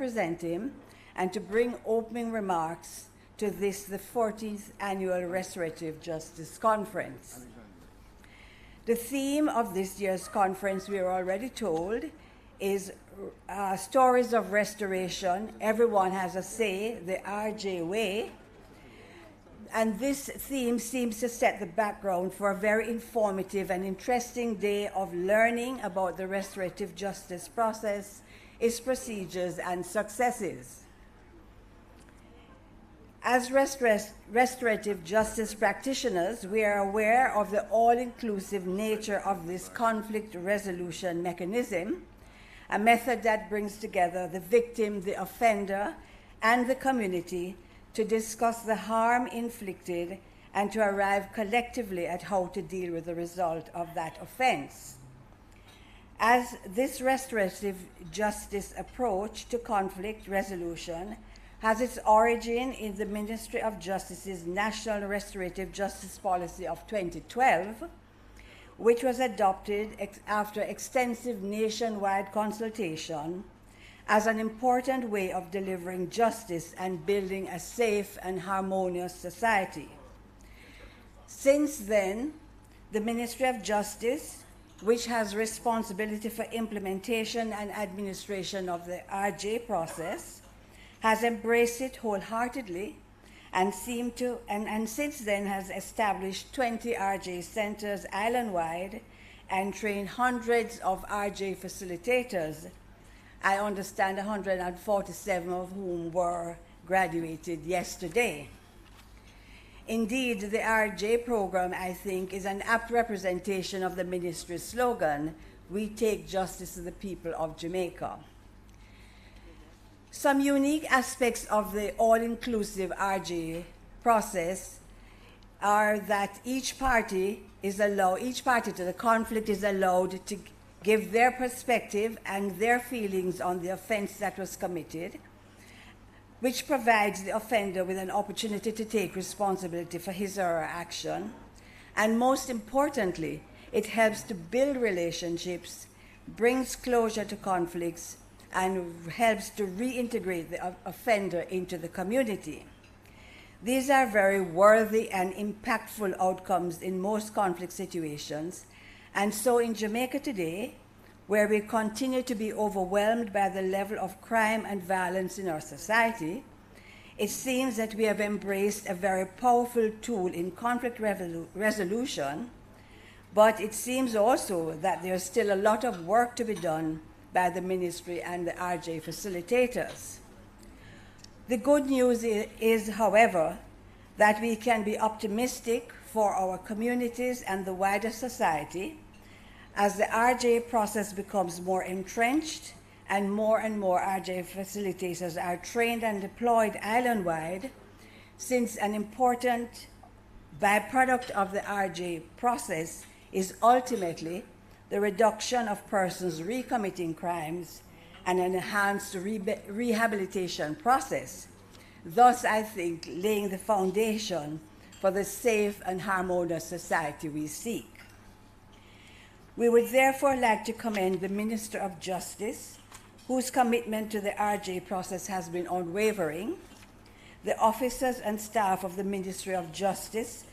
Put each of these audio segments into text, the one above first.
represent him and to bring opening remarks to this, the 14th Annual Restorative Justice Conference. The theme of this year's conference, we are already told, is Stories of Restoration, Everyone Has a Say, the RJ Way. And this theme seems to set the background for a very informative and interesting day of learning about the restorative justice process, its procedures and successes. As restorative justice practitioners, we are aware of the all-inclusive nature of this conflict resolution mechanism, a method that brings together the victim, the offender, and the community to discuss the harm inflicted and to arrive collectively at how to deal with the result of that offense. As this restorative justice approach to conflict resolution has its origin in the Ministry of Justice's National Restorative Justice Policy of 2012, which was adopted after extensive nationwide consultation as an important way of delivering justice and building a safe and harmonious society. Since then, the Ministry of Justice, which has responsibility for implementation and administration of the RJ process, has embraced it wholeheartedly and since then has established 20 RJ centers island-wide and trained hundreds of RJ facilitators. I understand 147 of whom were graduated yesterday. Indeed, the RJ program, I think, is an apt representation of the ministry's slogan, "We take justice to the people of Jamaica." Some unique aspects of the all-inclusive RJ process are that each party to the conflict is allowed to give their perspective and their feelings on the offense that was committed, which provides the offender with an opportunity to take responsibility for his or her action. And most importantly, it helps to build relationships, brings closure to conflicts, and helps to reintegrate the offender into the community. These are very worthy and impactful outcomes in most conflict situations. And so in Jamaica today, where we continue to be overwhelmed by the level of crime and violence in our society, it seems that we have embraced a very powerful tool in conflict resolution, but it seems also that there's still a lot of work to be done by the ministry and the RJ facilitators. The good news is, however, that we can be optimistic for our communities and the wider society as the RJ process becomes more entrenched and more RJ facilitators are trained and deployed island-wide, since an important byproduct of the RJ process is ultimately the reduction of persons recommitting crimes and an enhanced rehabilitation process, thus, I think, laying the foundation for the safe and harmonious society we seek. We would therefore like to commend the Minister of Justice, whose commitment to the RJ process has been unwavering, the officers and staff of the Ministry of Justice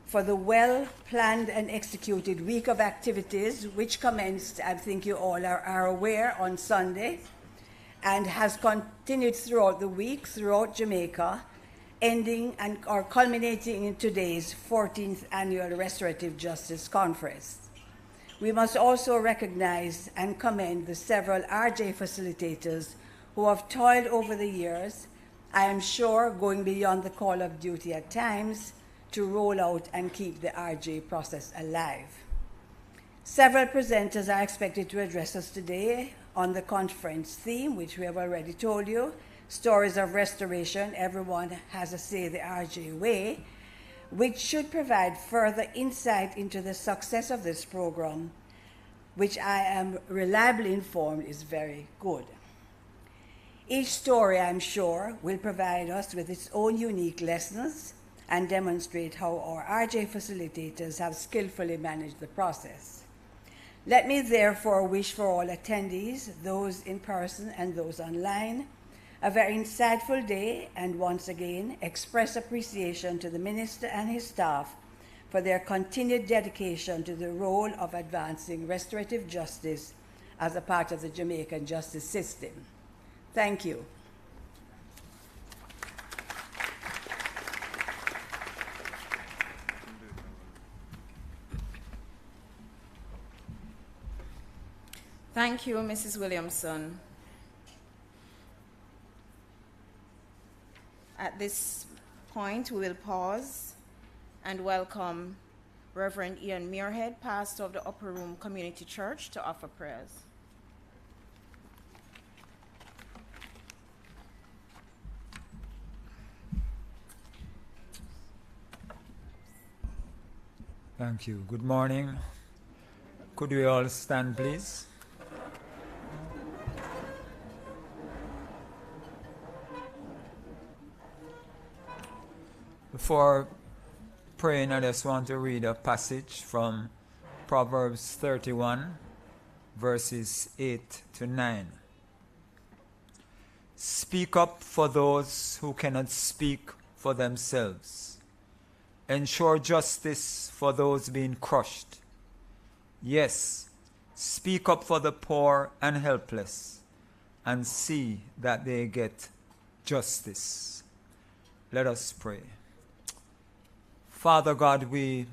for the well-planned and executed week of activities, which commenced, I think you all are aware, on Sunday, and has continued throughout the week, throughout Jamaica, ending or culminating in today's 14th Annual Restorative Justice Conference. We must also recognize and commend the several RJ facilitators who have toiled over the years, I am sure going beyond the call of duty at times, to roll out and keep the RJ process alive. Several presenters are expected to address us today on the conference theme, which we have already told you, Stories of Restoration, Everyone Has a Say, the RJ Way, which should provide further insight into the success of this program, which I am reliably informed is very good. Each story, I'm sure, will provide us with its own unique lessons and demonstrate how our RJ facilitators have skillfully managed the process. Let me therefore wish for all attendees, those in person and those online, A very insightful day, and once again express appreciation to the minister and his staff for their continued dedication to the role of advancing restorative justice as a part of the Jamaican justice system. Thank you. Thank you, Mrs. Williamson. At this point, we will pause and welcome Reverend Ian Muirhead, pastor of the Upper Room Community Church, to offer prayers. Thank you. Good morning. Could we all stand, please? Before praying, I just want to read a passage from Proverbs 31, verses 8 to 9. Speak up for those who cannot speak for themselves. Ensure justice for those being crushed. Yes, speak up for the poor and helpless, and see that they get justice. Let us pray. Father God, we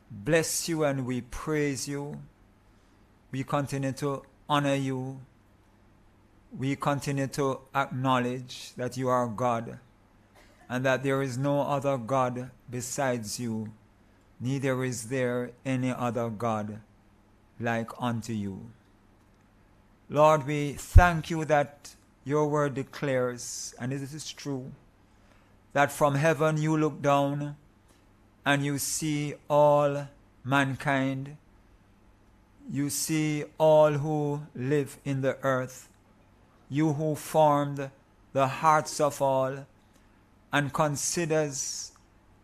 bless you and we praise you. We continue to honor you. We continue to acknowledge that you are God and that there is no other God besides you, neither is there any other God like unto you. Lord, we thank you that your word declares, and it is true, that from heaven you look down and you see all mankind. You see all who live in the earth. You who formed the hearts of all and considers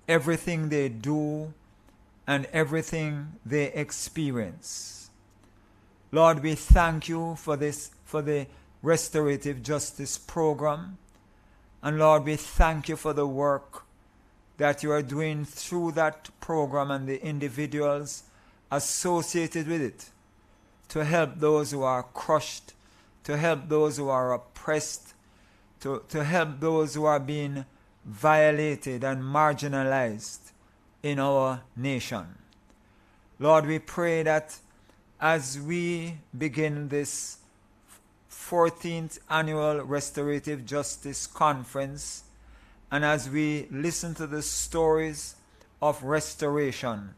everything they do and everything they experience. Lord, we thank you for this, for the Restorative Justice Program. And Lord, we thank you for the work that you are doing through that program and the individuals associated with it to help those who are crushed, to help those who are oppressed, to help those who are being violated and marginalized in our nation. Lord, we pray that as we begin this 14th Annual Restorative Justice Conference, and as we listen to the stories of restoration,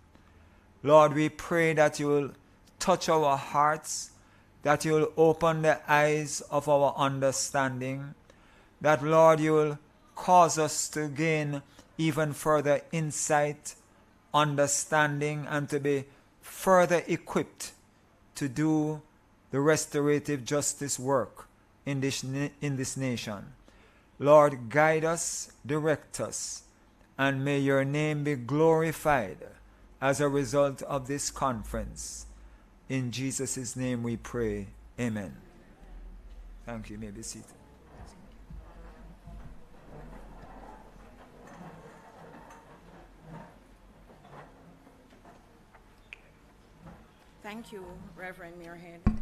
Lord, we pray that you will touch our hearts, that you will open the eyes of our understanding, that, Lord, you will cause us to gain even further insight, understanding, and to be further equipped to do the restorative justice work in this nation. Lord, guide us, direct us, and may your name be glorified as a result of this conference. In Jesus' name we pray. Amen. Thank you. You may be seated. Thank you, Reverend Muirhead.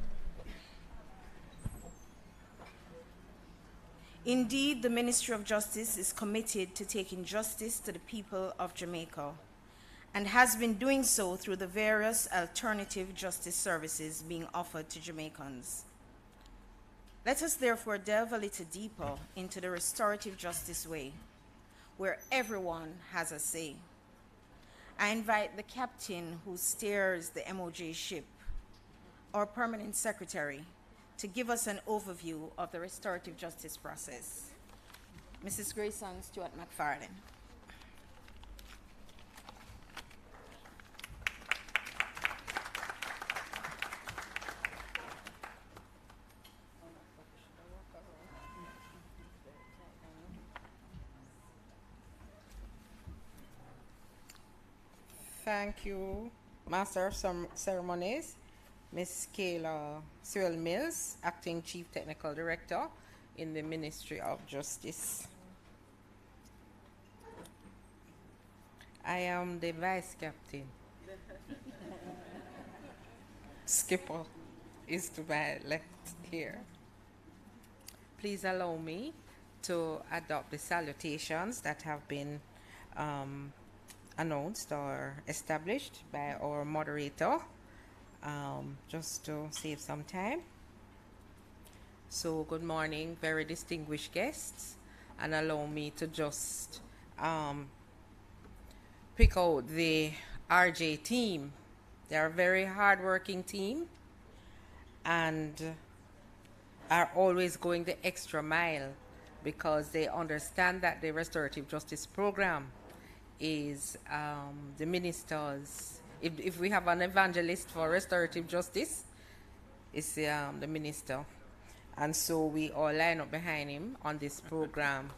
Indeed, the Ministry of Justice is committed to taking justice to the people of Jamaica and has been doing so through the various alternative justice services being offered to Jamaicans. Let us therefore delve a little deeper into the restorative justice way, where everyone has a say. I invite the captain who steers the MOJ ship, our permanent secretary, to give us an overview of the restorative justice process. Mrs. Grayson Stewart McFarlane. Thank you, Master of Ceremonies, Ms. Kayla Cyril Mills, Acting Chief Technical Director, in the Ministry of Justice. I am the Vice Captain. Skipper is to my left here. Please allow me to adopt the salutations that have been announced or established by our moderator, just to save some time. So good morning, very distinguished guests, and allow me to just pick out the RJ team. They're a very hardworking team and are always going the extra mile because they understand that the Restorative Justice Program is the ministers. If we have an evangelist for restorative justice, it's the minister. And so we all line up behind him on this program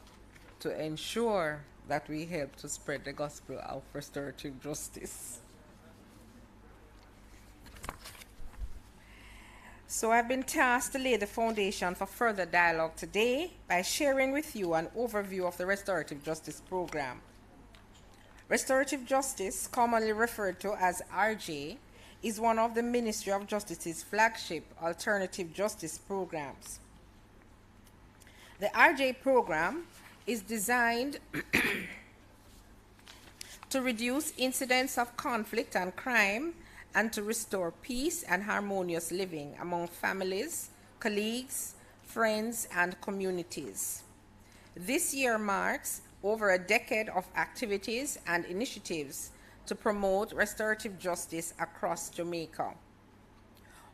to ensure that we help to spread the gospel of restorative justice. So I've been tasked to lay the foundation for further dialogue today by sharing with you an overview of the Restorative Justice Program. Restorative Justice, commonly referred to as RJ, is one of the Ministry of Justice's flagship alternative justice programs. The RJ program is designed to reduce incidents of conflict and crime and to restore peace and harmonious living among families, colleagues, friends, and communities. This year marks over a decade of activities and initiatives to promote restorative justice across Jamaica.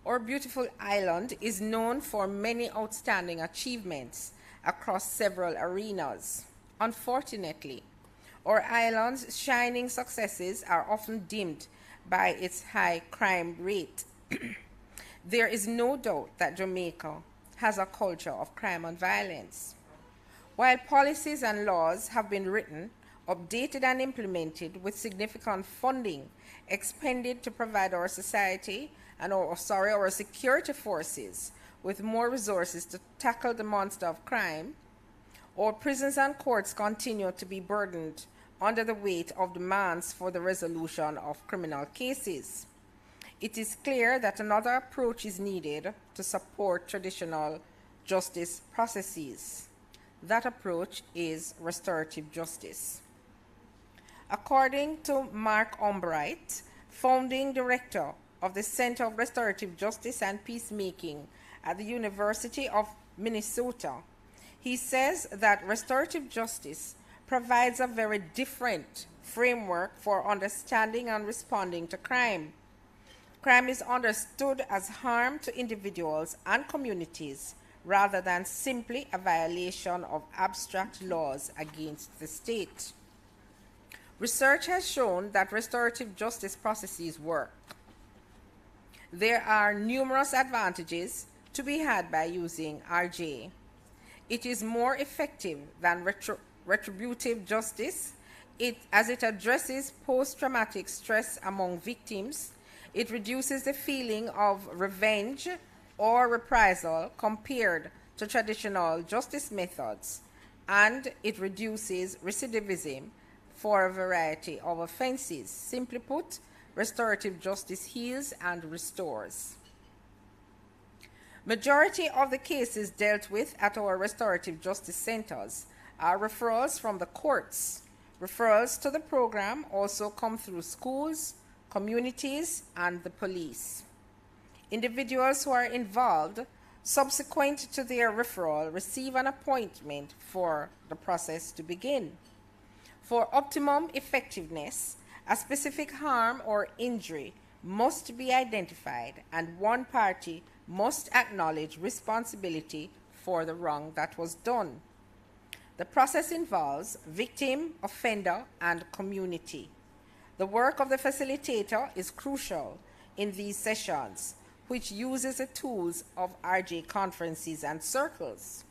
Our beautiful island is known for many outstanding achievements across several arenas. Unfortunately, our island's shining successes are often dimmed by its high crime rate. There is no doubt that Jamaica has a culture of crime and violence. While policies and laws have been written, updated and implemented with significant funding expended to provide our society and our security forces with more resources to tackle the monster of crime, our prisons and courts continue to be burdened under the weight of demands for the resolution of criminal cases. It is clear that another approach is needed to support traditional justice processes. That approach is restorative justice. According to Mark Umbright, founding director of the Center of Restorative Justice and Peacemaking at the University of Minnesota, he says that restorative justice provides a very different framework for understanding and responding to crime. Crime is understood as harm to individuals and communities rather than simply a violation of abstract laws against the state. Research has shown that restorative justice processes work. There are numerous advantages to be had by using RJ. It is more effective than retributive justice as it addresses post-traumatic stress among victims. It reduces the feeling of revenge or reprisal compared to traditional justice methods, and it reduces recidivism for a variety of offenses. Simply put, restorative justice heals and restores. Majority of the cases dealt with at our restorative justice centers are referrals from the courts. Referrals to the program also come through schools, communities, and the police. Individuals who are involved subsequent to their referral receive an appointment for the process to begin. For optimum effectiveness, a specific harm or injury must be identified, and one party must acknowledge responsibility for the wrong that was done. The process involves victim, offender, and community. The work of the facilitator is crucial in these sessions, which uses the tools of RJ conferences and circles.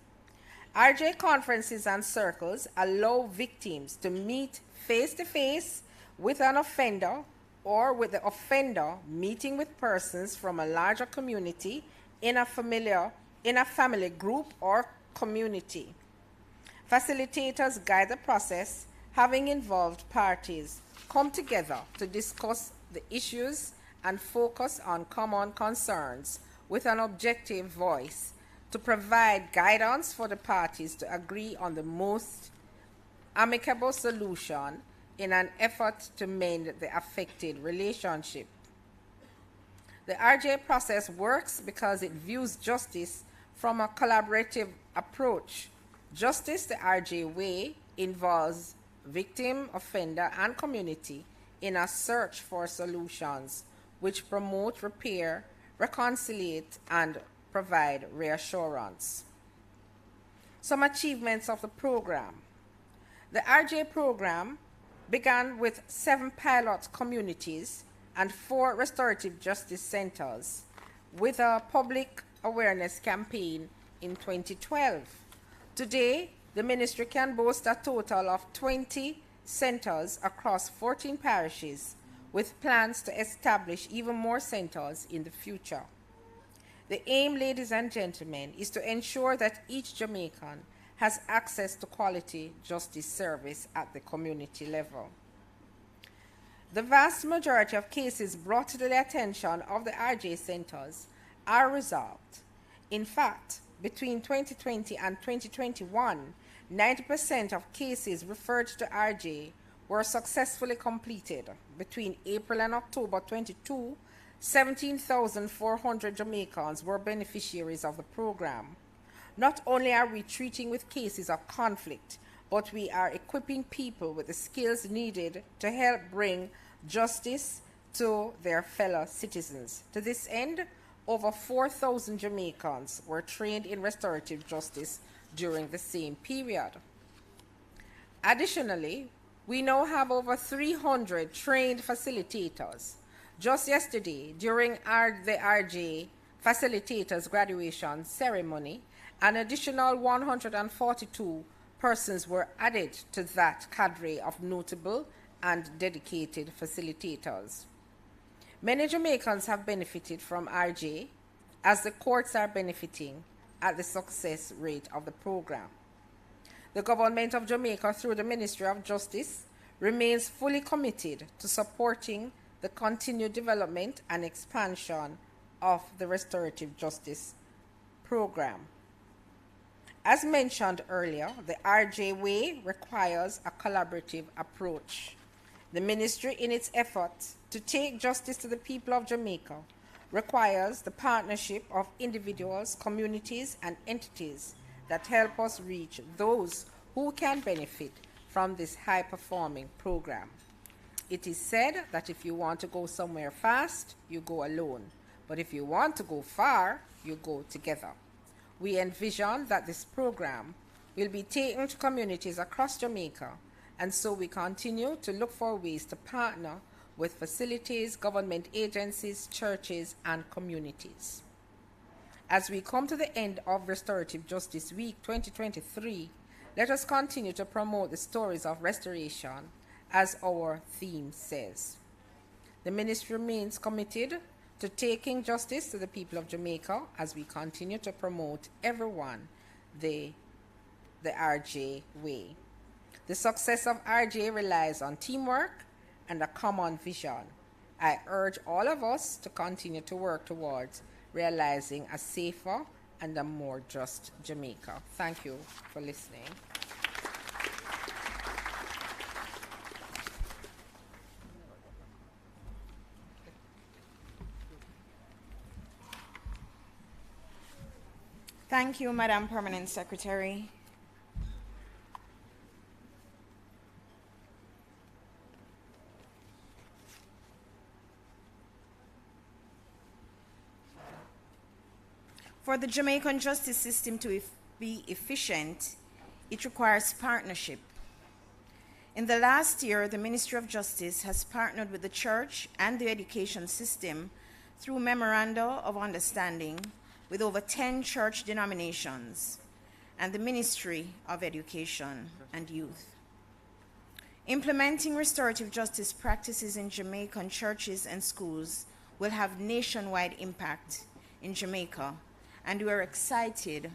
RJ conferences and circles allow victims to meet face-to-face with an offender, or with the offender meeting with persons from a larger community in a family group or community. Facilitators guide the process, having involved parties come together to discuss the issues and focus on common concerns with an objective voice to provide guidance for the parties to agree on the most amicable solution in an effort to mend the affected relationship. The RJ process works because it views justice from a collaborative approach. Justice the RJ way involves victim, offender, and community in a search for solutions which promote repair, reconciliate, and provide reassurance. Some achievements of the program. The RJ program began with 7 pilot communities and 4 restorative justice centers with a public awareness campaign in 2012. Today, the ministry can boast a total of 20 centers across 14 parishes, with plans to establish even more centers in the future. The aim, ladies and gentlemen, is to ensure that each Jamaican has access to quality justice service at the community level. The vast majority of cases brought to the attention of the RJ centers are resolved. In fact, between 2020 and 2021, 90% of cases referred to RJ were successfully completed. Between April and October 22, 17,400 Jamaicans were beneficiaries of the program. Not only are we treating with cases of conflict, but we are equipping people with the skills needed to help bring justice to their fellow citizens. To this end, over 4,000 Jamaicans were trained in restorative justice during the same period. Additionally, we now have over 300 trained facilitators. Just yesterday, during the RJ facilitators graduation ceremony, an additional 142 persons were added to that cadre of notable and dedicated facilitators. Many Jamaicans have benefited from RJ, as the courts are benefiting at the success rate of the program. The government of Jamaica, through the Ministry of Justice, remains fully committed to supporting the continued development and expansion of the restorative justice program. As mentioned earlier, the RJ way requires a collaborative approach. The ministry, in its efforts to take justice to the people of Jamaica, requires the partnership of individuals, communities, and entities that help us reach those who can benefit from this high-performing program. It is said that if you want to go somewhere fast, you go alone. But if you want to go far, you go together. We envision that this program will be taken to communities across Jamaica, and so we continue to look for ways to partner with facilities, government agencies, churches, and communities. As we come to the end of Restorative Justice Week 2023, let us continue to promote the stories of restoration, as our theme says. The ministry remains committed to taking justice to the people of Jamaica as we continue to promote everyone the RJ way. The success of RJ relies on teamwork and a common vision. I urge all of us to continue to work towards realizing a safer and a more just Jamaica. Thank you for listening. Thank you, Madam Permanent Secretary. For the Jamaican justice system to be efficient, it requires partnership. In the last year, the Ministry of Justice has partnered with the church and the education system through memoranda of understanding with over 10 church denominations and the Ministry of Education and Youth. Implementing restorative justice practices in Jamaican churches and schools will have nationwide impact in Jamaica, and we are excited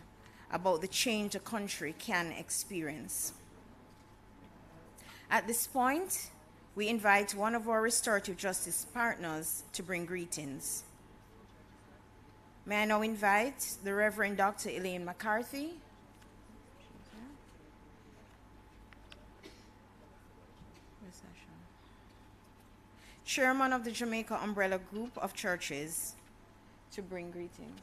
about the change the country can experience. At this point, we invite one of our restorative justice partners to bring greetings. May I now invite the Reverend Dr. Elaine McCarthy, Chairman of the Jamaica Umbrella Group of Churches, to bring greetings.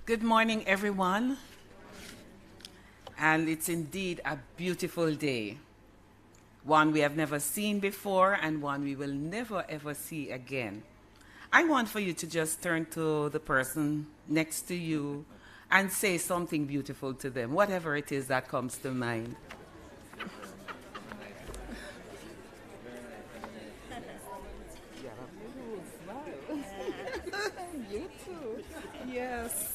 Good morning, everyone. And it's indeed a beautiful day. One we have never seen before and one we will never ever see again. I want for you to just turn to the person next to you and say something beautiful to them, whatever it is that comes to mind. You too. Yes.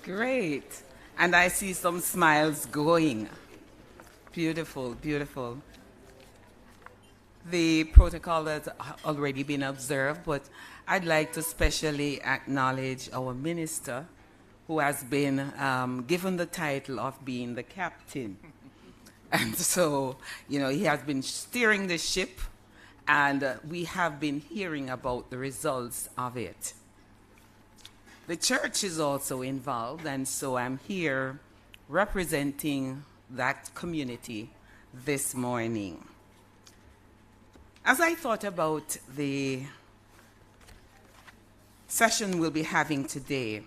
Great. And I see some smiles going. Beautiful, beautiful. The protocol has already been observed, but I'd like to specially acknowledge our minister, who has been given the title of being the captain. And so, he has been steering the ship, and we have been hearing about the results of it. The church is also involved, and so I'm here representing that community this morning. As I thought about the session we'll be having today,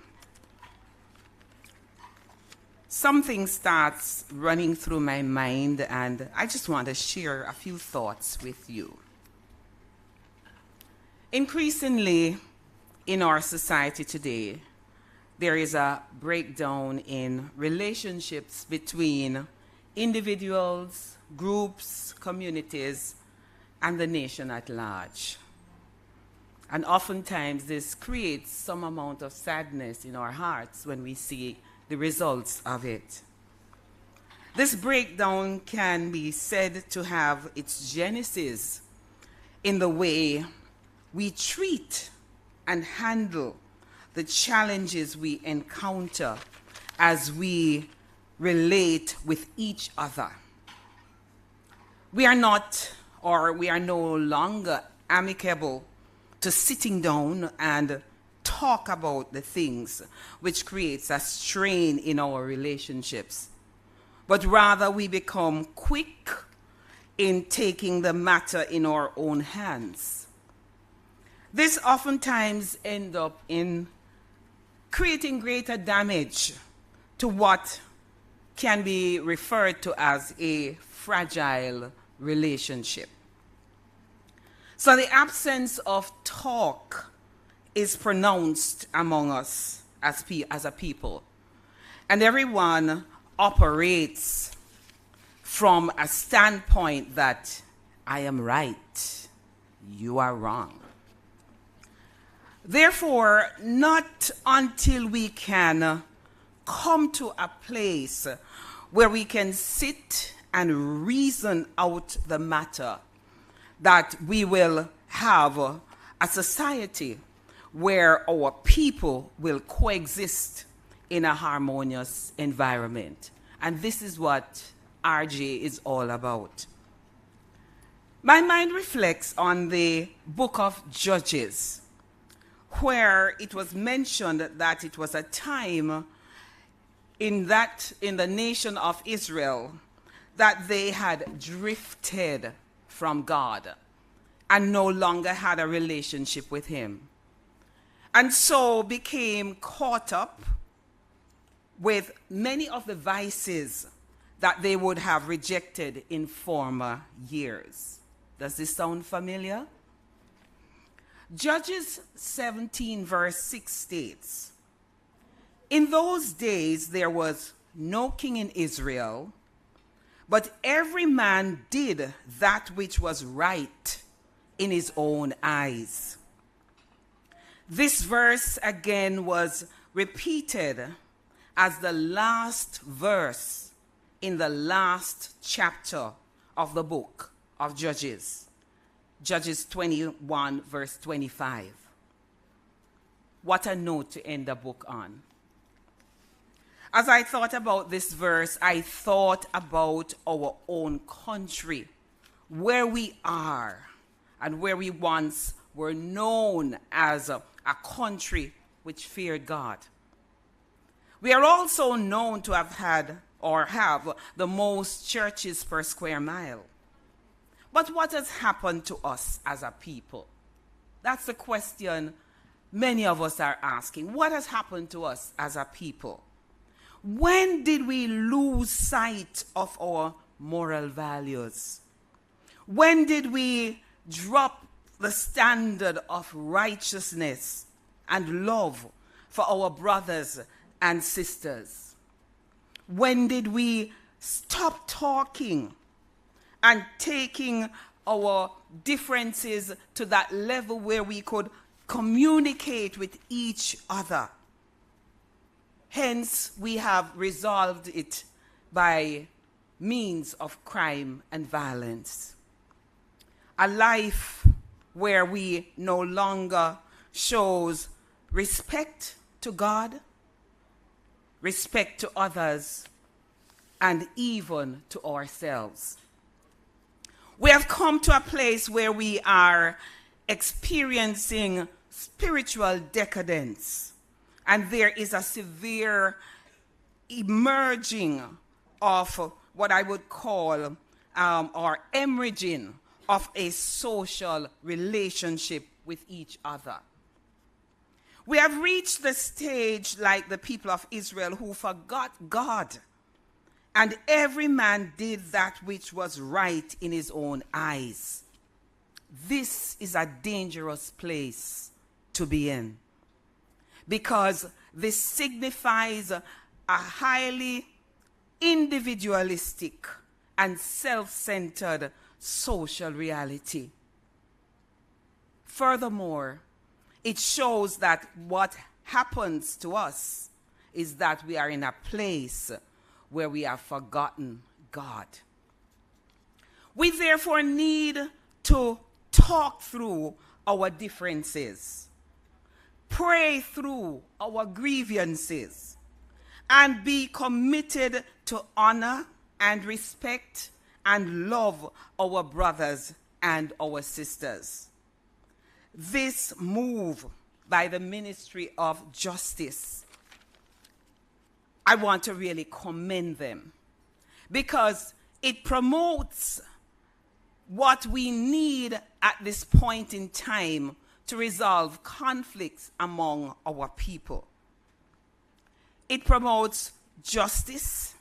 something starts running through my mind, and I just want to share a few thoughts with you. Increasingly, in our society today, there is a breakdown in relationships between individuals, groups, communities, and the nation at large. And oftentimes this creates some amount of sadness in our hearts when we see the results of it. This breakdown can be said to have its genesis in the way we treat and handle the challenges we encounter as we relate with each other. We are no longer amicable to sitting down and talk about the things which creates a strain in our relationships, but rather we become quick in taking the matter in our own hands. This oftentimes ends up in creating greater damage to what can be referred to as a fragile relationship. So the absence of talk is pronounced among us as a people. And everyone operates from a standpoint that I am right, you are wrong. Therefore, not until we can come to a place where we can sit and reason out the matter, that we will have a society where our people will coexist in a harmonious environment. And this is what RJ is all about. My mind reflects on the book of Judges, where it was mentioned that it was a time in the nation of Israel that they had drifted from God and no longer had a relationship with him, and so became caught up with many of the vices that they would have rejected in former years. Does this sound familiar? Judges 17 verse 6 states, "In those days there was no king in Israel, but every man did that which was right in his own eyes." This verse again was repeated as the last verse in the last chapter of the book of Judges, Judges 21, verse 25. What a note to end the book on. As I thought about this verse, I thought about our own country, where we are, and where we once were known as a country which feared God. We are also known to have had or have the most churches per square mile. But what has happened to us as a people? That's the question many of us are asking. What has happened to us as a people? When did we lose sight of our moral values? When did we drop the standard of righteousness and love for our brothers and sisters? When did we stop talking and taking our differences to that level where we could communicate with each other? Hence, we have resolved it by means of crime and violence. A life where we no longer shows respect to God, respect to others, and even to ourselves. We have come to a place where we are experiencing spiritual decadence. And there is a severe emerging of what I would call or emerging of a social relationship with each other. We have reached the stage like the people of Israel who forgot God, and every man did that which was right in his own eyes. This is a dangerous place to be in, because this signifies a highly individualistic and self-centered social reality. Furthermore, it shows that what happens to us is that we are in a place where we have forgotten God. We therefore need to talk through our differences, pray through our grievances, and be committed to honor and respect and love our brothers and our sisters. This move by the Ministry of Justice, I want to really commend them, because it promotes what we need at this point in time to resolve conflicts among our people. It promotes justice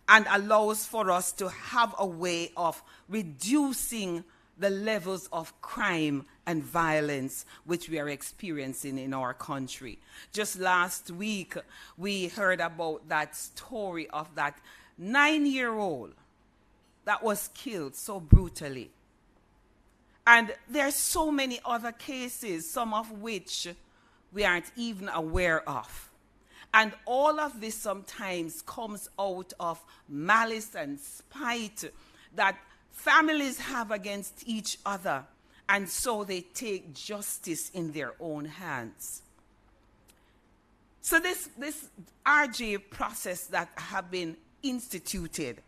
and allows for us to have a way of reducing the levels of crime and violence which we are experiencing in our country. Just last week, we heard about that story of that 9-year-old that was killed so brutally. And there are so many other cases, some of which we aren't even aware of. And all of this sometimes comes out of malice and spite that families have against each other, and so they take justice in their own hands. So this RJ process that have been instituted,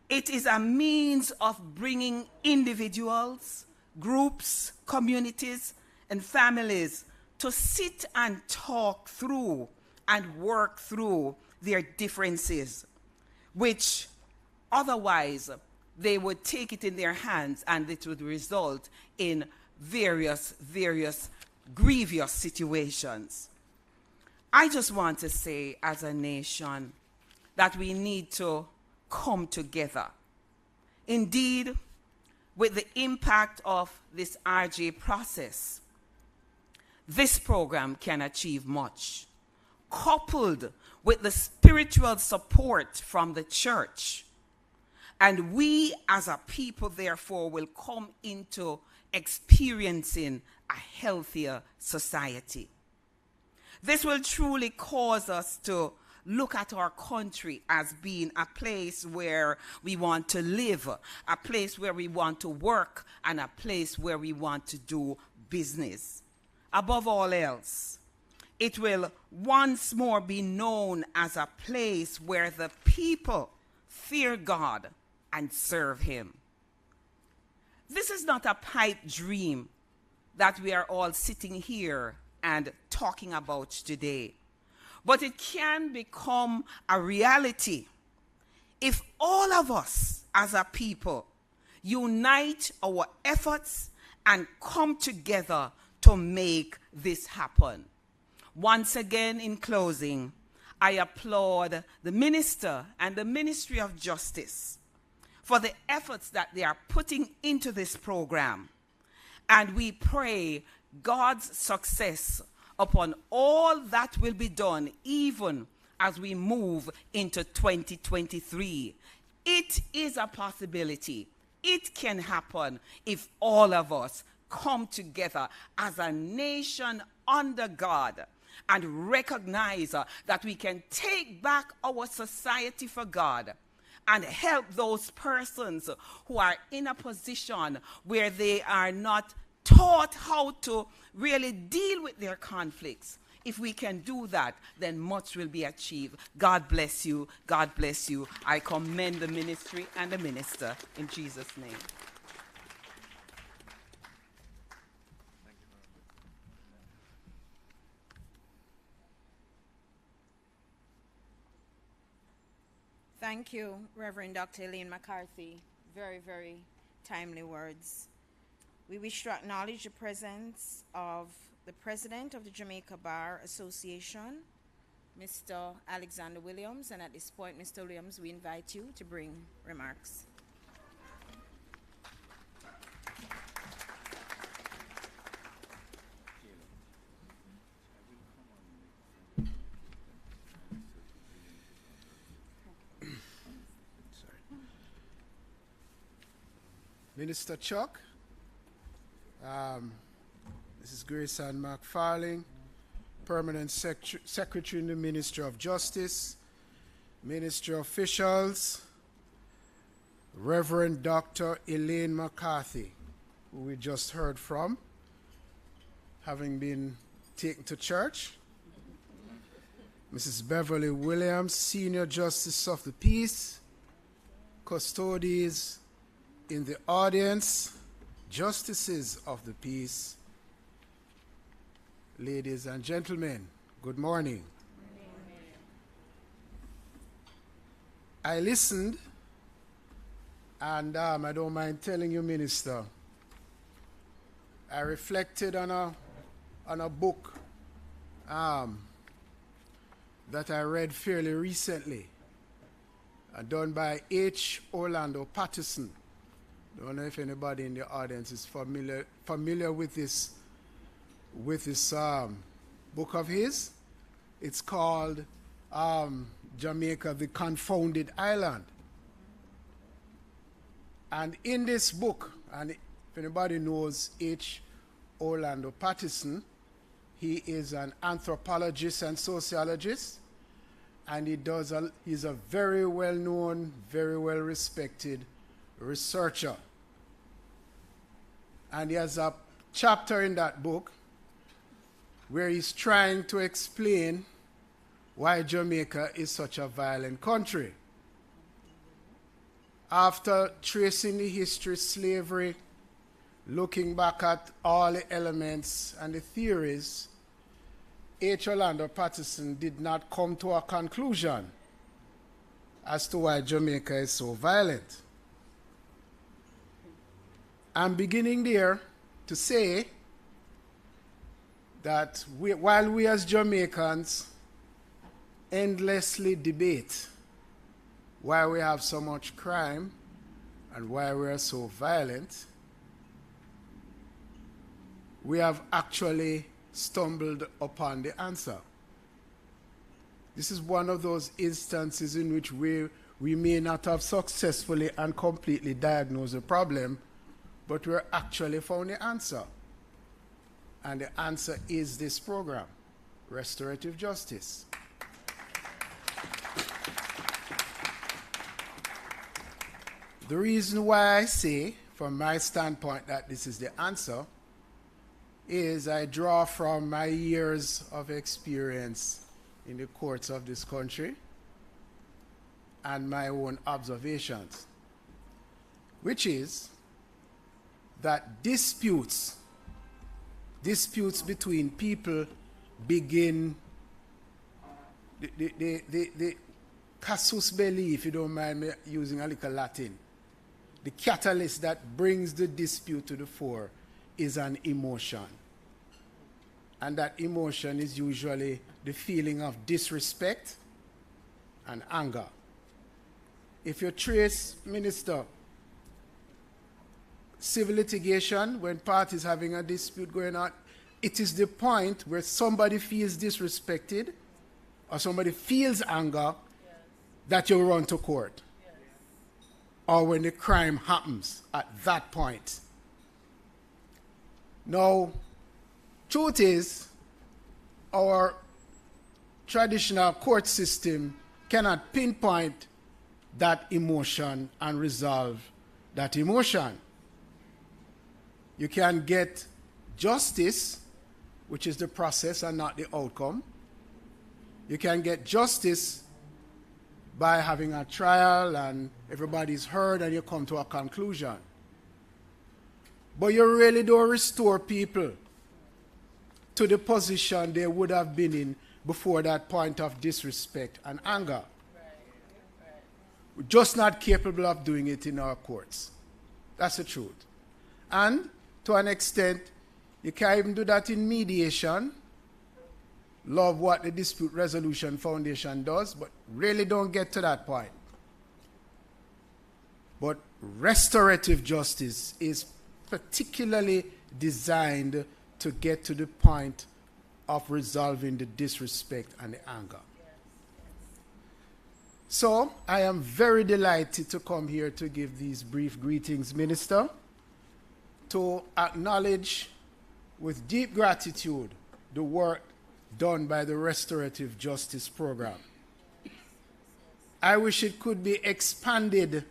it is a means of bringing individuals, groups, communities, and families to sit and talk through and work through their differences, which otherwise they would take it in their hands and it would result in various grievous situations. I just want to say as a nation that we need to come together. Indeed, with the impact of this RJ process, this program can achieve much, coupled with the spiritual support from the church. And we as a people, therefore, will come into experiencing a healthier society. This will truly cause us to look at our country as being a place where we want to live, a place where we want to work, and a place where we want to do business. Above all else, it will once more be known as a place where the people fear God and serve Him. This is not a pipe dream that we are all sitting here and talking about today, but it can become a reality if all of us as a people unite our efforts and come together to make this happen. Once again, in closing, I applaud the minister and the Ministry of Justice for the efforts that they are putting into this program. And we pray God's success upon all that will be done, even as we move into 2023. It is a possibility. It can happen if all of us come together as a nation under God and recognize that we can take back our society for God and help those persons who are in a position where they are not taught how to really deal with their conflicts. If we can do that, then much will be achieved. God bless you. God bless you. I commend the ministry and the minister in Jesus' name. Thank you, Reverend Dr. Elaine McCarthy. Very, very timely words. We wish to acknowledge the presence of the President of the Jamaica Bar Association, Mr. Alexander Williams, and at this point, Mr. Williams, we invite you to bring remarks. Minister Chuck, this is Grace Ann McFarling, Permanent Secretary in the Ministry of Justice, Ministry officials, Reverend Dr. Elaine McCarthy, who we just heard from, having been taken to church, Mrs. Beverly Williams, Senior Justice of the Peace, custodies in the audience, justices of the peace, ladies and gentlemen, good morning. I listened, and I don't mind telling you, Minister, I reflected on a book that I read fairly recently, done by H. Orlando Patterson. I don't know if anybody in the audience is familiar with this book of his. It's called Jamaica, the Confounded Island. And in this book, and if anybody knows H. Orlando Patterson, he is an anthropologist and sociologist, and he's a very well-known, very well-respected researcher. And he has a chapter in that book where he's trying to explain why Jamaica is such a violent country. After tracing the history of slavery, looking back at all the elements and the theories, H. Orlando Patterson did not come to a conclusion as to why Jamaica is so violent. I'm beginning there to say that while we as Jamaicans endlessly debate why we have so much crime and why we are so violent, we have actually stumbled upon the answer. This is one of those instances in which we may not have successfully and completely diagnosed the problem, but we're actually found the answer. And the answer is this program, Restorative Justice. The reason why I say, from my standpoint, that this is the answer is I draw from my years of experience in the courts of this country and my own observations, which is that disputes between people begin, the casus belli, if you don't mind me using a little Latin, the catalyst that brings the dispute to the fore is an emotion. And that emotion is usually the feeling of disrespect and anger. If you trace, Minister, civil litigation, when parties having a dispute going on, it is the point where somebody feels disrespected or somebody feels anger that you run to court. Or when the crime happens at that point. Now, truth is, our traditional court system cannot pinpoint that emotion and resolve that emotion. You can get justice, which is the process and not the outcome. You can get justice by having a trial and everybody's heard and you come to a conclusion. But you really don't restore people to the position they would have been in before that point of disrespect and anger. We're just not capable of doing it in our courts. That's the truth. And to an extent, you can't even do that in mediation. Love what the Dispute Resolution Foundation does, but really don't get to that point. But restorative justice is particularly designed to get to the point of resolving the disrespect and the anger. So, I am very delighted to come here to give these brief greetings, Minister, to acknowledge with deep gratitude the work done by the Restorative Justice Program. I wish it could be expanded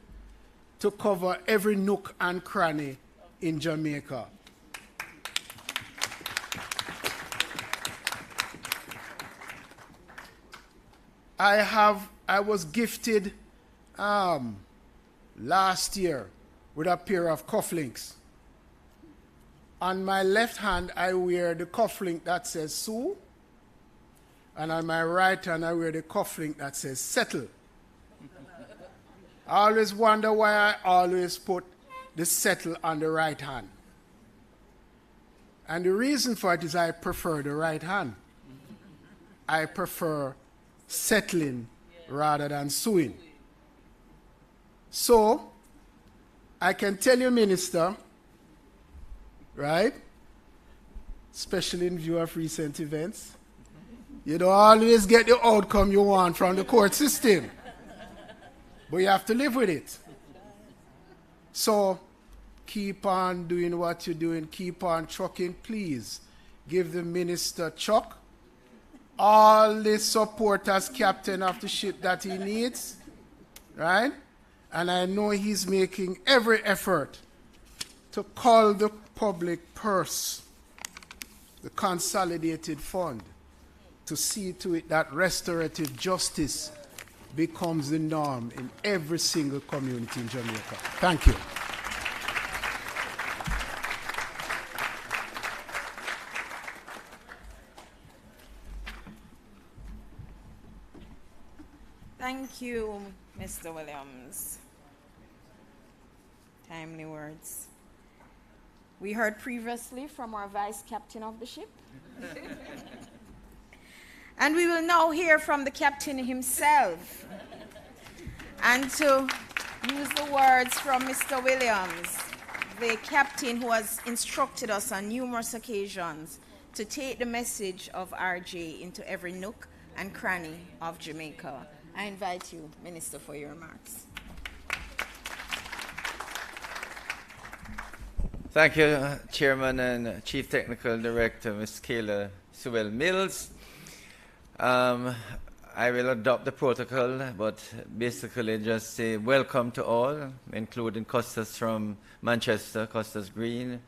to cover every nook and cranny in Jamaica. I was gifted last year with a pair of cufflinks. On my left hand, I wear the cufflink that says Sue, and on my right hand, I wear the cufflink that says settle. I always wonder why I always put the settle on the right hand. And the reason for it is I prefer the right hand. I prefer settling rather than suing. So, I can tell you, Minister, right, especially in view of recent events, you don't always get the outcome you want from the court system. But you have to live with it. So, keep on doing what you're doing. Keep on trucking. Please give the minister Chuck all the support as captain of the ship that he needs. Right? And I know he's making every effort to call the public purse, the consolidated fund, to see to it that restorative justice becomes the norm in every single community in Jamaica. Thank you. Thank you, Mr. Williams. Timely words. We heard previously from our vice captain of the ship. And we will now hear from the captain himself. And to use the words from Mr. Williams, the captain who has instructed us on numerous occasions to take the message of RJ into every nook and cranny of Jamaica. I invite you, Minister, for your remarks. Thank you, Chairman and Chief Technical Director, Ms. Kayla Sewell Mills. I will adopt the protocol, but basically just say welcome to all, including Costas from Manchester, Costas Green.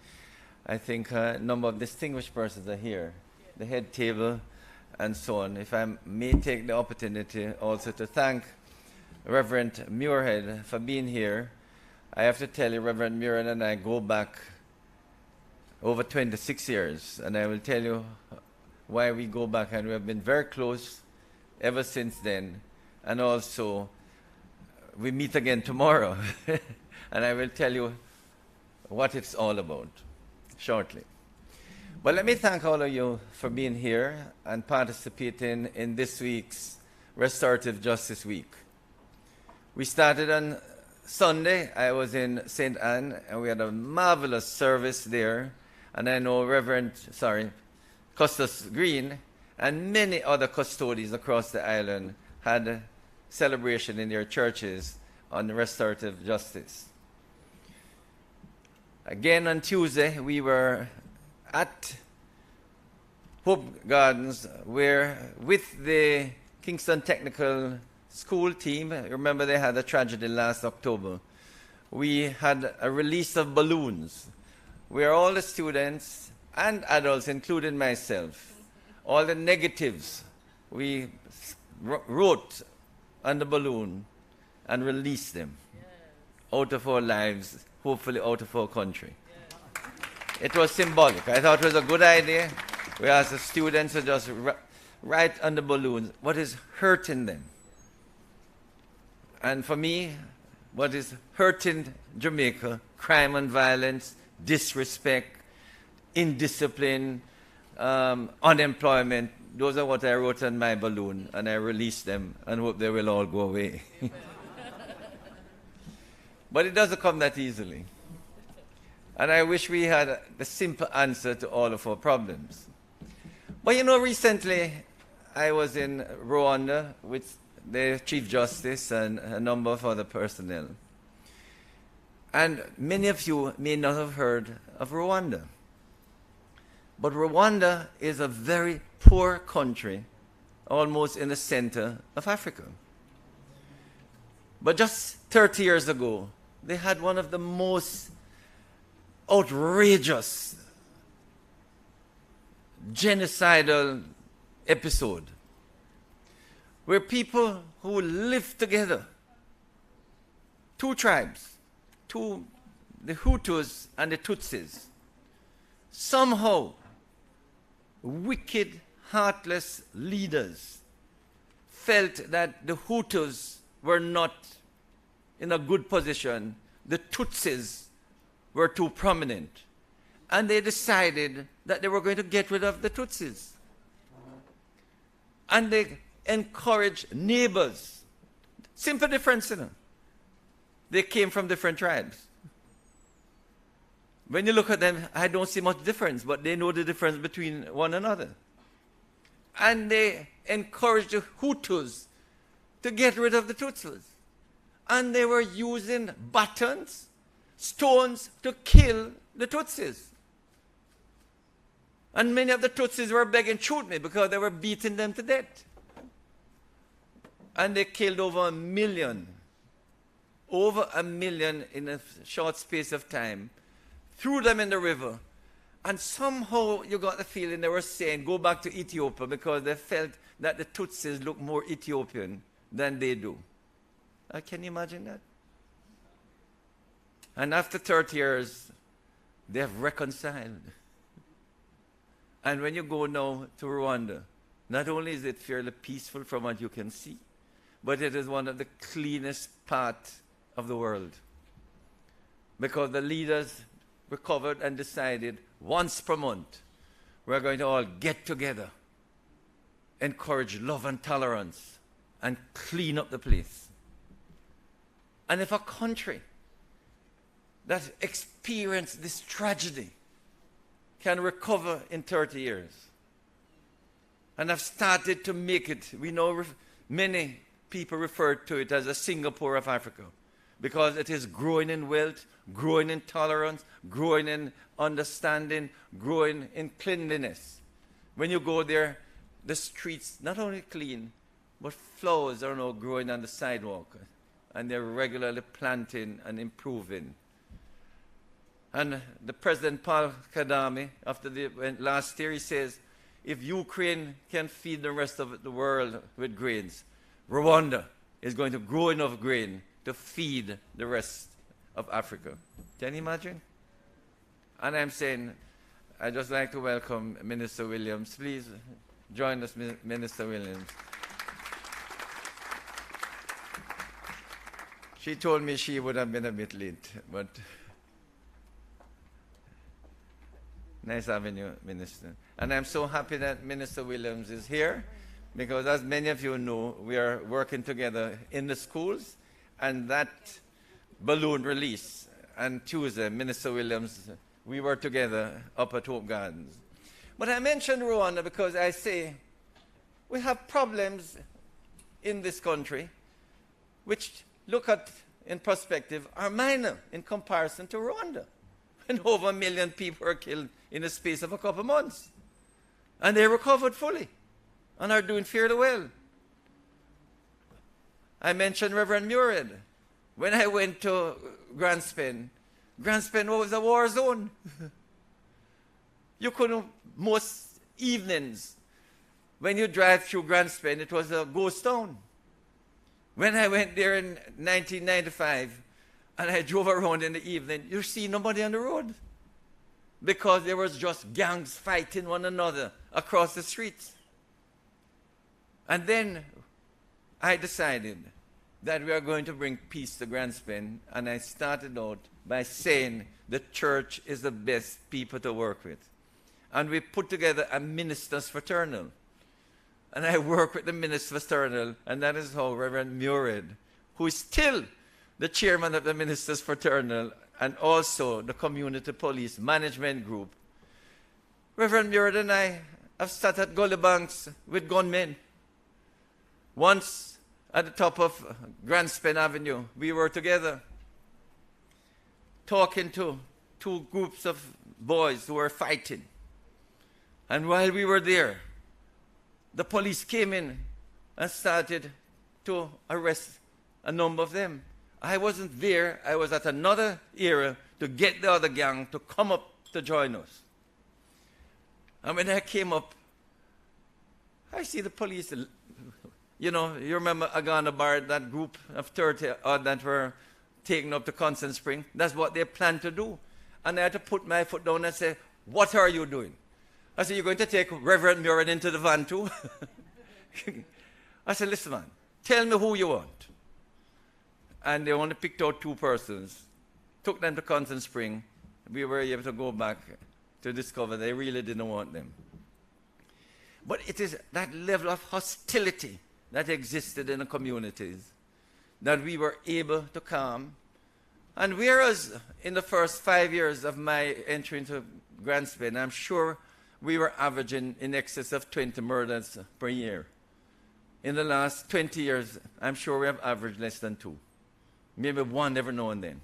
I think a number of distinguished persons are here, the head table, and so on. If I may take the opportunity also to thank Reverend Muirhead for being here. I have to tell you, Reverend Muirhead and I go back over 26 years, and I will tell you why we go back, and we have been very close ever since then. And also, we meet again tomorrow, and I will tell you what it's all about shortly. But let me thank all of you for being here and participating in this week's Restorative Justice Week. We started on Sunday. I was in St. Anne, and we had a marvelous service there. And I know Costas Green and many other custodians across the island had a celebration in their churches on restorative justice. Again on Tuesday, we were at Hope Gardens, where with the Kingston Technical School team, remember they had a tragedy last October, we had a release of balloons where all the students and adults, including myself, all the negatives we wrote on the balloon and released them out of our lives, hopefully out of our country. It was symbolic. I thought it was a good idea. We asked the students to just write on the balloons what is hurting them. And for me, what is hurting Jamaica, crime and violence, disrespect, indiscipline, unemployment, those are what I wrote on my balloon, and I released them and hope they will all go away. But it doesn't come that easily. And I wish we had the simple answer to all of our problems. But you know, recently I was in Rwanda with the Chief Justice and a number of other personnel. And many of you may not have heard of Rwanda. But Rwanda is a very poor country, almost in the center of Africa. But just 30 years ago, they had one of the most outrageous genocidal episode where people who lived together, two tribes, the Hutus and the Tutsis, somehow wicked, heartless leaders felt that the Hutus were not in a good position, the Tutsis were too prominent, and they decided that they were going to get rid of the Tutsis. And they encouraged neighbors. Simple difference, you know. They came from different tribes. When you look at them, I don't see much difference, but they know the difference between one another. And they encouraged the Hutus to get rid of the Tutsis. And they were using batons, stones to kill the Tutsis. And many of the Tutsis were begging, shoot me, because they were beating them to death. And they killed over 1 million. Over 1 million in a short space of time. Threw them in the river. And somehow you got the feeling they were saying, go back to Ethiopia, because they felt that the Tutsis look more Ethiopian than they do. Can you imagine that? And after 30 years, they have reconciled. And when you go now to Rwanda, not only is it fairly peaceful from what you can see, but it is one of the cleanest parts of the world. Because the leaders recovered and decided once per month, we're going to all get together, encourage love and tolerance, and clean up the place. And if a country that experienced this tragedy can recover in 30 years and have started to make it, we know many people refer to it as a Singapore of Africa, because it is growing in wealth, growing in tolerance, growing in understanding, growing in cleanliness. When you go there, the streets not only clean, but flowers are now growing on the sidewalk, and they're regularly planting and improving. And the President Paul Kagame, after last year, he says, if Ukraine can feed the rest of the world with grains, Rwanda is going to grow enough grain to feed the rest of Africa. Can you imagine? And I'm saying, I'd just like to welcome Minister Williams. Please join us, Minister Williams. She told me she would have been a bit late, but nice having you, Minister. And I'm so happy that Minister Williams is here, because as many of you know, we are working together in the schools, and that balloon release on Tuesday, Minister Williams, we were together up at Hope Gardens. But I mentioned Rwanda because I say we have problems in this country which, look at in perspective, are minor in comparison to Rwanda. And over 1 million people were killed in the space of a couple of months. And they recovered fully and are doing fairly well. I mentioned Reverend Murad. When I went to Grand Spain was a war zone. You couldn't, most evenings, when you drive through Grand Spain, it was a ghost town. When I went there in 1995, and I drove around in the evening, you see nobody on the road, because there was just gangs fighting one another across the streets. And then I decided that we are going to bring peace to Grand Spain, and I started out by saying the church is the best people to work with. And we put together a ministers fraternal. And I work with the ministers fraternal, and that is how Reverend Murad, who is still the chairman of the ministers fraternal and also the community police management group, Reverend Murad and I have sat at gully banks with gunmen. Once at the top of Grand Spain Avenue, we were together talking to two groups of boys who were fighting. And while we were there, the police came in and started to arrest a number of them. I wasn't there. I was at another area to get the other gang to come up to join us. And when I came up, I see the police. You know, you remember Agana Bar, that group of 30 that were taken up to Constant Spring? That's what they planned to do. And I had to put my foot down and say, what are you doing? I said, you're going to take Reverend Murad into the van too? I said, listen, man, tell me who you want. And they only picked out 2 persons, took them to Constant Spring. We were able to go back to discover they really didn't want them. But it is that level of hostility that existed in the communities that we were able to calm. And whereas in the first 5 years of my entry into Grand Spain, I'm sure we were averaging in excess of 20 murders per year. In the last 20 years, I'm sure we have averaged less than 2. Maybe 1 every now and then.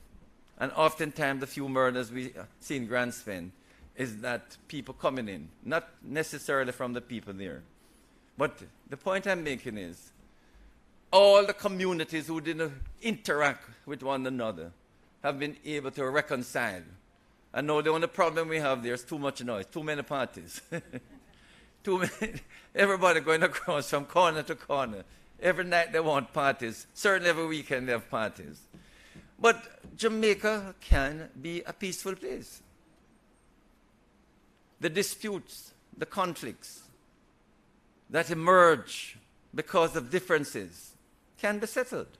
And oftentimes the few murders we see in Grand Spain is that people coming in, not necessarily from the people there. But the point I'm making is, all the communities who didn't interact with one another have been able to reconcile. And now the only problem we have there is too much noise, too many parties. Too many, everybody going across from corner to corner. Every night they want parties. Certainly every weekend they have parties. But Jamaica can be a peaceful place. The disputes, the conflicts that emerge because of differences can be settled.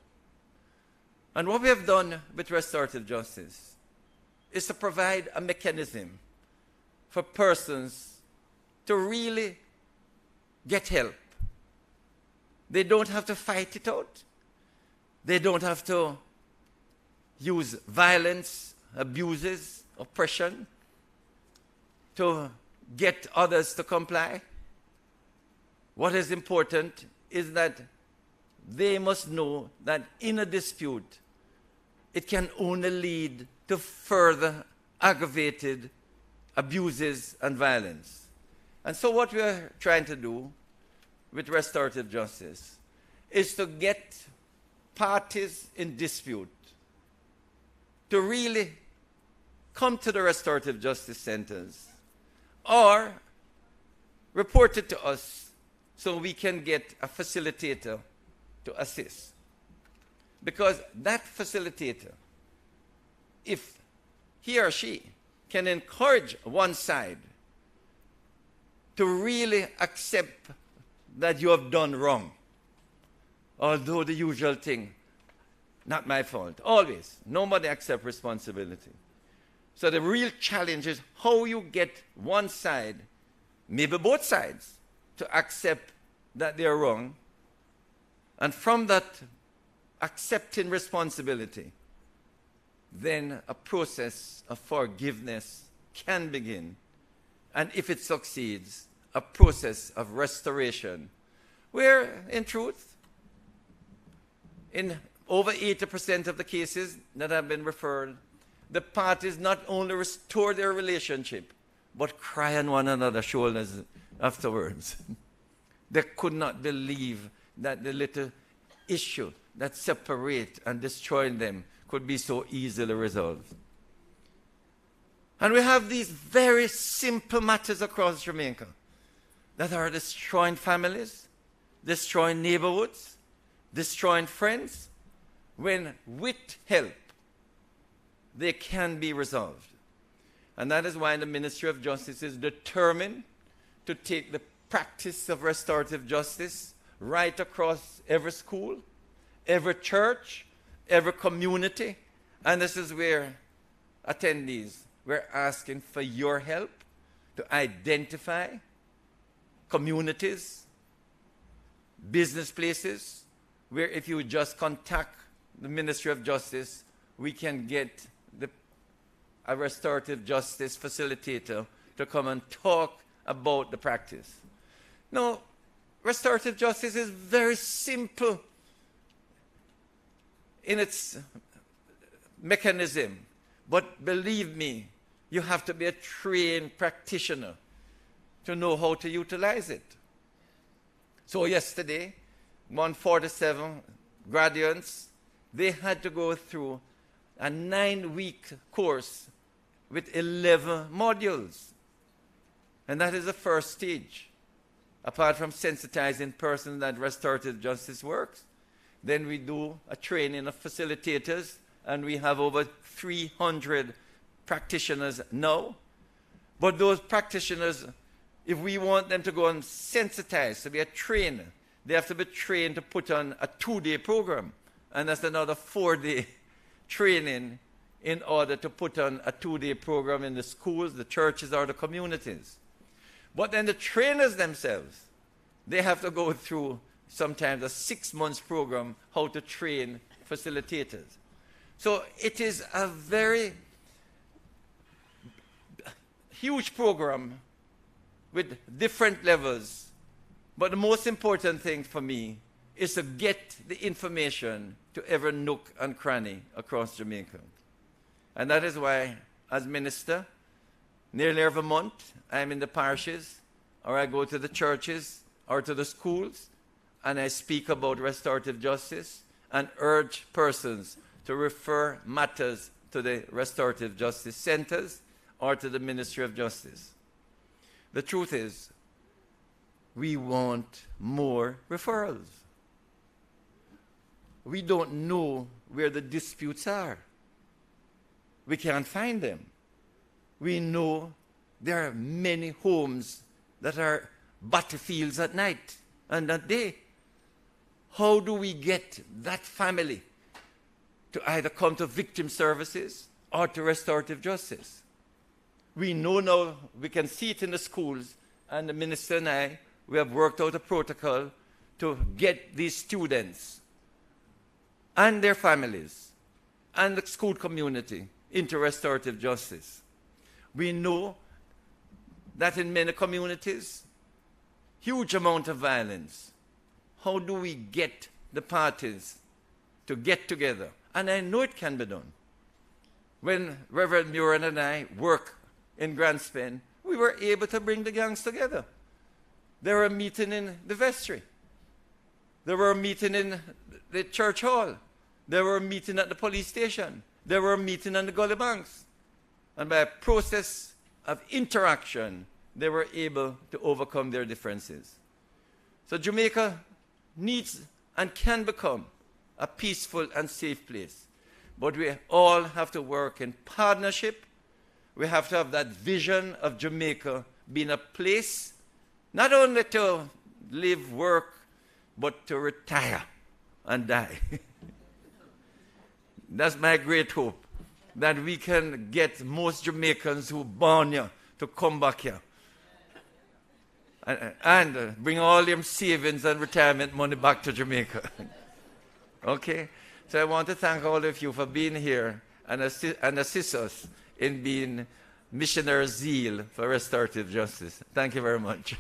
And what we have done with restorative justice is to provide a mechanism for persons to really get help. They don't have to fight it out. They don't have to use violence, abuses, oppression to get others to comply. What is important is that they must know that in a dispute, it can only lead to further aggravated abuses and violence. And so what we are trying to do with restorative justice is to get parties in dispute to really come to the restorative justice centers or report it to us so we can get a facilitator to assist. Because that facilitator, if he or she can encourage one side to really accept that you have done wrong, although the usual thing, not my fault, always, nobody accepts responsibility. So the real challenge is how you get one side, maybe both sides, to accept that they're wrong, and from that accepting responsibility, then a process of forgiveness can begin. And if it succeeds, a process of restoration, where, in truth, in over 80% of the cases that have been referred, the parties not only restore their relationship, but cry on one another's shoulders afterwards. They could not believe that the little issue that separates and destroys them could be so easily resolved. And we have these very simple matters across Jamaica that are destroying families, destroying neighborhoods, destroying friends, when with help, they can be resolved. And that is why the Ministry of Justice is determined to take the practice of restorative justice right across every school, every church, every community. And this is where attendees, we're asking for your help to identify communities, business places, where if you just contact the Ministry of Justice, we can get a restorative justice facilitator to come and talk about the practice. Now, restorative justice is very simple in its mechanism, but believe me, you have to be a trained practitioner to know how to utilize it. So yesterday, 147 graduates, they had to go through a 9-week course with 11 modules. And that is the first stage. Apart from sensitizing persons that restorative justice works, then we do a training of facilitators, and we have over 300 practitioners now. But those practitioners, if we want them to go and sensitize, to be a trainer, they have to be trained to put on a 2-day program. And that's another 4-day training in order to put on a 2-day program in the schools, the churches, or the communities. But then the trainers themselves, they have to go through sometimes a 6-month program how to train facilitators. So it is a very huge program with different levels. But the most important thing for me is to get the information to every nook and cranny across Jamaica. And that is why, as minister, nearly every month, I'm in the parishes, or I go to the churches, or to the schools, and I speak about restorative justice and urge persons to refer matters to the restorative justice centers or to the Ministry of Justice. The truth is, we want more referrals. We don't know where the disputes are. We can't find them. We know there are many homes that are battlefields at night and at day. How do we get that family to either come to victim services or to restorative justice? We know now, we can see it in the schools, and the minister and I, we have worked out a protocol to get these students and their families and the school community into restorative justice. We know that in many communities, huge amount of violence. How do we get the parties to get together? And I know it can be done. When Reverend Muran and I work in Grand Spain, we were able to bring the gangs together. They were meeting in the vestry. They were meeting in the church hall. They were meeting at the police station. They were meeting on the gully banks. And by a process of interaction, they were able to overcome their differences. So Jamaica needs and can become a peaceful and safe place. But we all have to work in partnership. We have to have that vision of Jamaica being a place not only to live, work, but to retire and die. That's my great hope, that we can get most Jamaicans who born here to come back here and bring all them savings and retirement money back to Jamaica. Okay? So I want to thank all of you for being here and assist us in being missionary zeal for restorative justice. Thank you very much.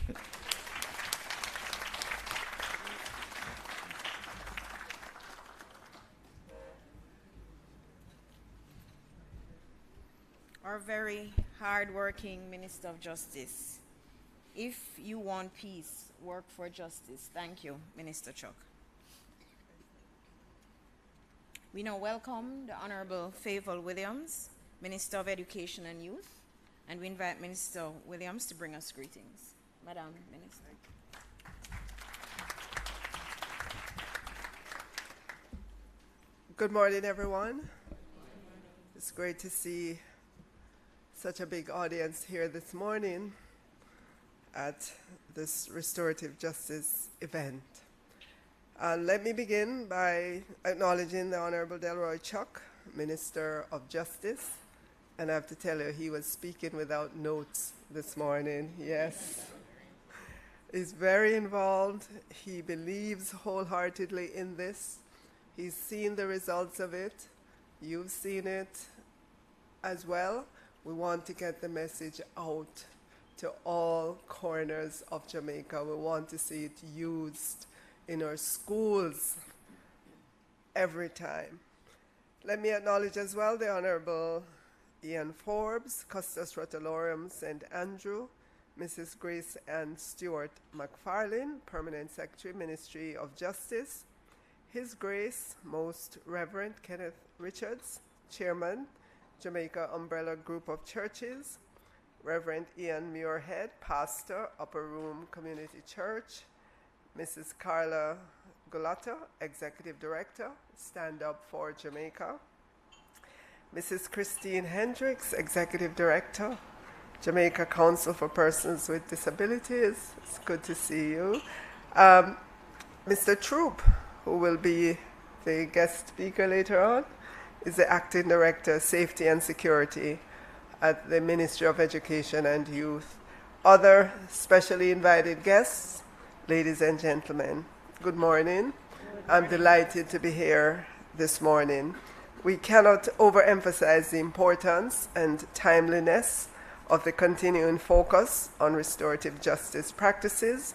Our very hard-working Minister of Justice. If you want peace, work for justice. Thank you, Minister Chuck. We now welcome the Honorable Favour Williams, Minister of Education and Youth, and we invite Minister Williams to bring us greetings. Madam Minister. Good morning, everyone. It's great to see such a big audience here this morning at this restorative justice event. Let me begin by acknowledging the Honorable Delroy Chuck, Minister of Justice. And I have to tell you, he was speaking without notes this morning. Yes. He's very involved. He believes wholeheartedly in this. He's seen the results of it. You've seen it as well. We want to get the message out to all corners of Jamaica. We want to see it used in our schools every time. Let me acknowledge as well the Honorable Ian Forbes, Custos Rotalorum St. Andrew, Mrs. Grace Ann Stewart McFarlane, Permanent Secretary, Ministry of Justice, His Grace, Most Reverend Kenneth Richards, Chairman, Jamaica Umbrella Group of Churches, Reverend Ian Muirhead, Pastor, Upper Room Community Church, Mrs. Carla Gulata, Executive Director, Stand Up for Jamaica, Mrs. Christine Hendricks, Executive Director, Jamaica Council for Persons with Disabilities. It's good to see you. Mr. Troop, who will be the guest speaker later on, is the Acting Director, Safety and Security at the Ministry of Education and Youth. Other specially invited guests, ladies and gentlemen, good morning. I'm delighted to be here this morning. We cannot overemphasize the importance and timeliness of the continuing focus on restorative justice practices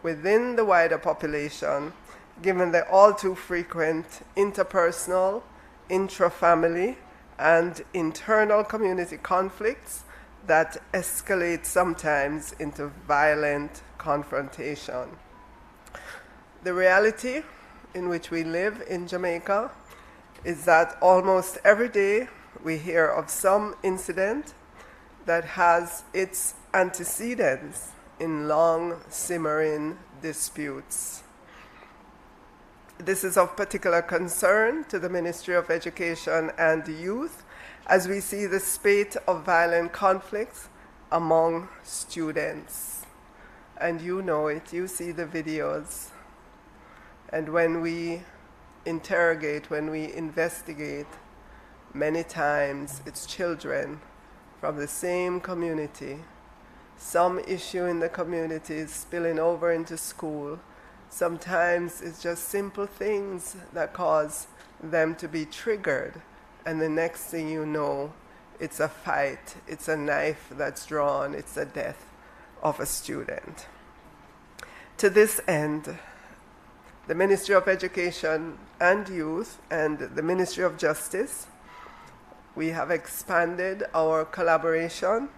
within the wider population, given the all too frequent interpersonal, intra-family, and internal community conflicts that escalate sometimes into violent confrontation. The reality in which we live in Jamaica is that almost every day we hear of some incident that has its antecedents in long simmering disputes. This is of particular concern to the Ministry of Education and Youth as we see the spate of violent conflicts among students. And you know it, you see the videos. And when we interrogate, when we investigate, many times it's children from the same community. Some issue in the community is spilling over into school. Sometimes it's just simple things that cause them to be triggered. And the next thing you know, it's a fight, it's a knife that's drawn, it's the death of a student. To this end, the Ministry of Education and Youth and the Ministry of Justice, we have expanded our collaboration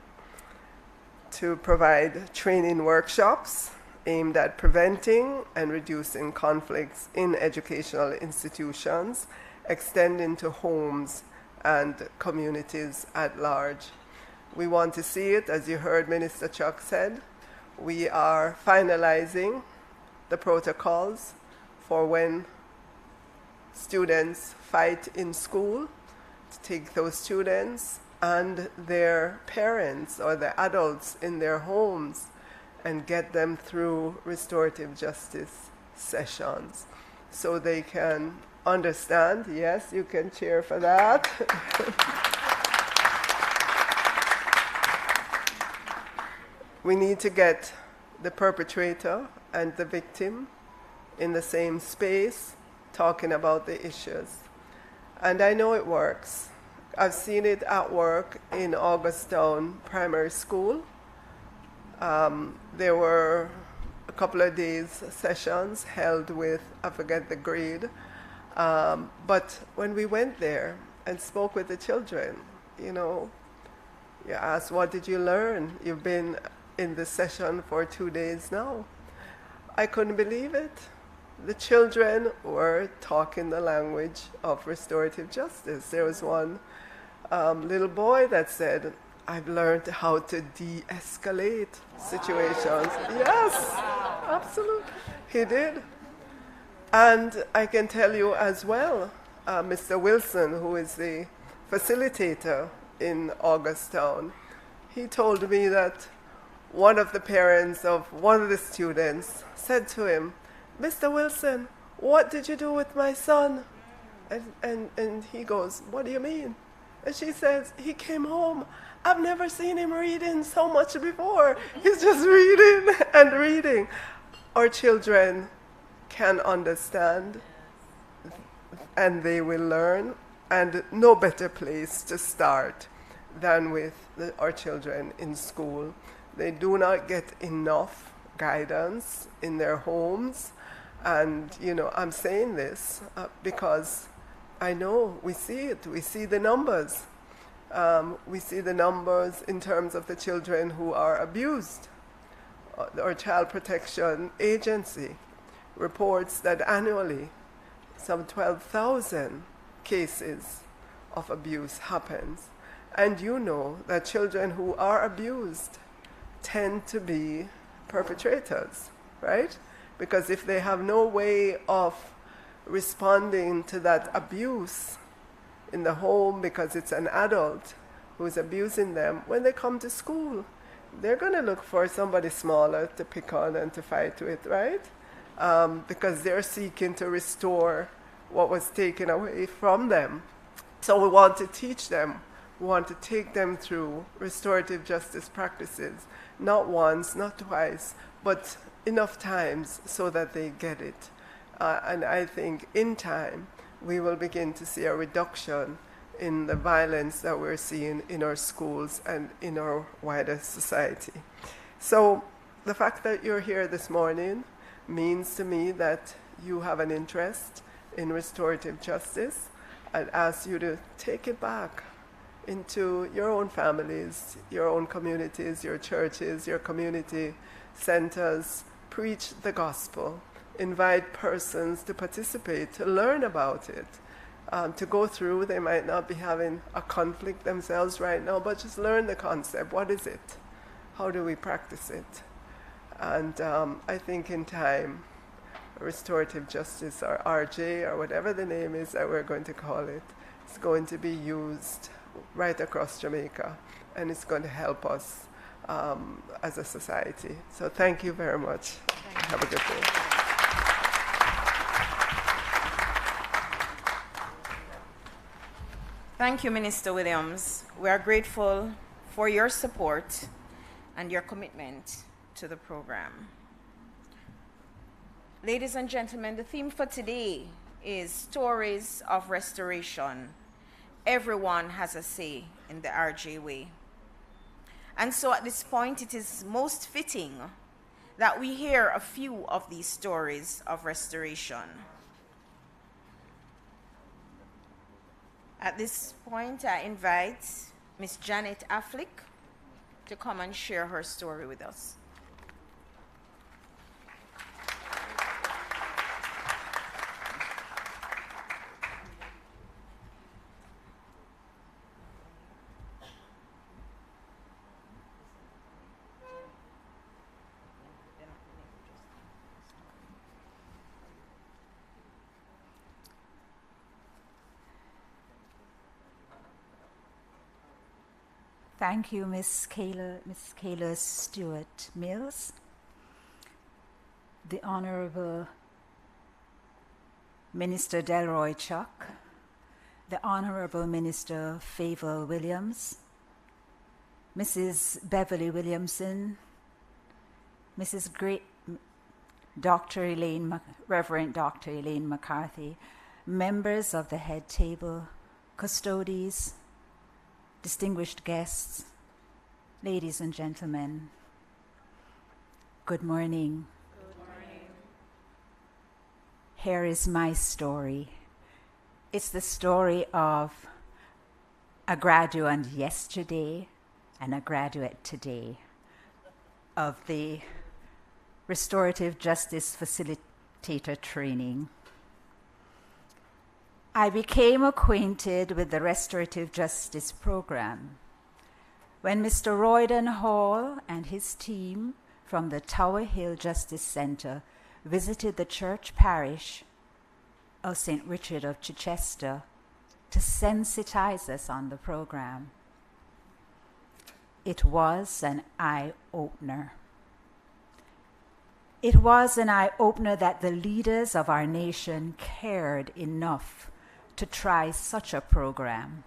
to provide training workshops aimed at preventing and reducing conflicts in educational institutions, extending to homes and communities at large. We want to see it, as you heard Minister Chuck said. We are finalizing the protocols for when students fight in school, to take those students and their parents or the adults in their homes and get them through restorative justice sessions so they can understand. Yes, you can cheer for that. We need to get the perpetrator and the victim in the same space talking about the issues. And I know it works. I've seen it at work in Augustown Primary School. There were a couple of days sessions held with, I forget the grade, but when we went there and spoke with the children, you asked, what did you learn? You've been in this session for 2 days now. I couldn't believe it. The children were talking the language of restorative justice. There was one little boy that said, I've learned how to de-escalate situations. Yes, absolutely. He did. And I can tell you as well, Mr. Wilson, who is the facilitator in Augustown, he told me that one of the parents of one of the students said to him, Mr. Wilson, what did you do with my son? And he goes, what do you mean? And she says, he came home. I've never seen him reading so much before. He's just reading and reading. Our children can understand and they will learn, and no better place to start than with our children in school. They do not get enough guidance in their homes. And, I'm saying this because I know we see it. We see the numbers. We see the numbers in terms of the children who are abused. Our Child Protection Agency reports that annually some 12,000 cases of abuse happens. And you know that children who are abused tend to be perpetrators, right? Because if they have no way of responding to that abuse in the home because it's an adult who's abusing them, when they come to school, they're going to look for somebody smaller to pick on and to fight with, right? Because they're seeking to restore what was taken away from them. So we want to teach them. We want to take them through restorative justice practices, not once, not twice, but enough times so that they get it. And I think in time, we will begin to see a reduction in the violence that we're seeing in our schools and in our wider society. So the fact that you're here this morning means to me that you have an interest in restorative justice. I'd ask you to take it back into your own families, your own communities, your churches, your community centers. Preach the gospel. Invite persons to participate, to learn about it, to go through. They might not be having a conflict themselves right now, but just learn the concept. What is it? How do we practice it? And I think in time, restorative justice, or RJ, or whatever the name is that we're going to call it, is going to be used right across Jamaica, and it's going to help us as a society. So thank you very much. Have a good day. Thank you, Minister Williams. We are grateful for your support and your commitment to the program. Ladies and gentlemen, the theme for today is Stories of Restoration. Everyone has a say in the RJ way. And so at this point, it is most fitting that we hear a few of these stories of restoration. At this point, I invite Miss Janet Affleck to come and share her story with us. Thank you, Miss Kayla Stewart Mills. The Honorable Minister Delroy Chuck, the Honorable Minister Favour Williams, Mrs. Beverly Williamson, Mrs. Great Reverend Dr. Elaine McCarthy, members of the head table, custodies, distinguished guests, ladies and gentlemen, good morning. Good morning. Here is my story. It's the story of a graduate yesterday and a graduate today of the Restorative Justice Facilitator Training. I became acquainted with the Restorative Justice Program when Mr. Royden Hall and his team from the Tower Hill Justice Center visited the church parish of St. Richard of Chichester to sensitize us on the program. It was an eye-opener. It was an eye-opener that the leaders of our nation cared enough to try such a program.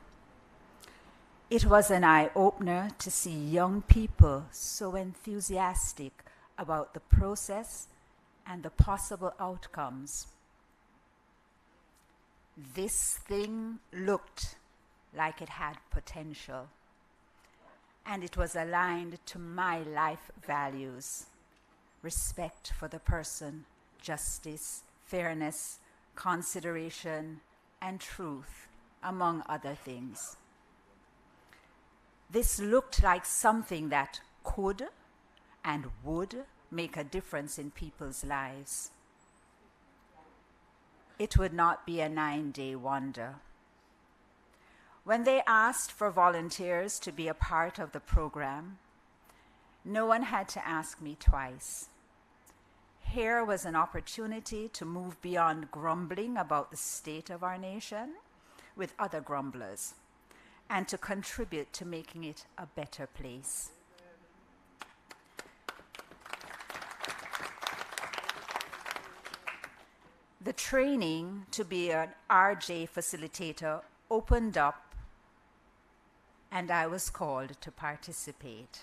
It was an eye-opener to see young people so enthusiastic about the process and the possible outcomes. This thing looked like it had potential, and it was aligned to my life values: respect for the person, justice, fairness, consideration, and truth, among other things. This looked like something that could and would make a difference in people's lives. It would not be a 9-day wonder. When they asked for volunteers to be a part of the program, no one had to ask me twice. Here was an opportunity to move beyond grumbling about the state of our nation with other grumblers and to contribute to making it a better place. The training to be an RJ facilitator opened up, and I was called to participate.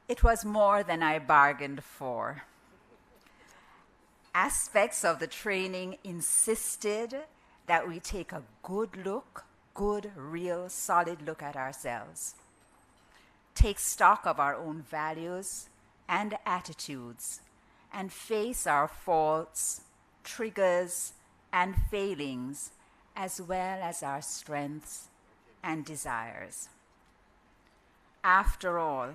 It was more than I bargained for. Aspects of the training insisted that we take a good, real, solid look at ourselves, take stock of our own values and attitudes, and face our faults, triggers, and failings, as well as our strengths and desires. After all,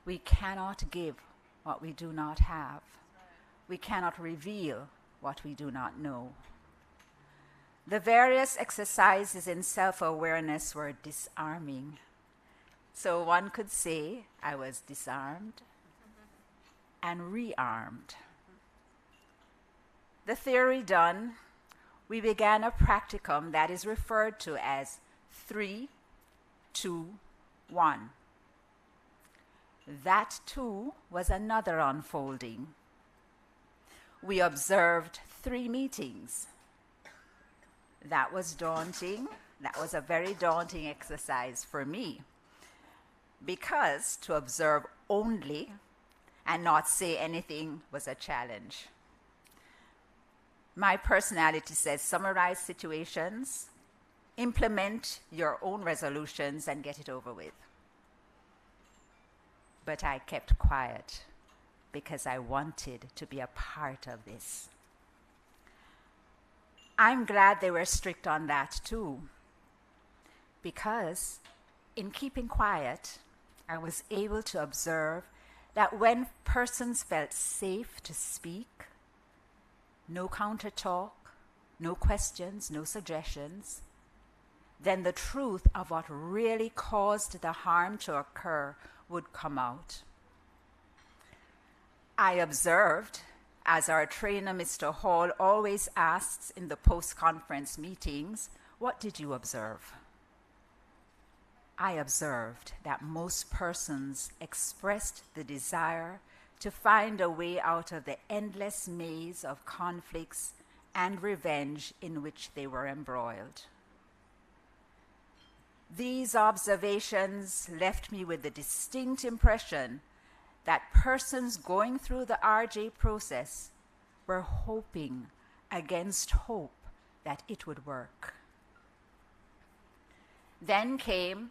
we cannot give what we do not have. We cannot reveal what we do not know. The various exercises in self-awareness were disarming. So one could say I was disarmed and rearmed. The theory done, we began a practicum that is referred to as 3, 2, 1. That too was another unfolding. We observed 3 meetings. That was daunting. That was a very daunting exercise for me, because to observe only and not say anything was a challenge. My personality says summarize situations, implement your own resolutions, and get it over with. But I kept quiet because I wanted to be a part of this. I'm glad they were strict on that too, because in keeping quiet, I was able to observe that when persons felt safe to speak, no counter talk, no questions, no suggestions, then the truth of what really caused the harm to occur would come out. I observed, as our trainer, Mr. Hall, always asks in the post-conference meetings, what did you observe? I observed that most persons expressed the desire to find a way out of the endless maze of conflicts and revenge in which they were embroiled. These observations left me with the distinct impression that persons going through the RJ process were hoping against hope that it would work. Then came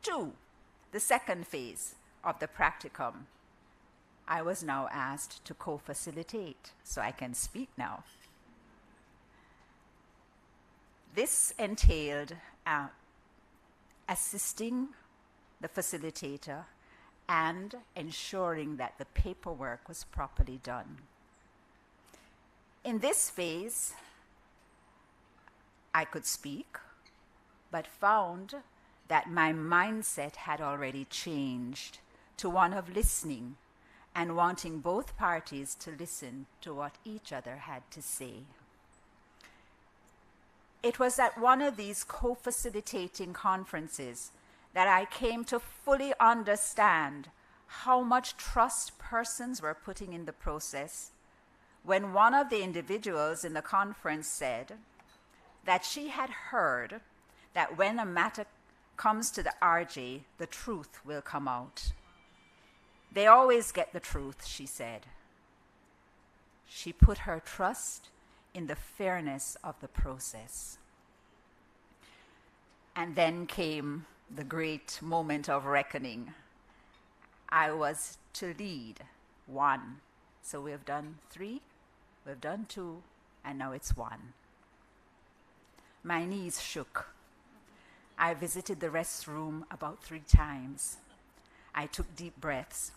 2, the second phase of the practicum. I was now asked to co-facilitate, so I can speak now. This entailed assisting the facilitator and ensuring that the paperwork was properly done. In this phase, I could speak, but found that my mindset had already changed to one of listening and wanting both parties to listen to what each other had to say. It was at one of these co-facilitating conferences that I came to fully understand how much trust persons were putting in the process when one of the individuals in the conference said that she had heard that when a matter comes to the RJ, the truth will come out. They always get the truth, she said. She put her trust in the fairness of the process. And then came the great moment of reckoning. I was to lead 1. So we have done 3, we've done 2, and now it's 1. My knees shook. I visited the restroom about 3 times. I took deep breaths.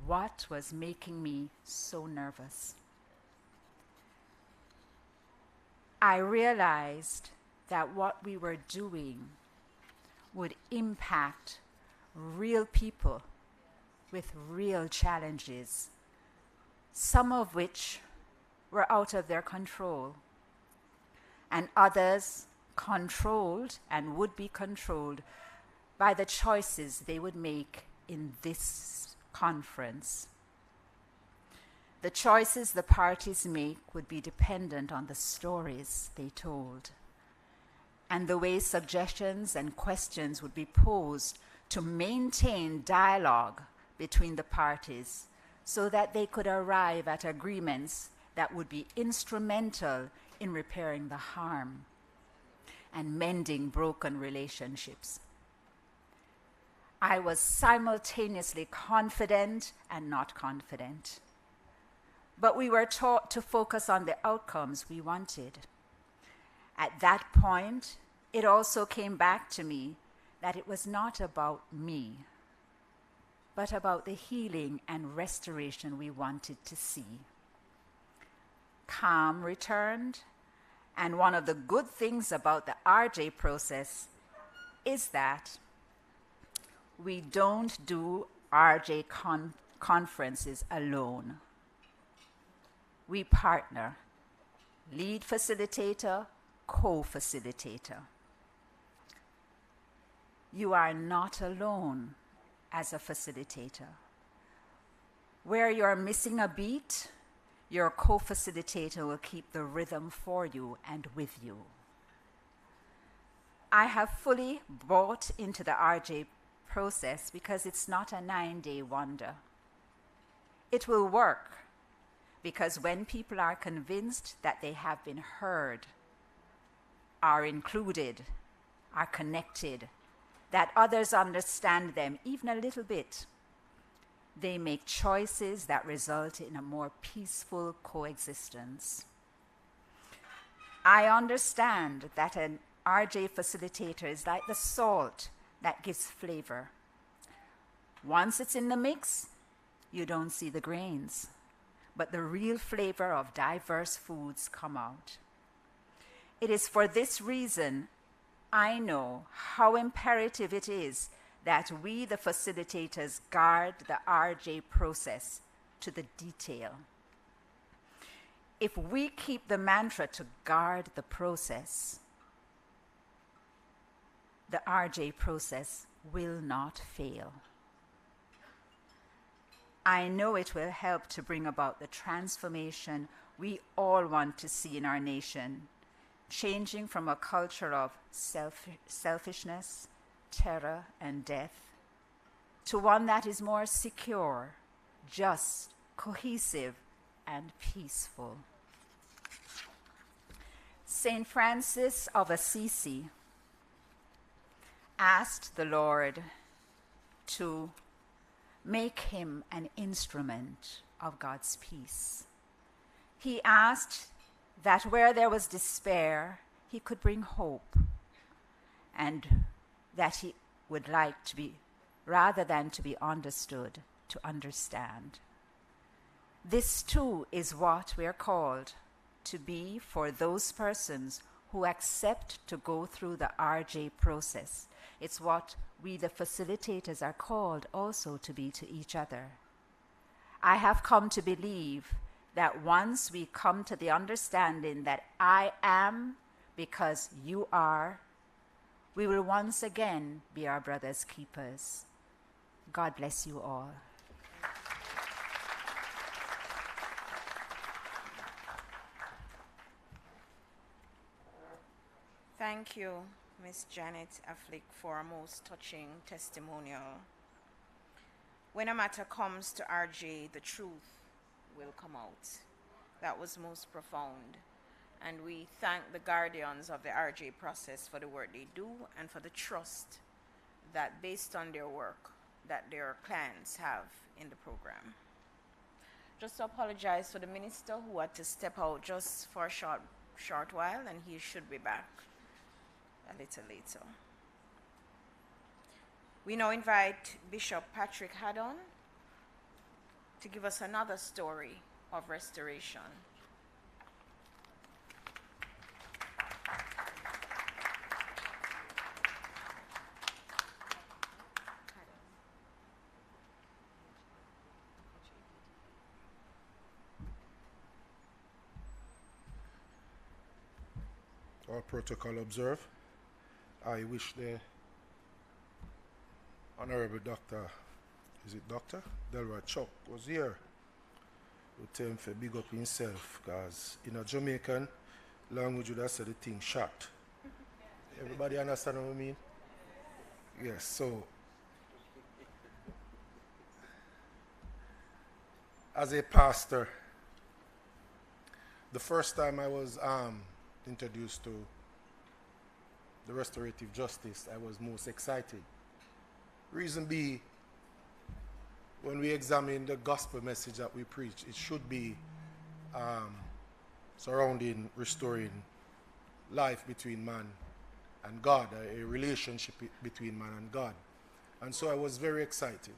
What was making me so nervous? I realized that what we were doing would impact real people with real challenges, some of which were out of their control, and others controlled and would be controlled by the choices they would make in this conference. The choices the parties make would be dependent on the stories they told, and the way suggestions and questions would be posed to maintain dialogue between the parties so that they could arrive at agreements that would be instrumental in repairing the harm and mending broken relationships. I was simultaneously confident and not confident, but we were taught to focus on the outcomes we wanted. At that point, it also came back to me that it was not about me, but about the healing and restoration we wanted to see. Calm returned, and one of the good things about the RJ process is that we don't do RJ conferences alone. We partner, lead facilitator, co-facilitator. You are not alone as a facilitator. Where you're missing a beat, your co-facilitator will keep the rhythm for you and with you. I have fully bought into the RJ process because it's not a 9-day wonder. It will work because when people are convinced that they have been heard, are included, are connected, that others understand them even a little bit, they make choices that result in a more peaceful coexistence. I understand that an RJ facilitator is like the salt that gives flavor. Once it's in the mix, you don't see the grains, but the real flavor of diverse foods come out. It is for this reason I know how imperative it is that we, the facilitators, guard the RJ process to the detail. If we keep the mantra to guard the process, the RJ process will not fail. I know it will help to bring about the transformation we all want to see in our nation, changing from a culture of selfishness, terror, and death to one that is more secure, just, cohesive, and peaceful. St. Francis of Assisi asked the Lord to make him an instrument of God's peace. He asked that where there was despair, he could bring hope, and that he would like to be, rather than to be understood, to understand. This too is what we are called to be for those persons who accept to go through the RJ process. It's what we, the facilitators, are called also to be to each other. I have come to believe that once we come to the understanding that I am because you are, we will once again be our brother's keepers. God bless you all. Thank you, Ms. Janet Affleck, for a most touching testimonial. When a matter comes to RJ, the truth will come out. That was most profound. And we thank the guardians of the RJ process for the work they do and for the trust that, based on their work, that their clients have in the program. Just to apologize for the minister who had to step out just for a short while, and he should be back a little later. We now invite Bishop Patrick Haddon to give us another story of restoration. Our protocol observed. I wish the Honorable Dr. Is it Dr. Delroy Chuck was here. We tell him to big up himself, because in a Jamaican language, would have said the thing shot. Everybody understand what I mean? Yes, so as a pastor, the first time I was introduced to the restorative justice, I was most excited. Reason be, when we examine the gospel message that we preach, it should be surrounding restoring life between man and God, a relationship between man and God. And so I was very excited.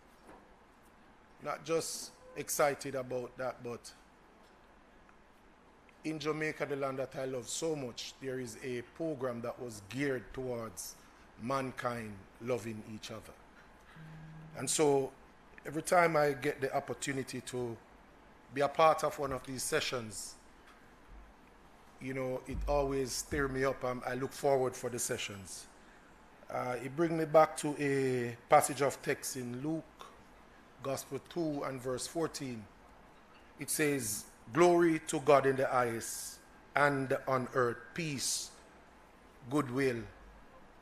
Not just excited about that, but in Jamaica, the land that I love so much, there is a program that was geared towards mankind loving each other. And so every time I get the opportunity to be a part of one of these sessions, you know, it always stirs me up. I look forward for the sessions. It brings me back to a passage of text in Luke, Gospel 2 and verse 14. It says, "Glory to God in the highest, and on earth peace, goodwill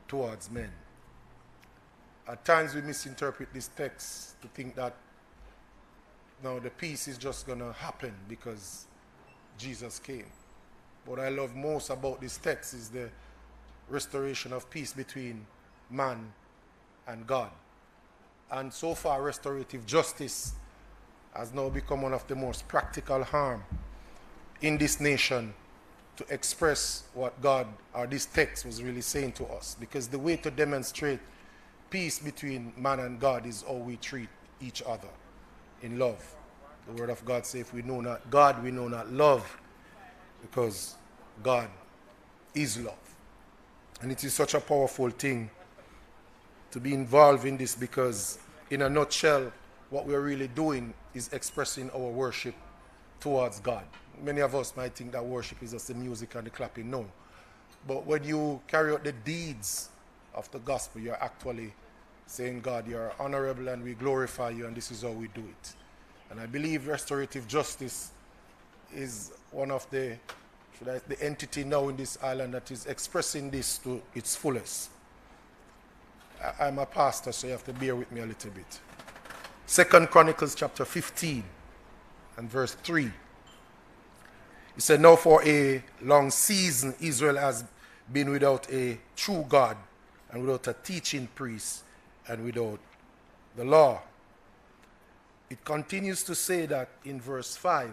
towards men." At times we misinterpret this text to think that now the peace is just going to happen because Jesus came. What I love most about this text is the restoration of peace between man and God. And so far, restorative justice has now become one of the most practical harm in this nation to express what God or this text was really saying to us. Because the way to demonstrate peace between man and God is how we treat each other in love. The word of God says, if we know not God, we know not love, because God is love. And it is such a powerful thing to be involved in this, because in a nutshell, what we're really doing is expressing our worship towards God. Many of us might think that worship is just the music and the clapping. No. But when you carry out the deeds of the gospel, you're actually saying, God, you're honorable and we glorify you, and this is how we do it. And I believe restorative justice is one of the entity now in this island that is expressing this to its fullest. I'm a pastor, so you have to bear with me a little bit. 2 Chronicles chapter 15 and verse 3. He said, now for a long season Israel has been without a true God and without a teaching priest and without the law. It continues to say that in verse 5,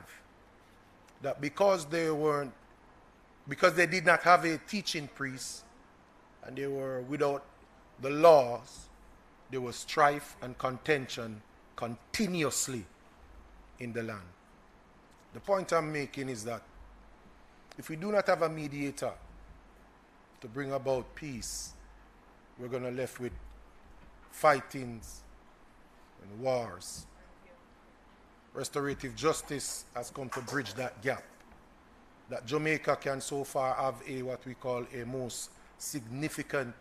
that because they did not have a teaching priest and they were without the laws, there was strife and contention continuously in the land. The point I'm making is that if we do not have a mediator to bring about peace, we're going to be left with fightings and wars. Restorative justice has come to bridge that gap. That Jamaica can so far have what we call a most significant,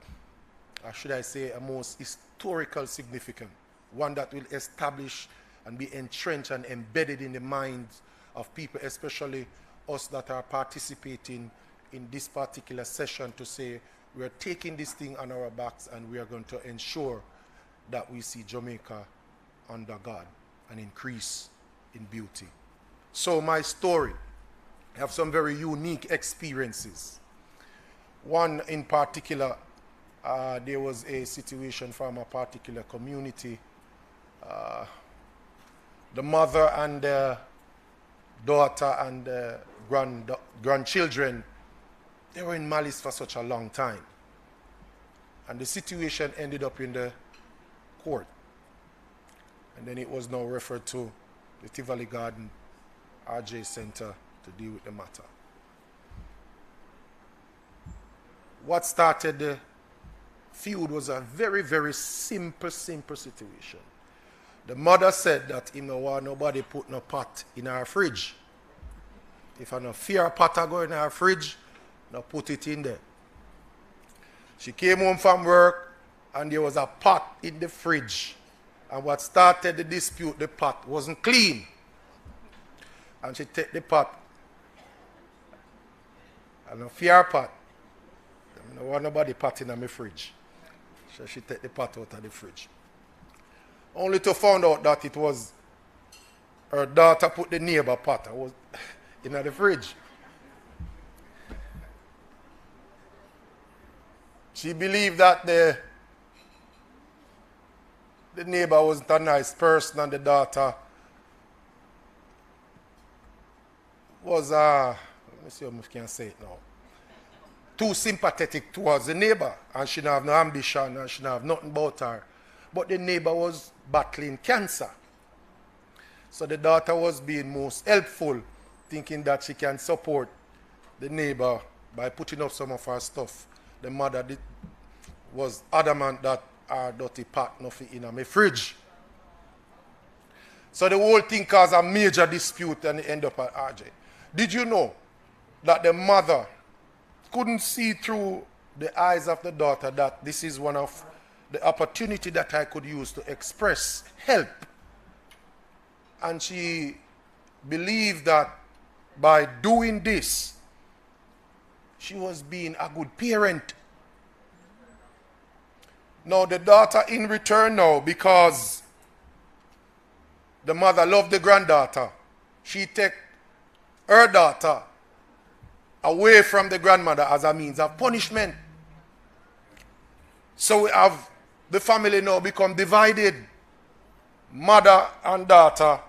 or should I say a most historical significance, one that will establish and be entrenched and embedded in the minds of people, especially us that are participating in this particular session, to say we are taking this thing on our backs and we are going to ensure that we see Jamaica under God and increase in beauty. So my story, I have some very unique experiences. One in particular, there was a situation from a particular community. The mother and the daughter and the grandchildren, they were in malice for such a long time. And the situation ended up in the court. And then it was now referred to the Tivoli Garden RJ Center to deal with the matter. What started the feud was a very, very simple situation. The mother said that he no want nobody put no pot in her fridge. If I no fear pot go in her fridge, no put it in there. She came home from work and there was a pot in the fridge. And what started the dispute, the pot wasn't clean. And she take the pot. And no fear pot. I don't want nobody pot in my fridge. So she take the pot out of the fridge. Only to find out that it was her daughter put the neighbor pot was in the fridge. She believed that the neighbor wasn't a nice person and the daughter was, let me see how I can say it now, too sympathetic towards the neighbor, and she didn't have no ambition and she didn't have nothing about her. But the neighbor was battling cancer. So the daughter was being most helpful, thinking that she can support the neighbor by putting up some of her stuff. The mother was adamant that her dirty pot nothing in my fridge. So the whole thing caused a major dispute and it ended up at RJ. Did you know that the mother couldn't see through the eyes of the daughter that this is one of the opportunity that I could use to express help? And she believed that by doing this, she was being a good parent. Now the daughter in return now, because the mother loved the granddaughter, she take her daughter away from the grandmother as a means of punishment. So we have the family now become divided. Mother and daughter,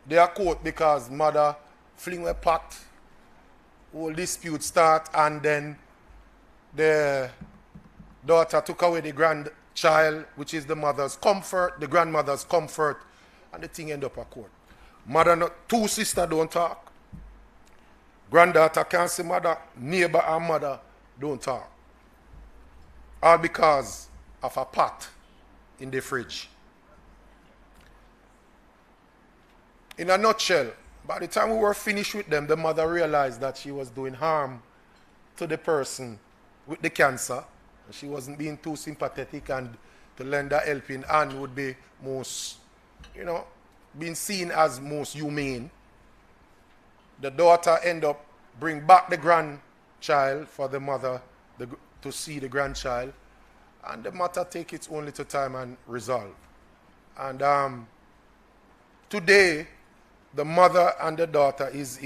they are caught because mother fling a pot, whole dispute start, and then the daughter took away the grandchild, which is the mother's comfort, the grandmother's comfort, and the thing end up at court. Mother, two sisters don't talk. Granddaughter can't see mother, neighbor and mother don't talk. All because of a pot in the fridge. In a nutshell, by the time we were finished with them, the mother realized that she was doing harm to the person with the cancer She wasn't being too sympathetic, and to lend a helping hand would be most, being seen as most humane. The daughter end up bring back the grandchild for the mother to see the grandchild, and the matter take its own little time and resolve. And today, the mother and the daughter is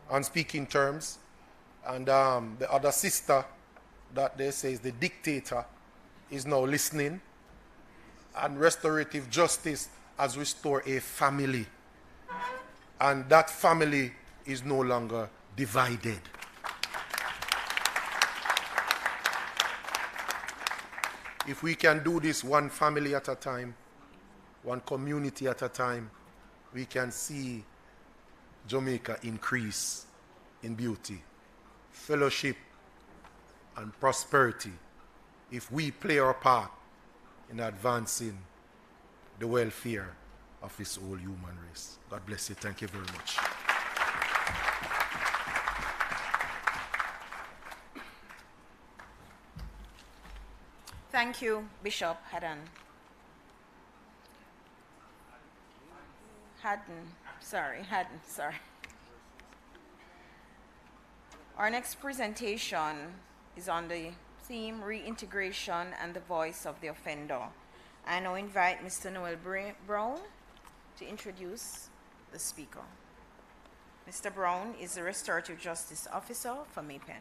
on speaking terms, and the other sister that they say is the dictator is now listening, and restorative justice has restored a family, and that family is no longer divided. If we can do this one family at a time, one community at a time, we can see Jamaica increase in beauty, fellowship, and prosperity if we play our part in advancing the welfare of this whole human race. God bless you. Thank you very much. Thank you, Bishop Haddon. Haddon, sorry. Our next presentation is on the theme Reintegration and the Voice of the Offender. I now invite Mr. Noel Brown to introduce the speaker. Mr. Brown is the Restorative Justice Officer for Maypen.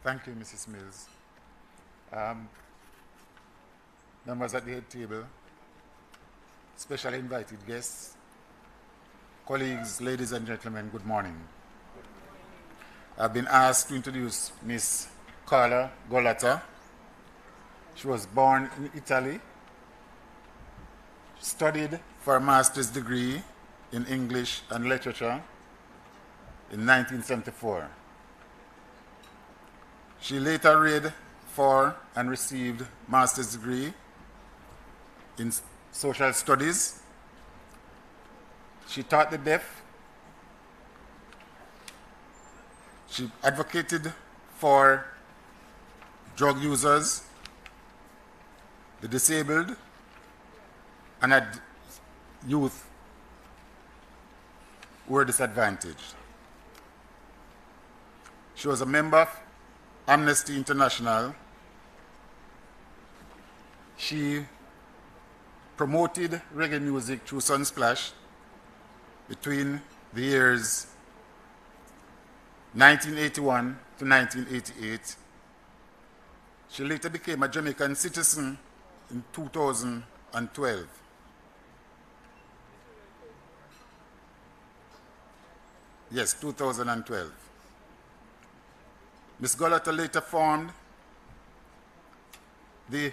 Thank you, Mrs. Mills. Members at the head table, specially invited guests, colleagues, ladies and gentlemen, good morning. I've been asked to introduce Miss Carla Golata. She was born in Italy, studied for a master's degree in English and Literature in 1974. She later read for and received master's degree in social studies. She taught the deaf. She advocated for drug users, the disabled, and had youth who were disadvantaged. She was a member of Amnesty International. She promoted reggae music through Sunsplash between the years 1981 to 1988. She later became a Jamaican citizen in 2012. Yes, 2012. Ms. Golata later formed the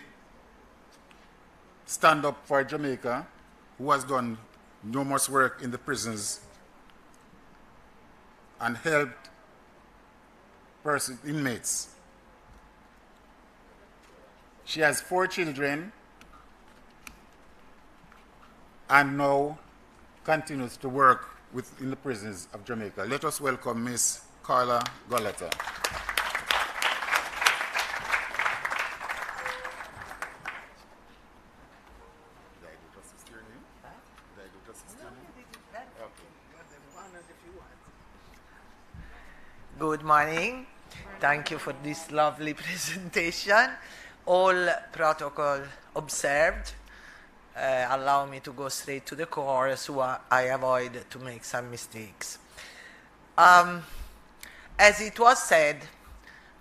Stand Up for Jamaica, who has done numerous work in the prisons and helped inmates. She has 4 children and now continues to work in the prisons of Jamaica. Let us welcome Ms. Carla Golata. Good morning. Thank you for this lovely presentation. All protocol observed. Allow me to go straight to the core so I avoid to make some mistakes. As it was said,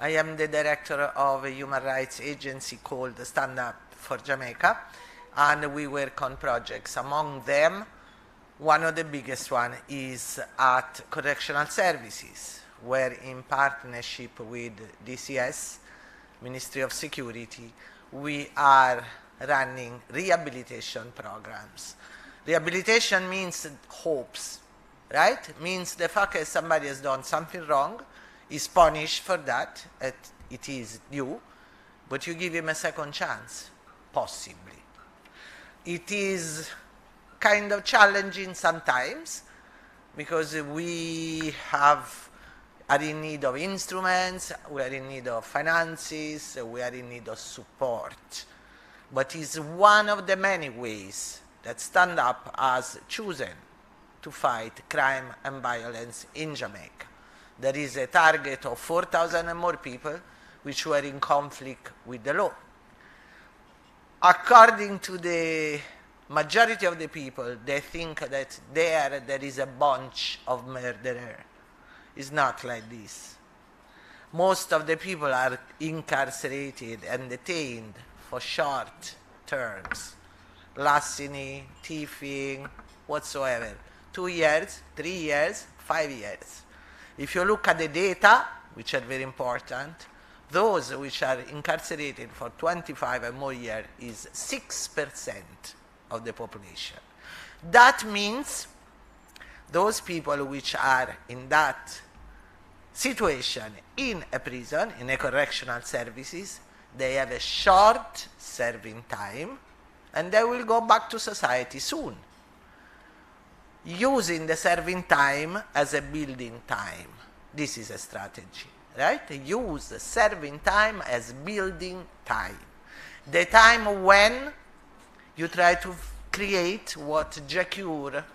I am the director of a human rights agency called Stand Up for Jamaica, and we work on projects. Among them, one of the biggest one is at correctional services, where in partnership with DCS, Ministry of Security, we are running rehabilitation programs. Rehabilitation means hopes, right? Means the fact that somebody has done something wrong, is punished for that, it is due, but you give him a second chance, possibly. It is kind of challenging sometimes because we are in need of instruments, we are in need of finances, we are in need of support. But it's one of the many ways that Stand Up has chosen to fight crime and violence in Jamaica. There is a target of 4,000 and more people which were in conflict with the law. According to the majority of the people, they think that there is a bunch of murderers. It's not like this. Most of the people are incarcerated and detained for short terms. Larceny, thieving, whatsoever. 2 years, 3 years, 5 years. If you look at the data, which are very important, those which are incarcerated for 25 and more years is 6% of the population. That means those people which are in that situation in a prison, in a correctional services, they have a short serving time and they will go back to society soon, using the serving time as a building time. This is a strategy, right? Use the serving time as building time. The time when you try to create what Jacques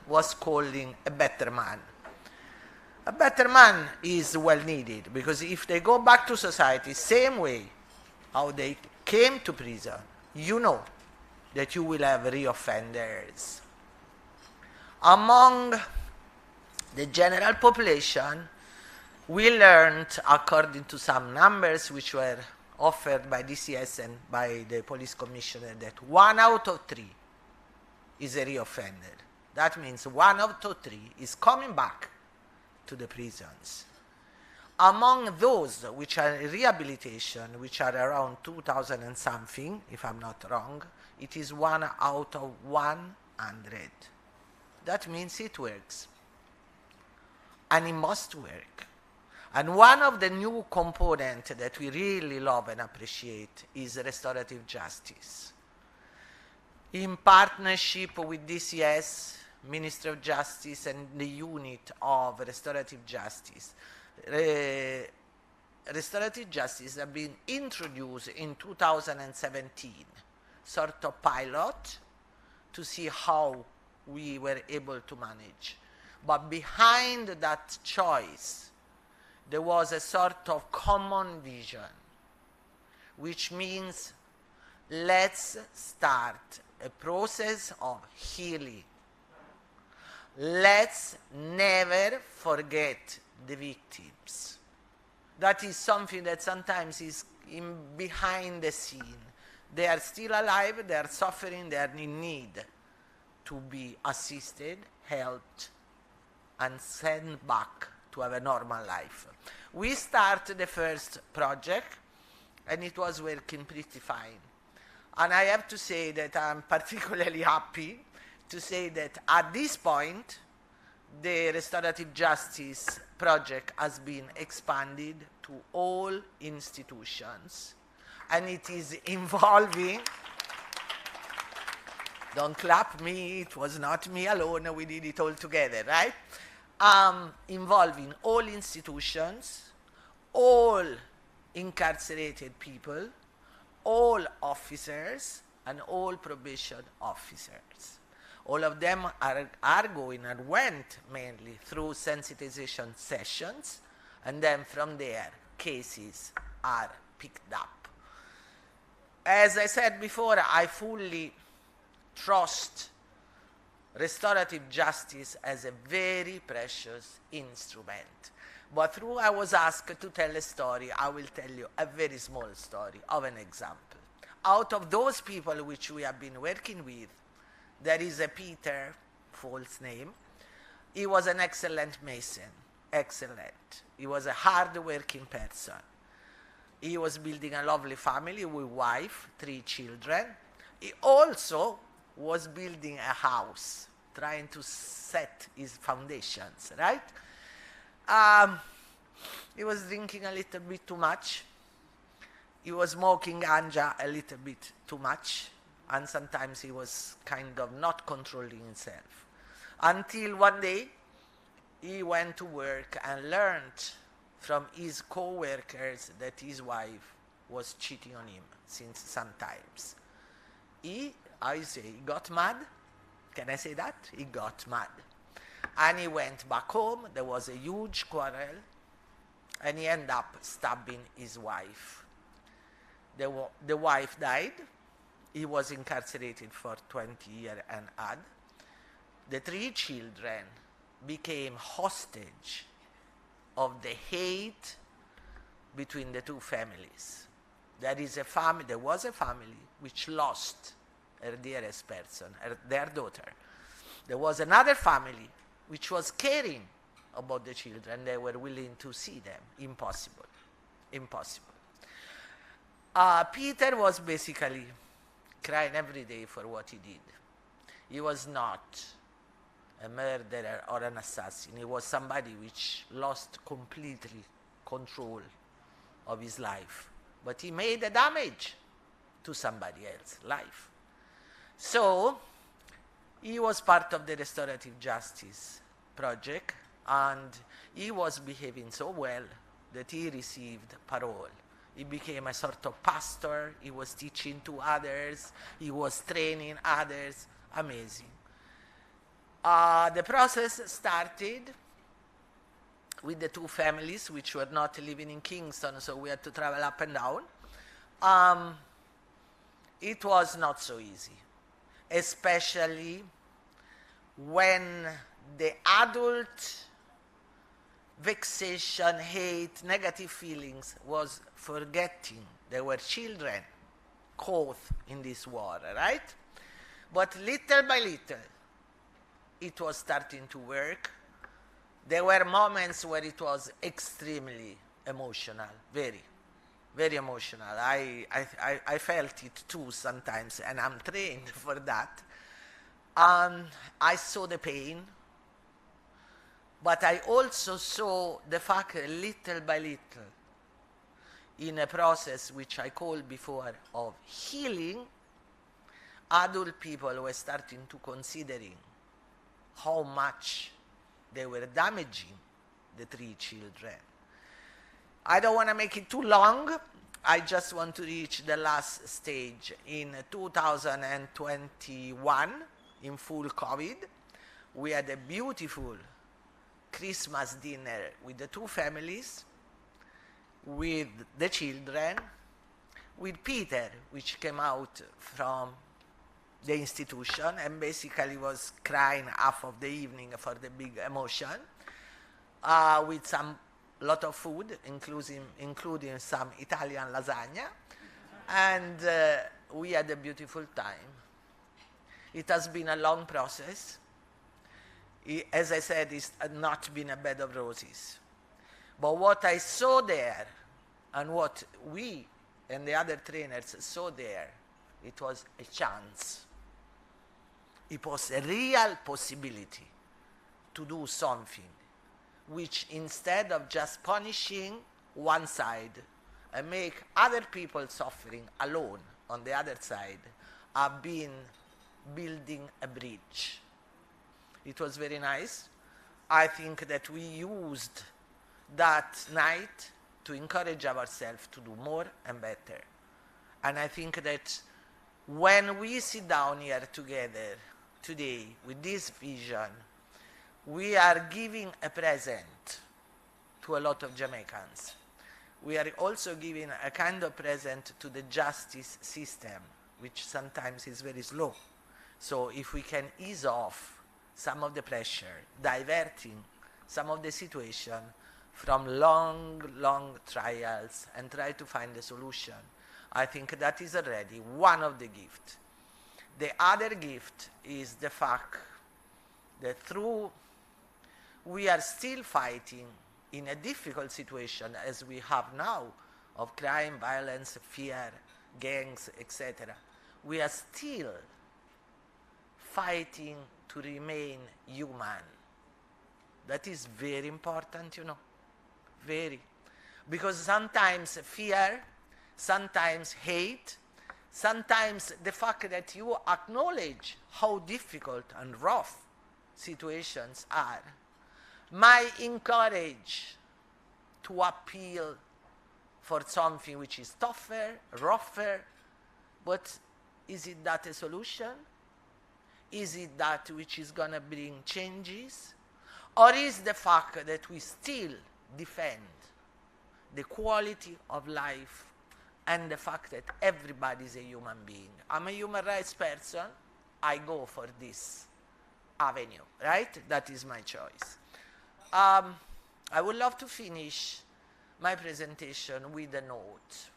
was calling a better man. A better man is well needed because if they go back to society same way how they came to prison, you know that you will have reoffenders. Among the general population, we learned, according to some numbers which were offered by DCS and by the police commissioner, that 1 out of 3 is a reoffender. That means 1 out of 3 is coming back to the prisons. Among those which are rehabilitation, which are around 2,000 and something, if I'm not wrong, it is 1 out of 100. That means it works. And it must work. And one of the new components that we really love and appreciate is restorative justice. In partnership with DCS, Ministry of Justice, and the unit of restorative justice, restorative justice have been introduced in 2017, sort of pilot, to see how we were able to manage. But behind that choice, there was a sort of common vision, which means let's start a process of healing. Let's never forget the victims. That is something that sometimes is behind the scene. They are still alive, they are suffering, they are in need to be assisted, helped, and sent back to have a normal life. We started the first project, and it was working pretty fine. And I have to say that I'm particularly happy to say that at this point, the restorative justice project has been expanded to all institutions, and it is involving, don't clap me, it was not me alone, we did it all together, right? Involving all institutions, all incarcerated people, all officers, and all probation officers. All of them are going and went mainly through sensitization sessions, and then from there, cases are picked up. As I said before, I fully trust restorative justice as a very precious instrument. But through I was asked to tell a story, I will tell you a very small story of an example. Out of those people which we have been working with, there is a Peter, false name. He was an excellent mason, excellent. He was a hard-working person. He was building a lovely family with wife, 3 children. He also was building a house, trying to set his foundations, right? He was drinking a little bit too much. He was smoking ganja a little bit too much. and sometimes he was kind of not controlling himself. Until one day, he went to work and learned from his co-workers that his wife was cheating on him since sometimes. He got mad. Can I say that? He got mad. And he went back home. There was a huge quarrel. And he ended up stabbing his wife. The wife died. He was incarcerated for 20 years and had. The 3 children became hostage of the hate between the 2 families. There was a family which lost her dearest person, their daughter. There was another family which was caring about the children. They were willing to see them. Impossible. Impossible. Peter was basically crying every day for what he did. He was not a murderer or an assassin. He was somebody which lost completely control of his life. But he made a damage to somebody else's life. So he was part of the Restorative Justice project, and he was behaving so well that he received parole. He became a sort of pastor. He was teaching to others. He was training others. Amazing. The process started with the 2 families which were not living in Kingston, so we had to travel up and down. It was not so easy, especially when the adult vexation, hate, negative feelings was forgetting there were children caught in this war, right? But little by little, it was starting to work. There were moments where it was extremely emotional, very, very emotional. I felt it too sometimes, and I'm trained for that. I saw the pain, but I also saw the fact that little by little, in a process which I called before of healing, adult people were starting to considering how much they were damaging the 3 children. I don't want to make it too long. I just want to reach the last stage. In 2021, in full COVID, we had a beautiful Christmas dinner with the 2 families, with the children, with Peter, which came out from the institution and basically was crying half of the evening for the big emotion, with some lot of food, including some Italian lasagna, and we had a beautiful time. It has been a long process. As I said, it's not been a bed of roses. But what I saw there, and what we and the other trainers saw there, it was a chance. It was a real possibility to do something which, instead of just punishing one side and make other people suffering alone on the other side, have been building a bridge. It was very nice. I think that we used that night to encourage ourselves to do more and better. And I think that when we sit down here together today with this vision, we are giving a present to a lot of Jamaicans. We are also giving a kind of present to the justice system, which sometimes is very slow. So if we can ease off some of the pressure, diverting some of the situation from long, long trials and try to find a solution, I think that is already one of the gifts. The other gift is the fact that we are still fighting in a difficult situation as we have now of crime, violence, fear, gangs, etc. We are still fighting to remain human. That is very important, you know, very. Because sometimes fear, sometimes hate, Sometimes the fact that you acknowledge how difficult and rough situations are might encourage to appeal for something which is tougher, rougher, but is it that a solution? Is it that which is going to bring changes? Or is the fact that we still defend the quality of life and the fact that everybody is a human being? I'm a human rights person, I go for this avenue, right? That is my choice. I would love to finish my presentation with a note.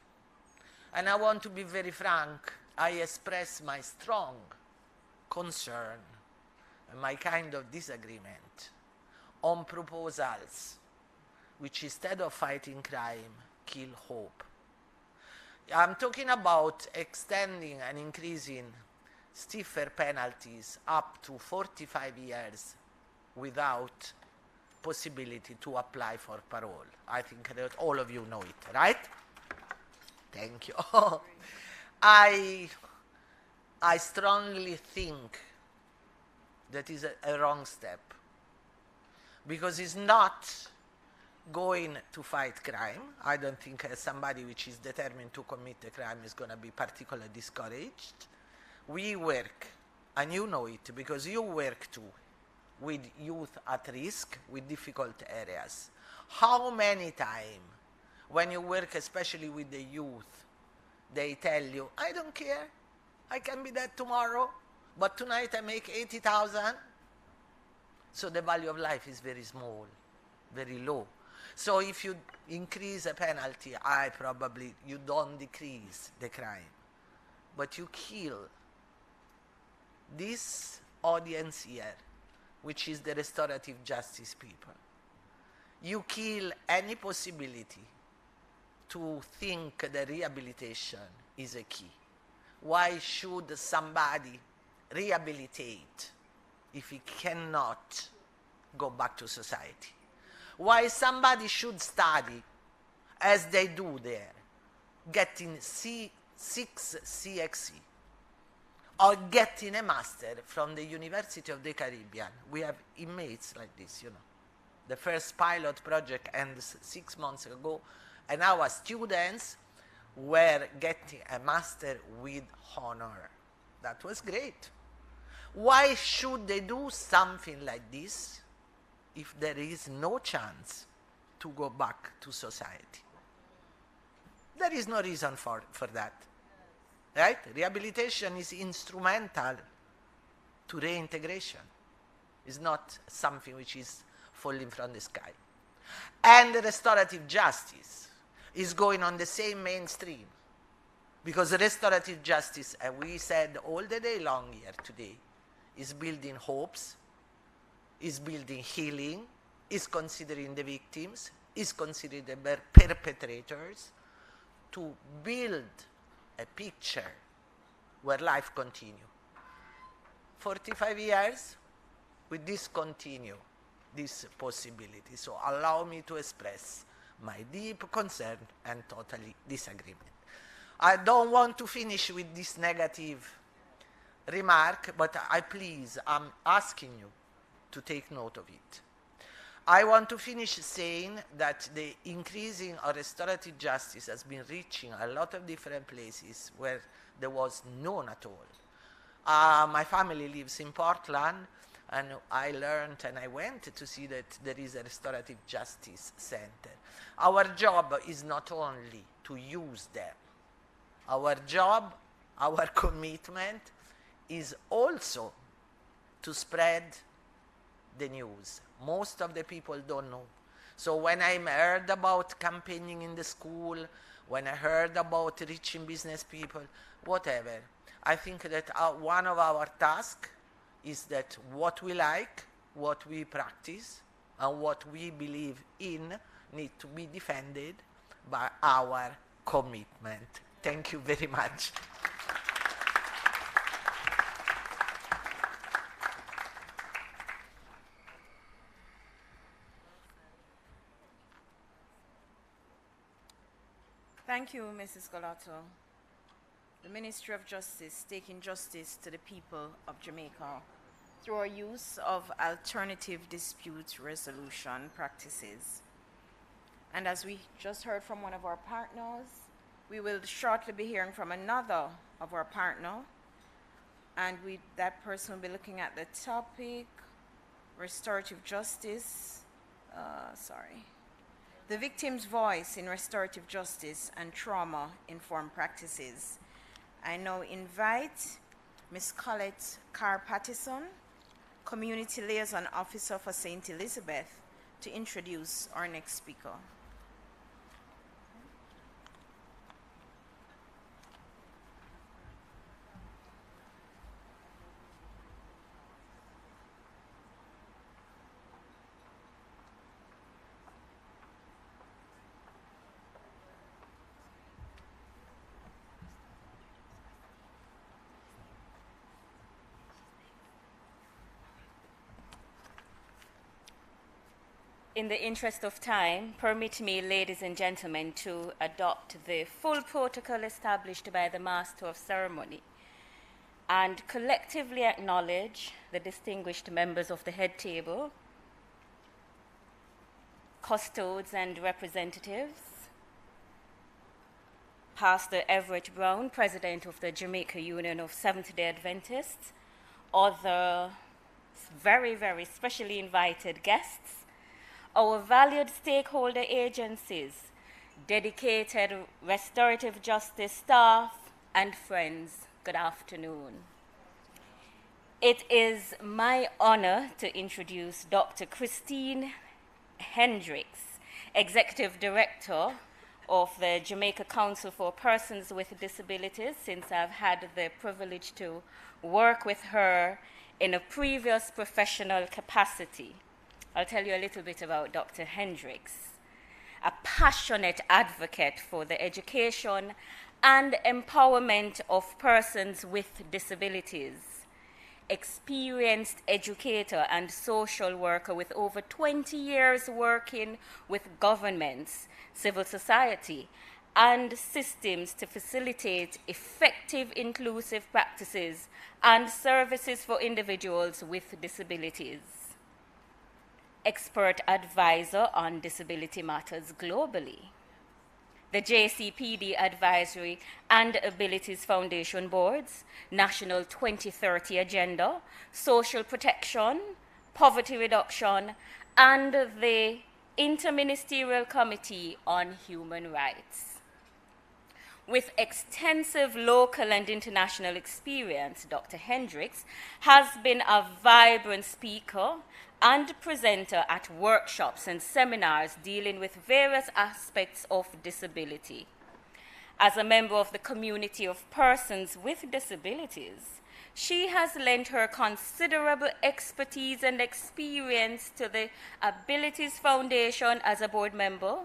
And I want to be very frank, I express my strong concern and my kind of disagreement on proposals which, instead of fighting crime, kill hope. I'm talking about extending and increasing stiffer penalties up to 45 years without possibility to apply for parole. I think that all of you know it, right? Thank you. I strongly think that is a wrong step, because it's not going to fight crime. I don't think somebody which is determined to commit a crime is going to be particularly discouraged. We work, and you know it because you work too, with youth at risk, with difficult areas. How many times when you work especially with the youth, they tell you, I don't care, I can be dead tomorrow, but tonight I make 80,000. So the value of life is very small, very low. So if you increase a penalty, you don't decrease the crime, but you kill this audience here, which is the restorative justice people. You kill any possibility to think that rehabilitation is a key. Why should somebody rehabilitate if he cannot go back to society? Why somebody should study, as they do there, getting 6 CXC, or getting a master from the University of the Caribbean? We have inmates like this, you know. The first pilot project ends 6 months ago, and our students were getting a master with honor. That was great. Why should they do something like this if there is no chance to go back to society? There is no reason for that. Right? Rehabilitation is instrumental to reintegration. It's not something which is falling from the sky. And the restorative justice is going on the same mainstream, because restorative justice, as we said all the day long here today, is building hopes, is building healing, is considering the victims, is considering the perpetrators, to build a picture where life continues. 45 years, we discontinue this possibility. So allow me to express my deep concern and totally disagreement. I don't want to finish with this negative remark, but I'm asking you to take note of it. I want to finish saying that the increasing of restorative justice has been reaching a lot of different places where there was none at all. My family lives in Portland, and I learned and I went to see that there is a restorative justice center. Our job is not only to use them. Our job, our commitment is also to spread the news. Most of the people don't know. So when I heard about campaigning in the school, when I heard about reaching business people, whatever, I think that one of our tasks is that what we like, what we practice, and what we believe in need to be defended by our commitment. Thank you very much. Thank you, Mrs. Golato. the Ministry of Justice taking justice to the people of Jamaica through our use of alternative dispute resolution practices. And as we just heard from one of our partners, we will shortly be hearing from another of our partners, and that person will be looking at the topic, restorative justice, the victim's voice in restorative justice and trauma-informed practices. I now invite Ms. Colette Carr-Pattison, Community Liaison Officer for St. Elizabeth, to introduce our next speaker. In the interest of time, permit me, ladies and gentlemen, to adopt the full protocol established by the Master of Ceremony and collectively acknowledge the distinguished members of the head table, custodes and representatives, Pastor Everett Brown, President of the Jamaica Union of Seventh-day Adventists, other very, very specially invited guests, our valued stakeholder agencies, dedicated restorative justice staff, and friends, good afternoon. It is my honor to introduce Dr. Christine Hendricks, Executive Director of the Jamaica Council for Persons with Disabilities, since I've had the privilege to work with her in a previous professional capacity. I'll tell you a little bit about Dr. Hendricks, a passionate advocate for the education and empowerment of persons with disabilities, experienced educator and social worker with over 20 years working with governments, civil society, and systems to facilitate effective inclusive practices and services for individuals with disabilities. Expert advisor on disability matters globally. The JCPD Advisory and Abilities Foundation Boards, National 2030 Agenda, Social Protection, Poverty Reduction, and the Interministerial Committee on Human Rights. With extensive local and international experience, Dr. Hendricks has been a vibrant speaker and presenter at workshops and seminars dealing with various aspects of disability. As a member of the community of persons with disabilities, she has lent her considerable expertise and experience to the Abilities Foundation as a board member,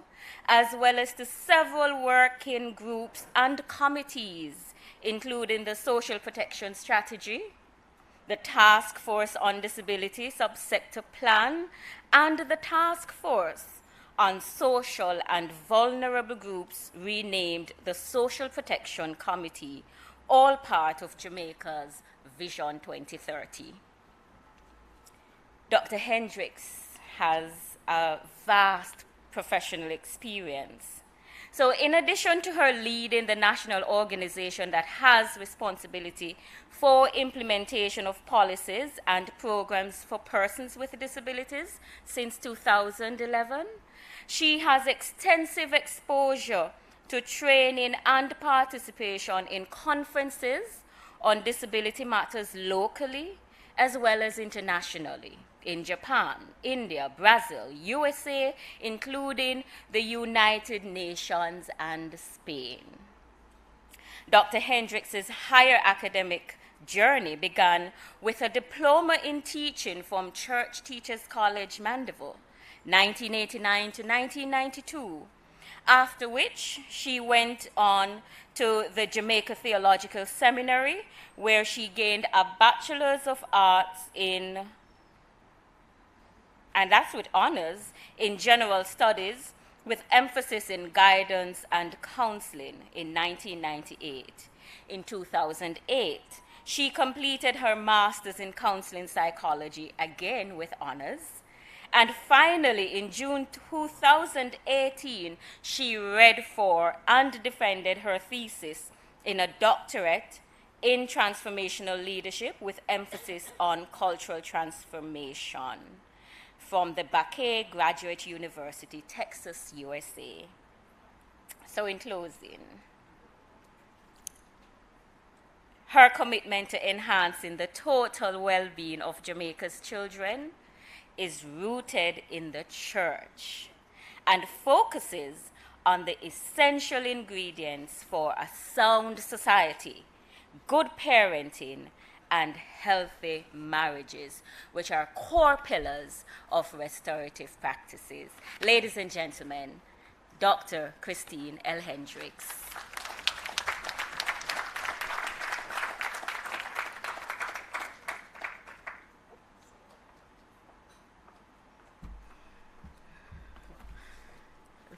as well as to several working groups and committees, including the Social Protection Strategy, the Task Force on Disability Subsector Plan, and the Task Force on Social and Vulnerable Groups, renamed the Social Protection Committee, all part of Jamaica's Vision 2030. Dr. Hendricks has a vast professional experience. So in addition to her leading the national organization that has responsibility for implementation of policies and programs for persons with disabilities since 2011, she has extensive exposure to training and participation in conferences on disability matters locally as well as internationally, in Japan, India, Brazil, USA, including the United Nations and Spain. Dr. Hendricks' higher academic journey began with a diploma in teaching from Church Teachers College, Mandeville, 1989 to 1992, after which she went on to the Jamaica Theological Seminary, where she gained a Bachelor's of Arts in, and that's with honors, in general studies with emphasis in guidance and counseling in 1998. in 2008. She completed her master's in counseling psychology, again with honors. And finally, in June 2018, she read for and defended her thesis in a doctorate in transformational leadership with emphasis on cultural transformation from the Bakke Graduate University, Texas, USA. So in closing, her commitment to enhancing the total well-being of Jamaica's children is rooted in the church and focuses on the essential ingredients for a sound society, good parenting, and healthy marriages, which are core pillars of restorative practices. Ladies and gentlemen, Dr. Christine L. Hendricks.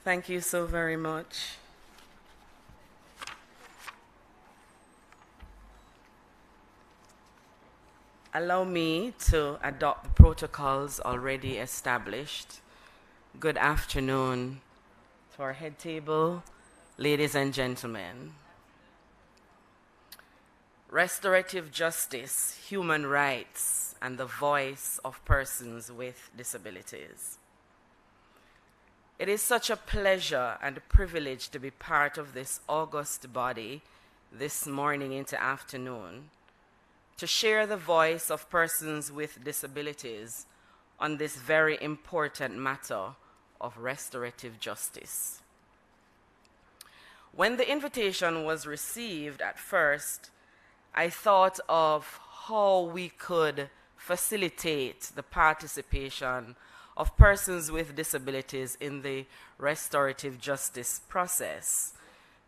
Thank you so very much. Allow me to adopt the protocols already established. Good afternoon to our head table, ladies and gentlemen. Restorative justice, human rights, and the voice of persons with disabilities. It is such a pleasure and a privilege to be part of this august body this morning into afternoon, to share the voice of persons with disabilities on this very important matter of restorative justice. When the invitation was received at first, I thought of how we could facilitate the participation of persons with disabilities in the restorative justice process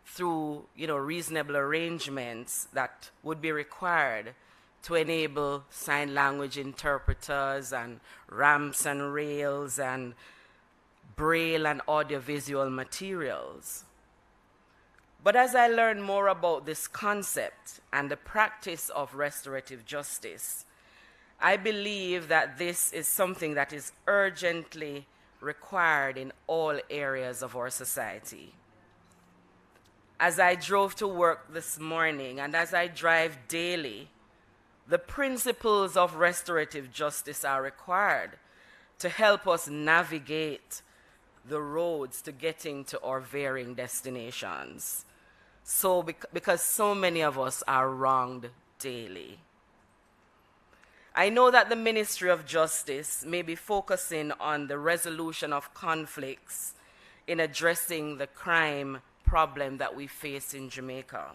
through, reasonable arrangements that would be required to enable sign language interpreters and ramps and rails and braille and audiovisual materials. But as I learned more about this concept and the practice of restorative justice, I believe that this is something that is urgently required in all areas of our society. As I drove to work this morning and as I drive daily, the principles of restorative justice are required to help us navigate the roads to getting to our varying destinations. So, because so many of us are wronged daily. I know that the Ministry of Justice may be focusing on the resolution of conflicts in addressing the crime problem that we face in Jamaica.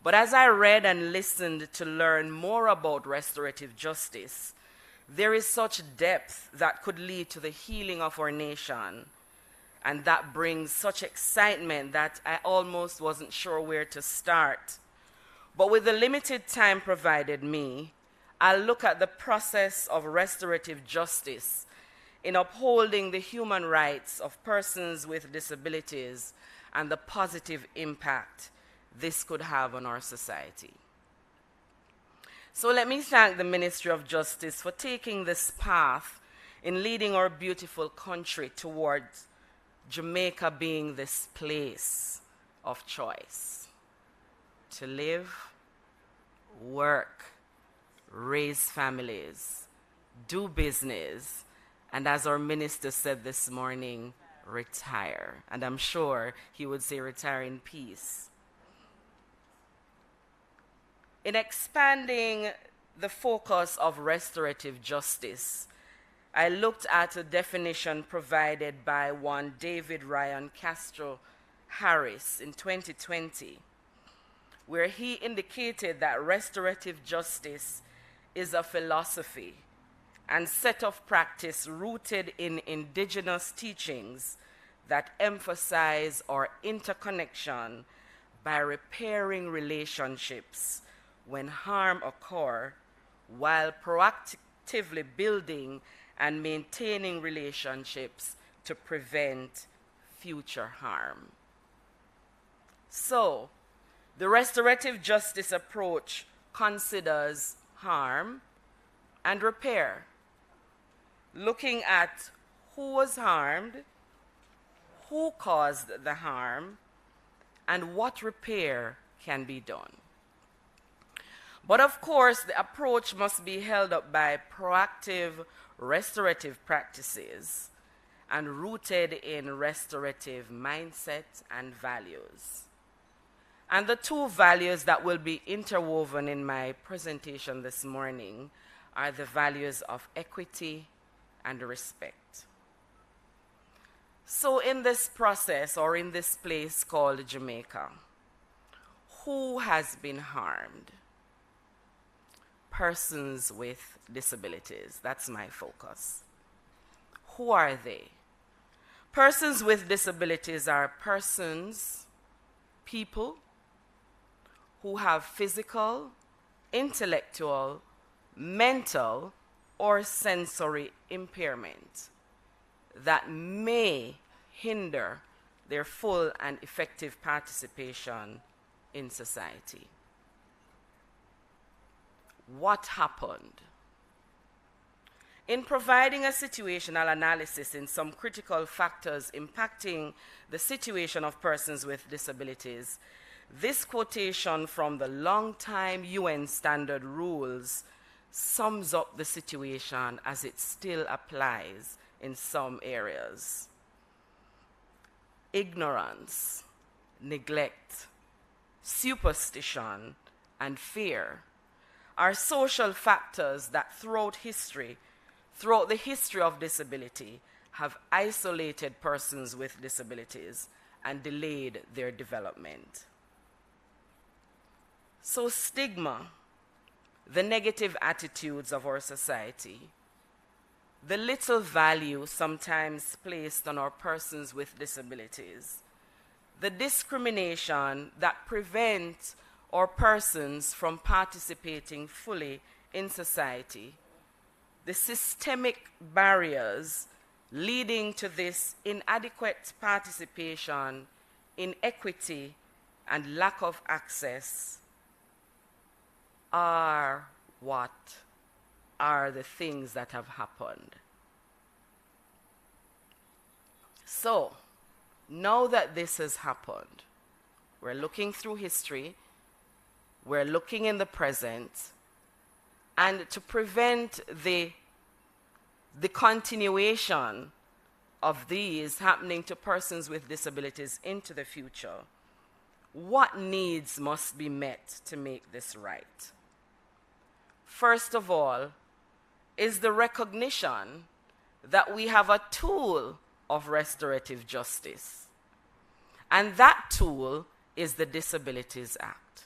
But as I read and listened to learn more about restorative justice, there is such depth that could lead to the healing of our nation. And that brings such excitement that I almost wasn't sure where to start. But with the limited time provided me, I'll look at the process of restorative justice in upholding the human rights of persons with disabilities and the positive impact this could have on our society. So let me thank the Ministry of Justice for taking this path in leading our beautiful country towards Jamaica being this place of choice to live, work, raise families, do business, and as our minister said this morning, retire. And I'm sure he would say retire in peace. In expanding the focus of restorative justice, I looked at a definition provided by one David Ryan Castro Harris in 2020, where he indicated that restorative justice is a philosophy and set of practice rooted in indigenous teachings that emphasize our interconnection by repairing relationships when harm occurs, while proactively building and maintaining relationships to prevent future harm. So, The restorative justice approach considers harm and repair, looking at who was harmed, who caused the harm, and what repair can be done. But of course, the approach must be held up by proactive restorative practices and rooted in restorative mindset and values. And the two values that will be interwoven in my presentation this morning are the values of equity and respect. So in this process, or in this place called Jamaica, who has been harmed? Persons with disabilities. That's my focus. Who are they? Persons with disabilities are persons, people, who have physical, intellectual, mental, or sensory impairment that may hinder their full and effective participation in society. What happened? In providing a situational analysis in some critical factors impacting the situation of persons with disabilities, this quotation from the long-time UN standard rules sums up the situation as it still applies in some areas. Ignorance, neglect, superstition, and fear are social factors that throughout the history of disability, have isolated persons with disabilities and delayed their development. So stigma, the negative attitudes of our society, the little value sometimes placed on our persons with disabilities, the discrimination that prevents our persons from participating fully in society, the systemic barriers leading to this inadequate participation, inequity, and lack of access are what are the things that have happened. So, now that this has happened, we're looking through history, we're looking in the present, and to prevent the continuation of these happening to persons with disabilities into the future, what needs must be met to make this right? First of all, is the recognition that we have a tool of restorative justice. And that tool is the Disabilities Act.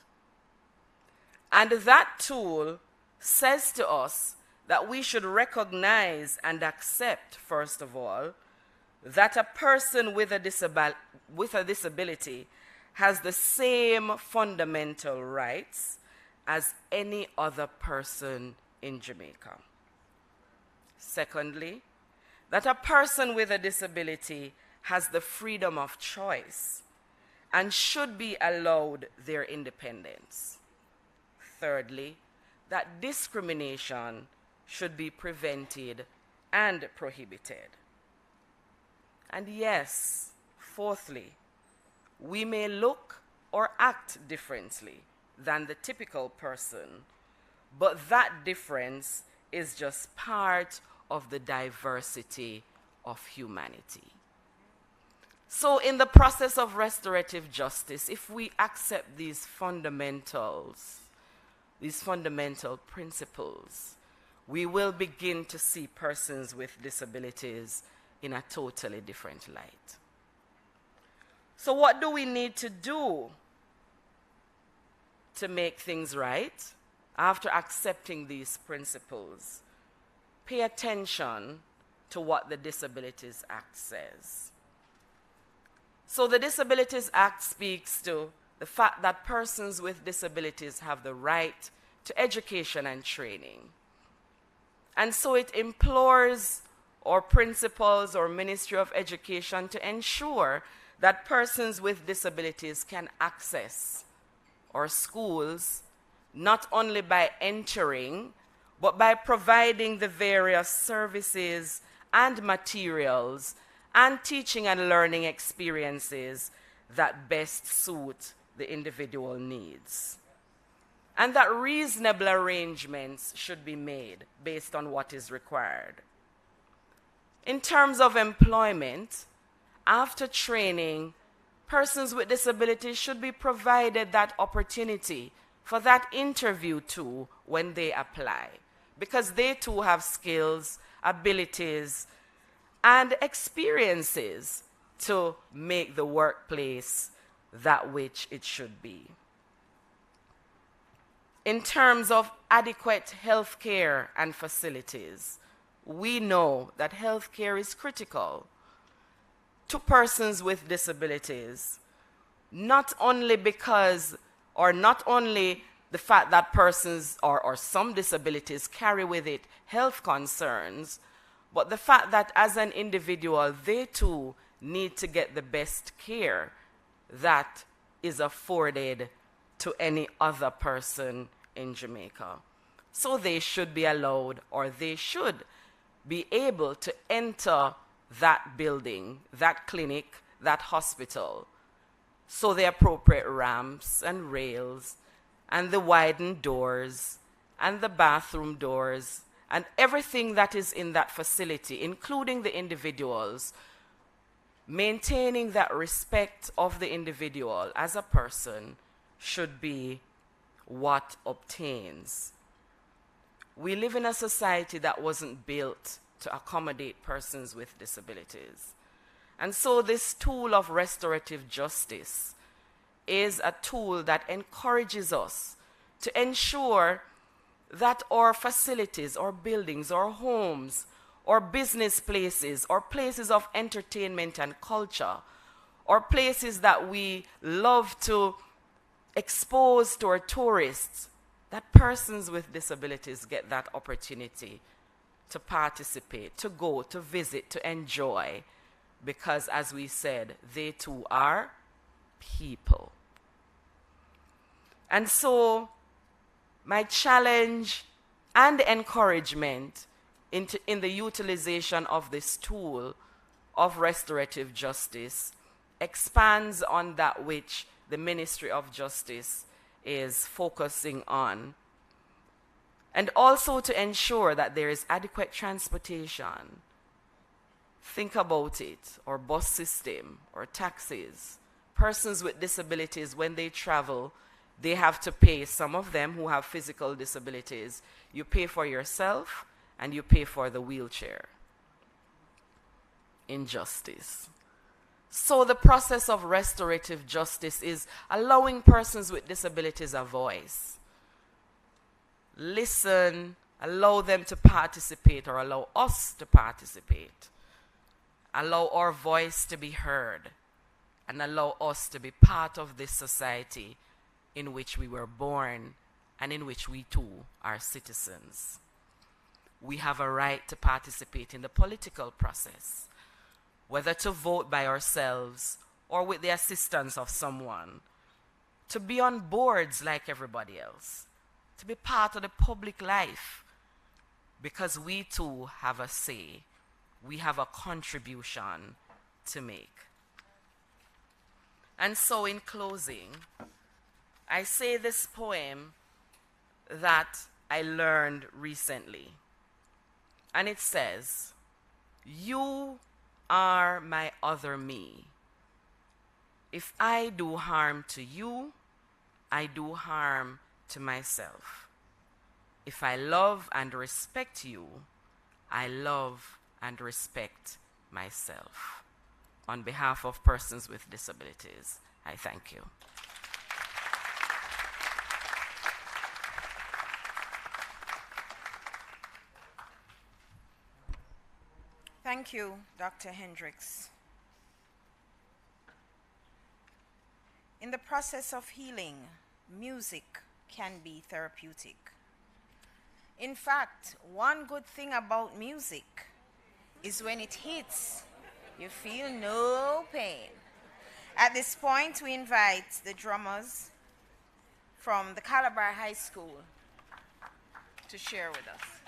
And that tool says to us that we should recognize and accept, first of all, that a person with a disability has the same fundamental rights as any other person in Jamaica. Secondly, that a person with a disability has the freedom of choice and should be allowed their independence. Thirdly, that discrimination should be prevented and prohibited. And yes, fourthly, we may look or act differently than the typical person, but that difference is just part of the diversity of humanity. So in the process of restorative justice, if we accept these fundamental principles, we will begin to see persons with disabilities in a totally different light. So what do we need to do to make things right after accepting these principles? Pay attention to what the Disabilities Act says. So the Disabilities Act speaks to the fact that persons with disabilities have the right to education and training. And so it implores our principals or Ministry of Education to ensure that persons with disabilities can access or schools, not only by entering, but by providing the various services and materials and teaching and learning experiences that best suit the individual needs. And that reasonable arrangements should be made based on what is required. In terms of employment, after training, persons with disabilities should be provided that opportunity for that interview too when they apply, because they too have skills, abilities, and experiences to make the workplace that which it should be. In terms of adequate health care and facilities, we know that health care is critical to persons with disabilities, not only because, or not only the fact that persons or some disabilities carry with it health concerns, but the fact that as an individual, they too need to get the best care that is afforded to any other person in Jamaica. So they should be allowed, or they should be able to enter that building, that clinic, that hospital. So the appropriate ramps and rails and the widened doors and the bathroom doors and everything that is in that facility, including the individuals, maintaining that respect of the individual as a person should be what obtains. We live in a society that wasn't built to accommodate persons with disabilities. And so this tool of restorative justice is a tool that encourages us to ensure that our facilities, or buildings, or homes, or business places, or places of entertainment and culture, or places that we love to expose to our tourists, that persons with disabilities get that opportunity to participate, to go, to visit, to enjoy, because as we said, they too are people. And so my challenge and encouragement in the utilization of this tool of restorative justice expands on that which the Ministry of Justice is focusing on, and also to ensure that there is adequate transportation. Think about it, or bus system, or taxis. Persons with disabilities, when they travel, they have to pay. Some of them who have physical disabilities, you pay for yourself and you pay for the wheelchair. Injustice. So the process of restorative justice is allowing persons with disabilities a voice. Listen, allow them to participate, or allow us to participate. Allow our voice to be heard, and allow us to be part of this society in which we were born and in which we too are citizens. We have a right to participate in the political process, whether to vote by ourselves or with the assistance of someone, to be on boards like everybody else, to be part of the public life, because we too have a say. We have a contribution to make. And so in closing, I say this poem that I learned recently. And it says, "You are my other me. If I do harm to you, I do harm to myself. If I love and respect you, I love and respect myself." On behalf of persons with disabilities, I thank you. Thank you, Dr. Hendricks. In the process of healing, music can be therapeutic. In fact, one good thing about music is when it hits, you feel no pain. At this point, we invite the drummers from the Calabar High School to share with us.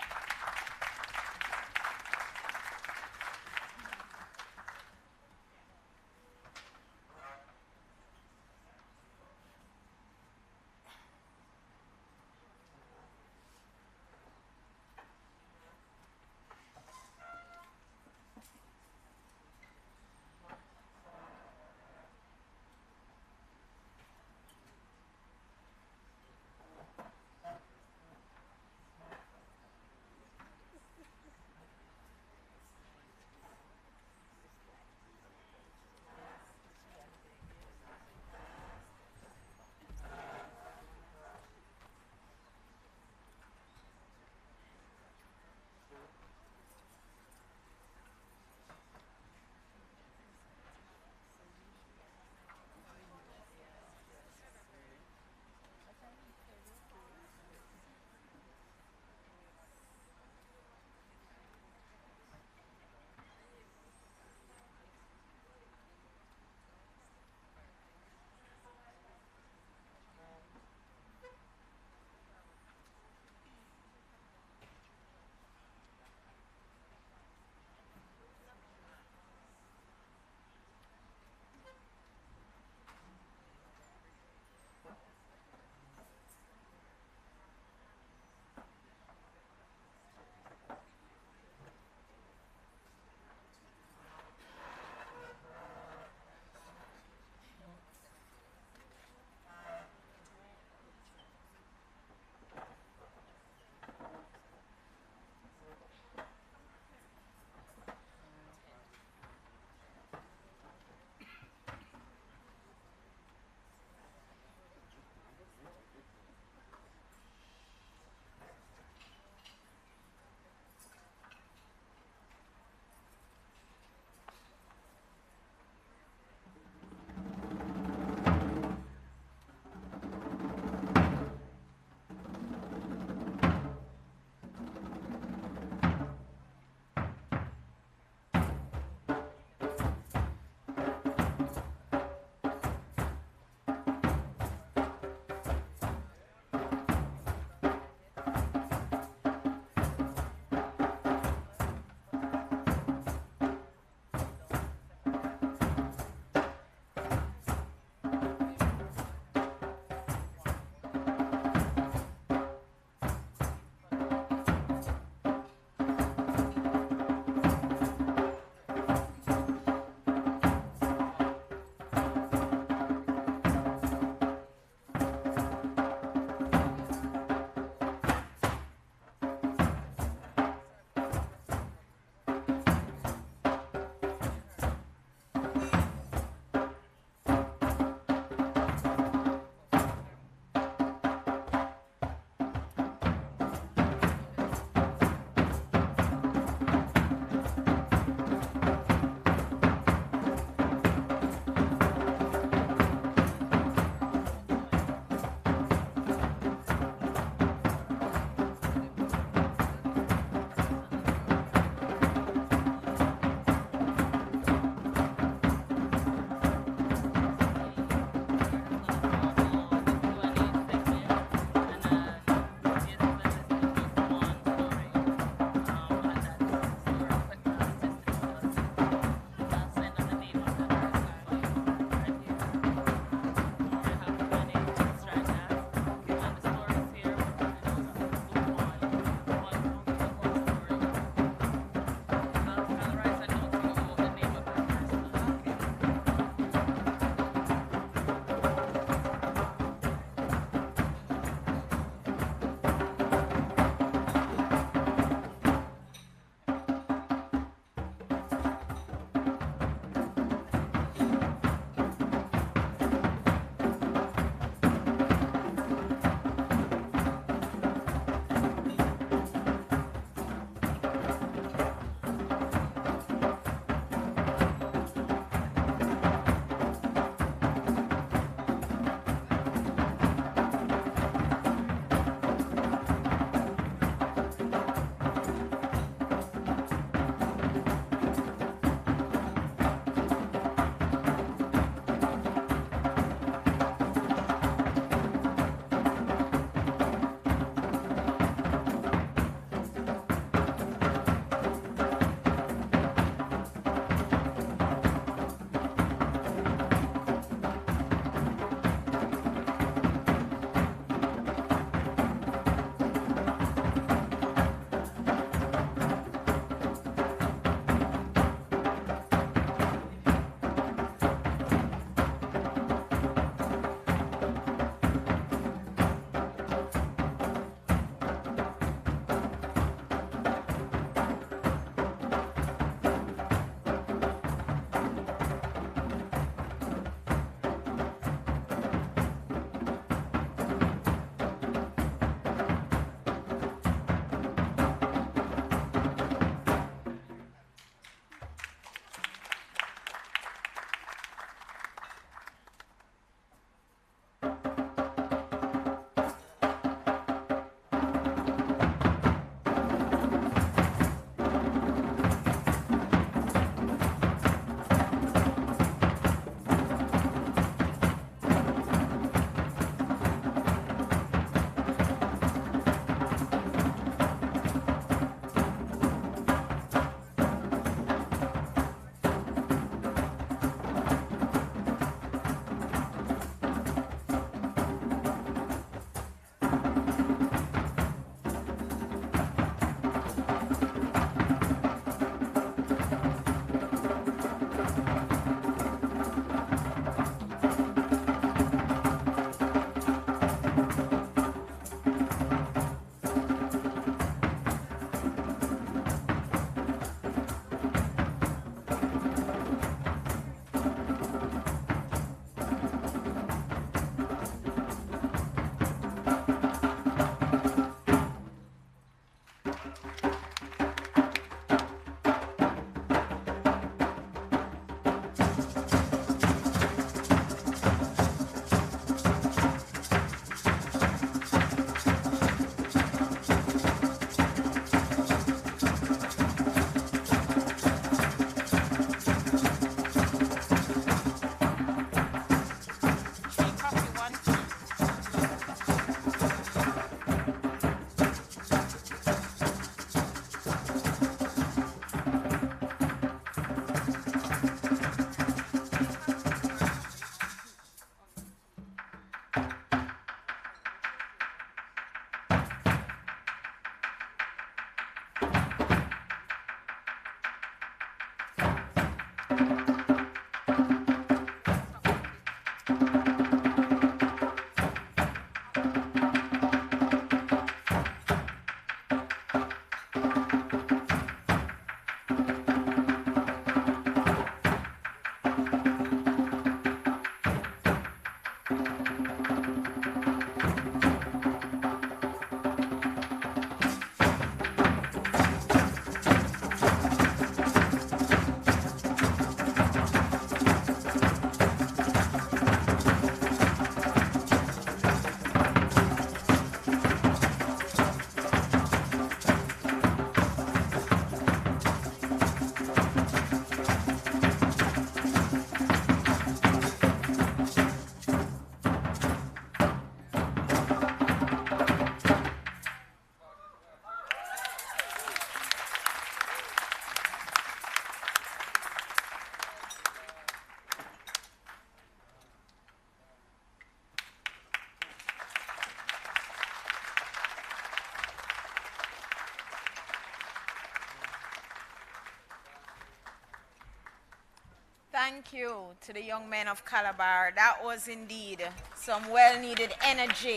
Thank you to the young men of Calabar. That was indeed some well-needed energy.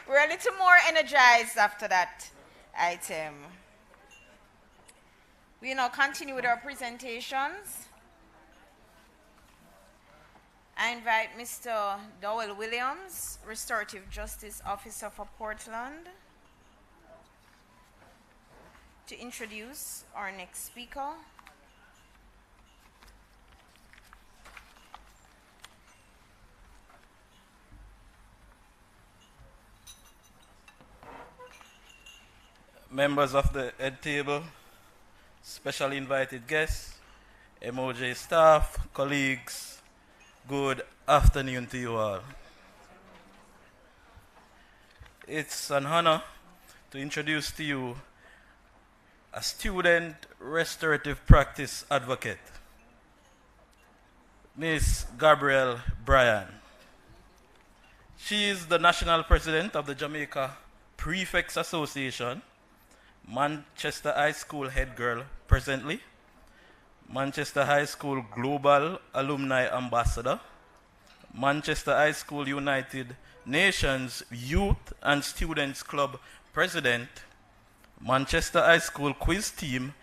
We're a little more energized after that item. We now continue with our presentations. I invite Mr. Dowell Williams, Restorative Justice Officer for Portland, to introduce our next speaker. Members of the head table, special invited guests, MOJ staff, colleagues, good afternoon to you all. It's an honor to introduce to you a student restorative practice advocate, Ms. Gabrielle Bryan. She is the national president of the Jamaica Prefects Association, Manchester High School head girl presently, Manchester High School Global Alumni Ambassador, Manchester High School United Nations Youth and Students Club President, Manchester High School Quiz Team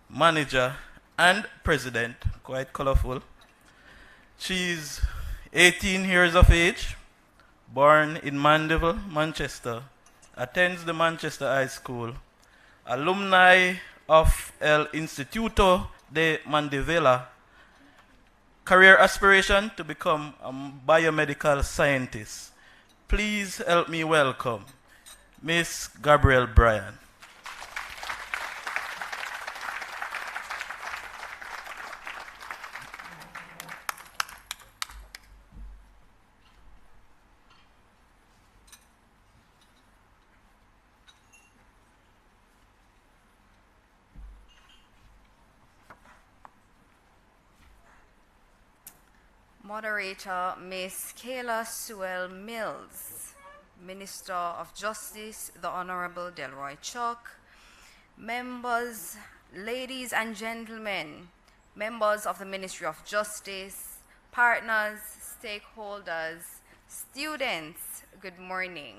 Manager and President, quite colorful. She's 18 years of age, born in Mandeville, Manchester, attends the Manchester High School, alumni of El Instituto de Mandevilla, career aspiration to become a biomedical scientist. Please help me welcome Miss Gabrielle Bryan. Moderator, Ms. Kayla Sewell Mills, Minister of Justice, the Honorable Delroy Chuck, members, ladies and gentlemen, members of the Ministry of Justice, partners, stakeholders, students, good morning.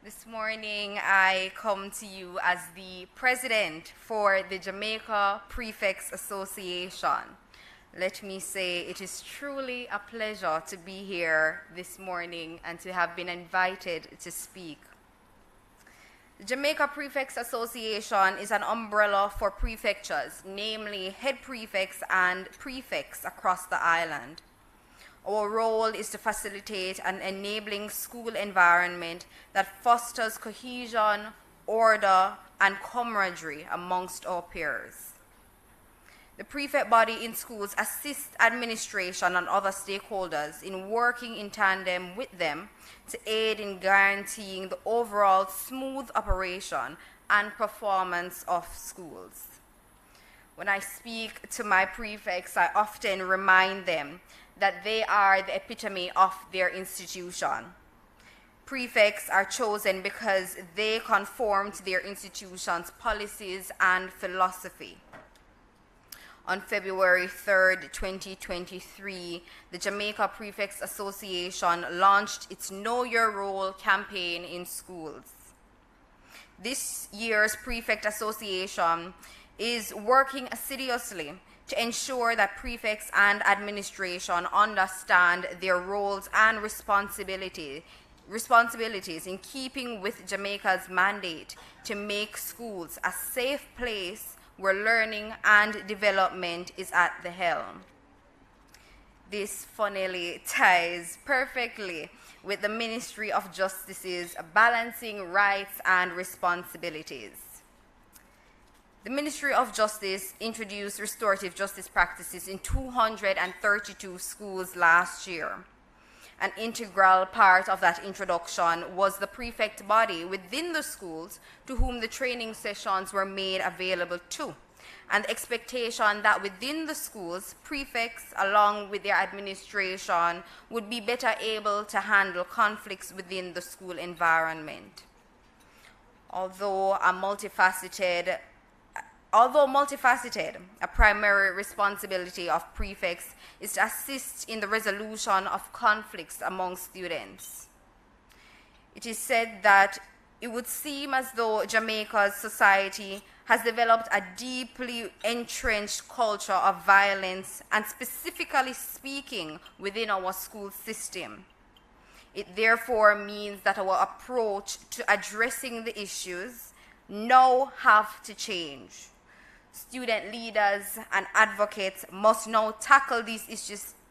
This morning I come to you as the president for the Jamaica Prefects Association. Let me say it is truly a pleasure to be here this morning and to have been invited to speak. The Jamaica Prefects Association is an umbrella for prefectures, namely head prefects and prefects across the island. Our role is to facilitate an enabling school environment that fosters cohesion, order, and camaraderie amongst our peers. The prefect body in schools assists administration and other stakeholders in working in tandem with them to aid in guaranteeing the overall smooth operation and performance of schools. When I speak to my prefects, I often remind them that they are the epitome of their institution. Prefects are chosen because they conform to their institution's policies and philosophy. On February 3rd, 2023, the Jamaica Prefects Association launched its Know Your Role campaign in schools. This year's Prefect Association is working assiduously to ensure that prefects and administration understand their roles and responsibilities in keeping with Jamaica's mandate to make schools a safe place where learning and development is at the helm. This funnily ties perfectly with the Ministry of Justice's balancing rights and responsibilities. The Ministry of Justice introduced restorative justice practices in 232 schools last year. An integral part of that introduction was the prefect body within the schools to whom the training sessions were made available to, and the expectation that within the schools, prefects, along with their administration, would be better able to handle conflicts within the school environment. Although a multifaceted Although multifaceted, a primary responsibility of prefects is to assist in the resolution of conflicts among students. It is said that it would seem as though Jamaica's society has developed a deeply entrenched culture of violence, and specifically speaking, within our school system. It therefore means that our approach to addressing the issues now have to change. Student leaders and advocates must now tackle these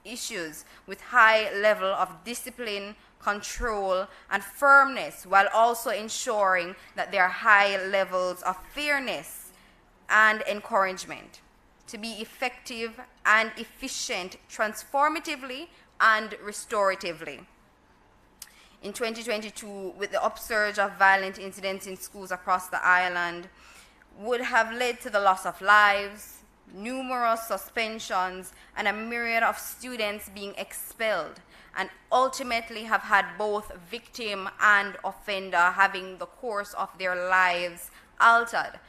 issues with high level of discipline, control, and firmness, while also ensuring that there are high levels of fairness and encouragement to be effective and efficient transformatively and restoratively. In 2022, with the upsurge of violent incidents in schools across the island, would have led to the loss of lives, numerous suspensions, and a myriad of students being expelled, and ultimately have had both victim and offender having the course of their lives altered,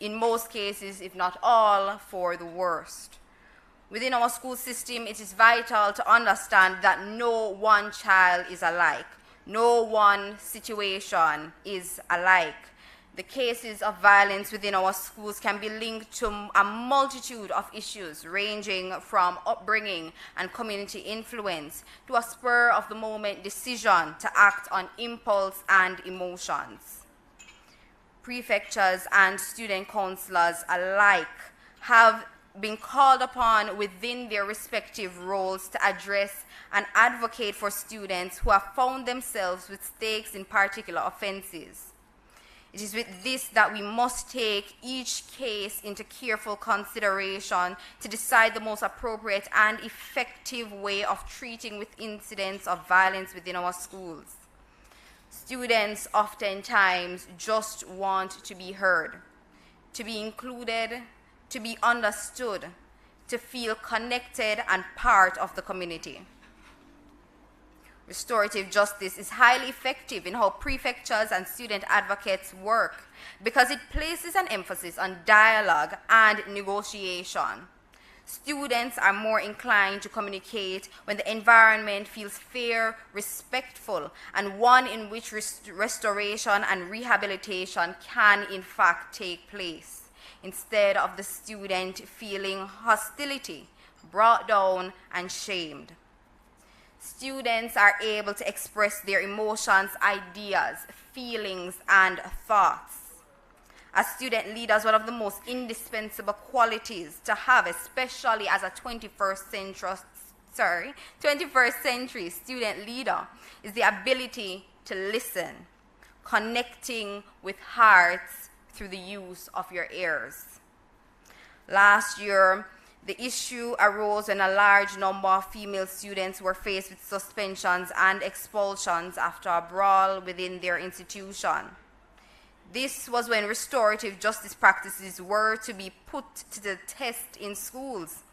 in most cases, if not all, for the worst. Within our school system, it is vital to understand that no one child is alike. No one situation is alike. The cases of violence within our schools can be linked to a multitude of issues, ranging from upbringing and community influence to a spur-of-the-moment decision to act on impulse and emotions. Prefectures and student councillors alike have been called upon within their respective roles to address and advocate for students who have found themselves with stakes in particular offenses. It is with this that we must take each case into careful consideration to decide the most appropriate and effective way of treating with incidents of violence within our schools. Students oftentimes just want to be heard, to be included, to be understood, to feel connected and part of the community. Restorative justice is highly effective in how prefectures and student advocates work because it places an emphasis on dialogue and negotiation. Students are more inclined to communicate when the environment feels fair, respectful, and one in which restoration and rehabilitation can in fact take place, instead of the student feeling hostility, brought down, and shamed. Students are able to express their emotions, ideas, feelings, and thoughts. As student leaders, one of the most indispensable qualities to have, especially as a 21st century student leader, is the ability to listen, connecting with hearts through the use of your ears. Last year, the issue arose when a large number of female students were faced with suspensions and expulsions after a brawl within their institution. This was when restorative justice practices were to be put to the test in schools.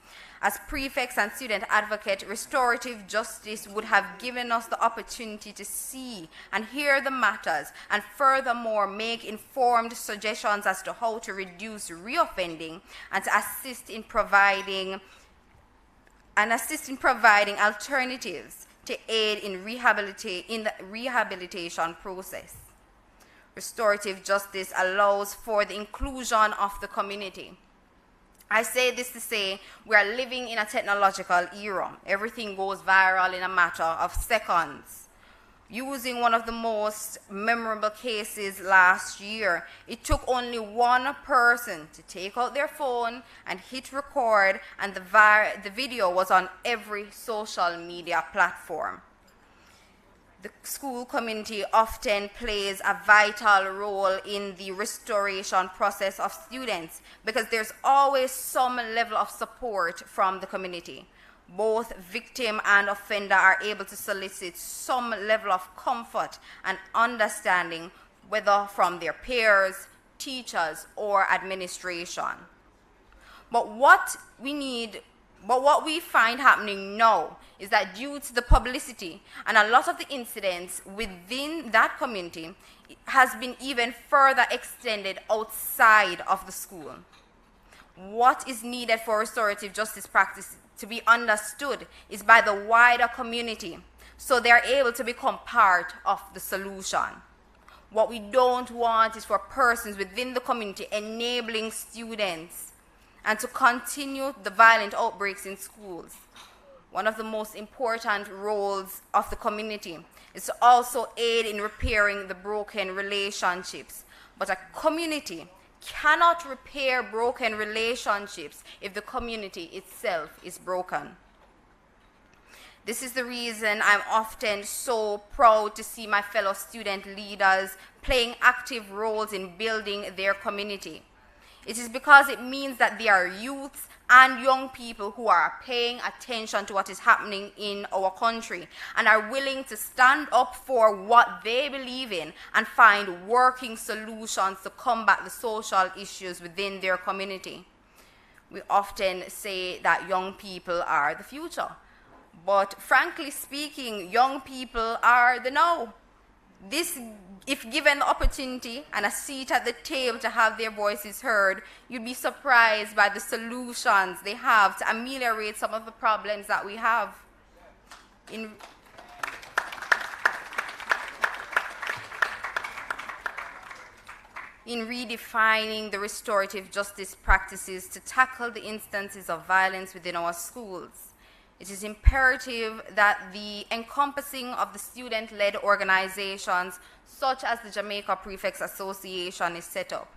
As prefects and student advocates, restorative justice would have given us the opportunity to see and hear the matters, and furthermore make informed suggestions as to how to reduce reoffending and to assist in providing alternatives to aid in the rehabilitation process. Restorative justice allows for the inclusion of the community. I say this to say we are living in a technological era. Everything goes viral in a matter of seconds. Using one of the most memorable cases last year, it took only one person to take out their phone and hit record, and the video was on every social media platform. The school community often plays a vital role in the restoration process of students because there's always some level of support from the community. Both victim and offender are able to solicit some level of comfort and understanding, whether from their peers, teachers, or administration. But what we need But what we find happening now is that due to the publicity and a lot of the incidents within that community has been even further extended outside of the school. What is needed for restorative justice practice to be understood is by the wider community, so they are able to become part of the solution. What we don't want is for persons within the community enabling students and to continue the violent outbreaks in schools. One of the most important roles of the community is to also aid in repairing the broken relationships. But a community cannot repair broken relationships if the community itself is broken. This is the reason I'm often so proud to see my fellow student leaders playing active roles in building their community. It is because it means that they are youths and young people who are paying attention to what is happening in our country and are willing to stand up for what they believe in and find working solutions to combat the social issues within their community. We often say that young people are the future, but frankly speaking, young people are the now. This, if given the opportunity and a seat at the table to have their voices heard, you'd be surprised by the solutions they have to ameliorate some of the problems that we have. In redefining the restorative justice practices to tackle the instances of violence within our schools, it is imperative that the encompassing of the student-led organizations, such as the Jamaica Prefects Association, is set up,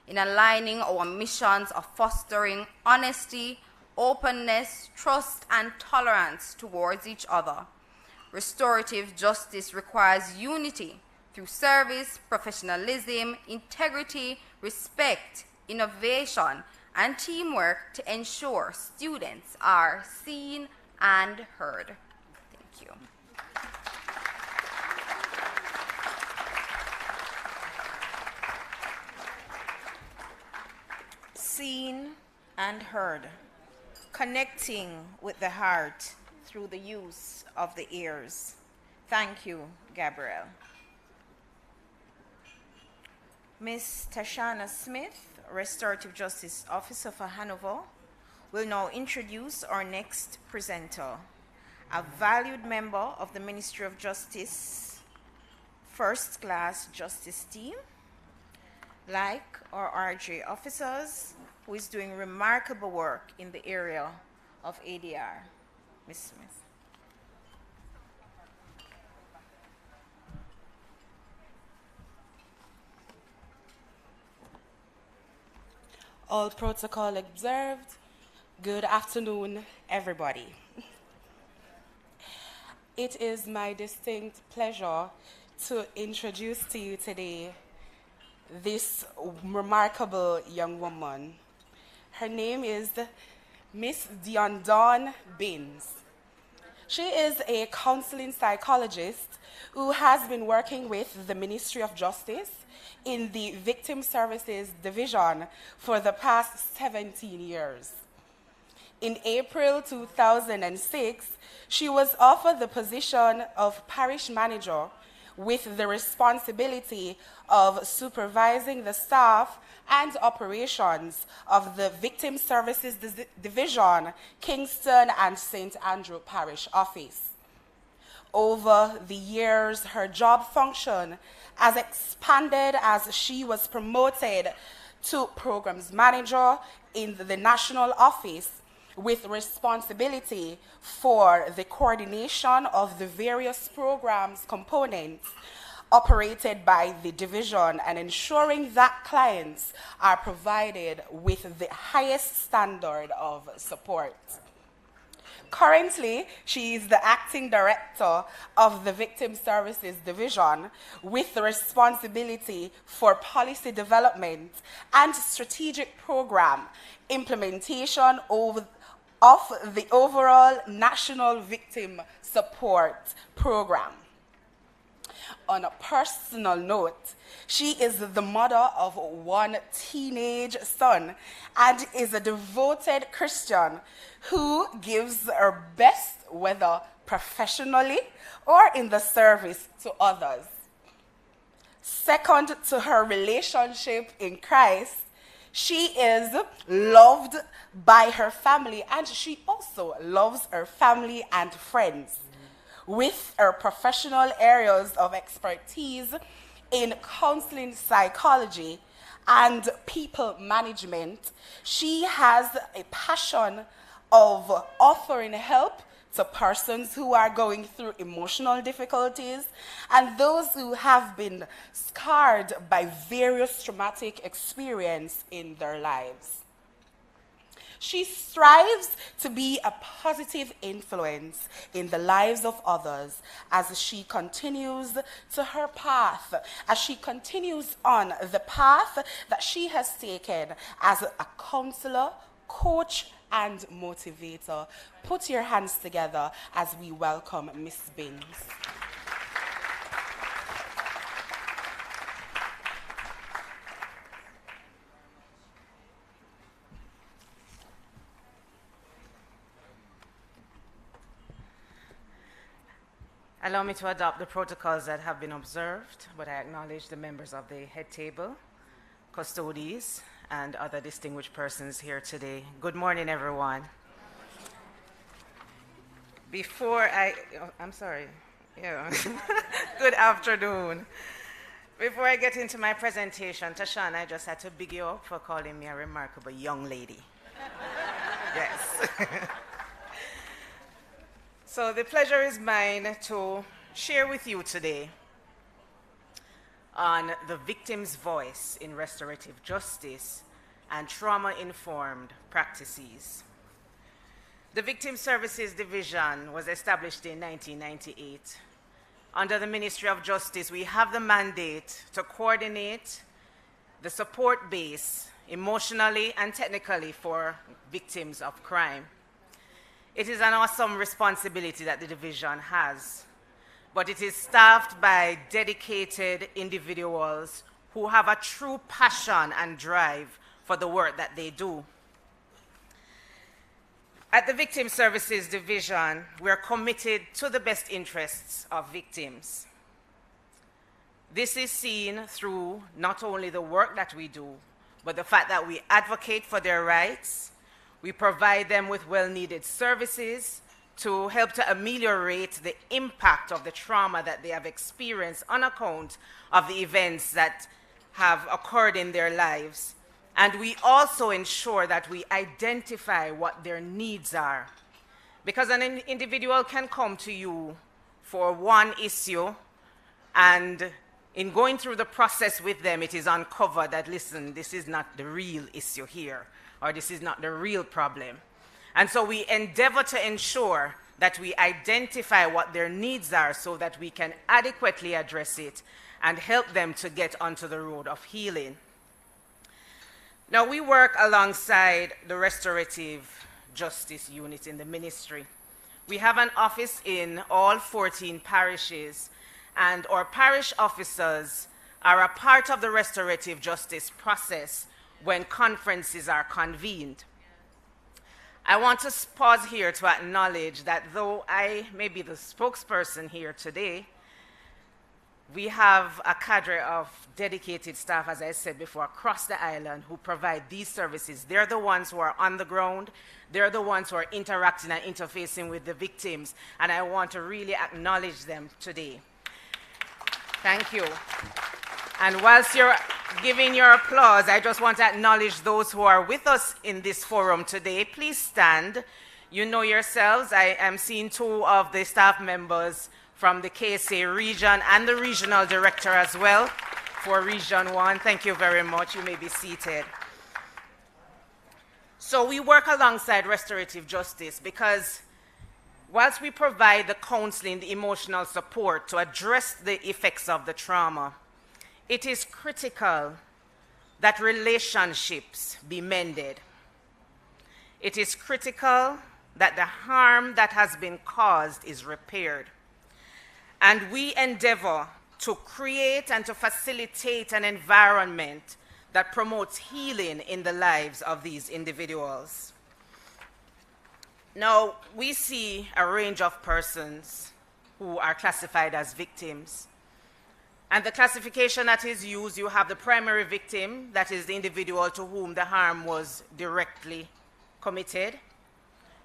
in aligning our missions of fostering honesty, openness, trust, and tolerance towards each other. Restorative justice requires unity through service, professionalism, integrity, respect, innovation, and teamwork to ensure students are seen and heard. Thank you. Seen and heard, connecting with the heart through the use of the ears. Thank you, Gabrielle. Ms. Tashana Smith, Restorative Justice Officer for Hanover, will now introduce our next presenter, a valued member of the Ministry of Justice First Class Justice Team, like our RJ officers, who is doing remarkable work in the area of ADR. Ms. Smith. All protocol observed. Good afternoon, everybody. It is my distinct pleasure to introduce to you today this remarkable young woman. Her name is Miss Diondon Binns. She is a counseling psychologist who has been working with the Ministry of Justice in the Victim Services Division for the past 17 years. In April 2006, she was offered the position of parish manager with the responsibility of supervising the staff and operations of the Victim Services Division, Kingston and St. Andrew Parish Office. Over the years, her job function has expanded as she was promoted to programs manager in the national office with responsibility for the coordination of the various programs components operated by the division and ensuring that clients are provided with the highest standard of support. Currently, she is the acting director of the Victim Services Division with the responsibility for policy development and strategic program implementation of the overall National Victim Support Program. on a personal note, she is the mother of one teenage son and is a devoted Christian who gives her best, whether professionally or in the service to others. Second to her relationship in Christ, she is loved by her family, and she also loves her family and friends. With her professional areas of expertise in counseling psychology and people management, she has a passion of offering help to persons who are going through emotional difficulties and those who have been scarred by various traumatic experiences in their lives. She strives to be a positive influence in the lives of others as she continues to her path, as she continues on the path that she has taken as a counselor, coach, and motivator. Put your hands together as we welcome Miss Binns. Allow me to adopt the protocols that have been observed, but I acknowledge the members of the head table, custodies, and other distinguished persons here today. Good morning, everyone. I'm sorry. Yeah. Good afternoon. Before I get into my presentation, Tashawn, I just had to big you up for calling me a remarkable young lady. Yes. So the pleasure is mine to share with you today on the victim's voice in restorative justice and trauma-informed practices. The Victim Services Division was established in 1998. Under the Ministry of Justice, we have the mandate to coordinate the support base emotionally and technically for victims of crime. It is an awesome responsibility that the division has, but it is staffed by dedicated individuals who have a true passion and drive for the work that they do. At the Victim Services Division, we're committed to the best interests of victims. This is seen through not only the work that we do, but the fact that we advocate for their rights. We provide them with well-needed services to help to ameliorate the impact of the trauma that they have experienced on account of the events that have occurred in their lives. And we also ensure that we identify what their needs are. Because an individual can come to you for one issue, and in going through the process with them, it is uncovered that, listen, this is not the real issue here, or this is not the real problem. And so we endeavor to ensure that we identify what their needs are so that we can adequately address it and help them to get onto the road of healing. Now, we work alongside the Restorative Justice Unit in the ministry. We have an office in all 14 parishes, and our parish officers are a part of the restorative justice process when conferences are convened. I want to pause here to acknowledge that though I may be the spokesperson here today, we have a cadre of dedicated staff, as I said before, across the island who provide these services. They're the ones who are on the ground. They're the ones who are interacting and interfacing with the victims, and I want to really acknowledge them today. Thank you. And whilst you're giving your applause, I just want to acknowledge those who are with us in this forum today. Please stand. You know yourselves. I am seeing two of the staff members from the KSA region and the regional director as well for Region 1. Thank you very much. You may be seated. So we work alongside restorative justice because whilst we provide the counseling, the emotional support to address the effects of the trauma, it is critical that relationships be mended. It is critical that the harm that has been caused is repaired. And we endeavor to create and to facilitate an environment that promotes healing in the lives of these individuals. Now, we see a range of persons who are classified as victims. And the classification that is used, you have the primary victim, that is the individual to whom the harm was directly committed.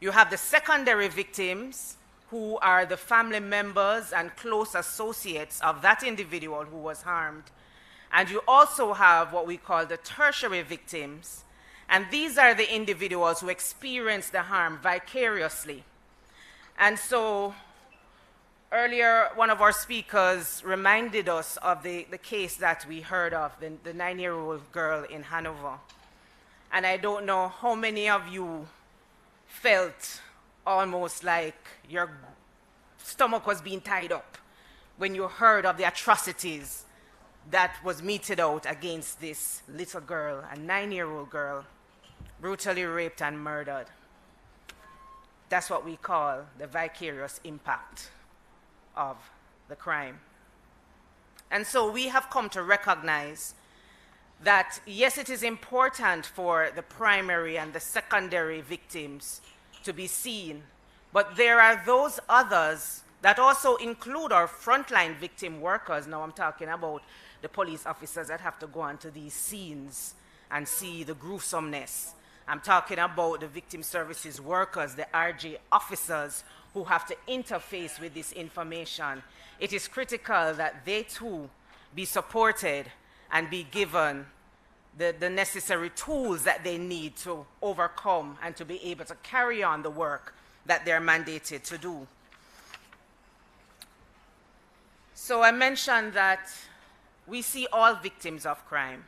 You have the secondary victims, who are the family members and close associates of that individual who was harmed. And you also have what we call the tertiary victims. And these are the individuals who experience the harm vicariously. And so earlier, one of our speakers reminded us of the case that we heard of, the 9-year-old girl in Hanover. And I don't know how many of you felt almost like your stomach was being tied up when you heard of the atrocities that was meted out against this little girl, a 9-year-old girl, brutally raped and murdered. That's what we call the vicarious impact of the crime. And so we have come to recognize that, yes, it is important for the primary and the secondary victims to be seen, but there are those others that also include our frontline victim workers. Now I'm talking about the police officers that have to go onto these scenes and see the gruesomeness. I'm talking about the victim services workers, the RJ officers who have to interface with this information. It is critical that they too be supported and be given the necessary tools that they need to overcome and to be able to carry on the work that they're mandated to do. So I mentioned that we see all victims of crime.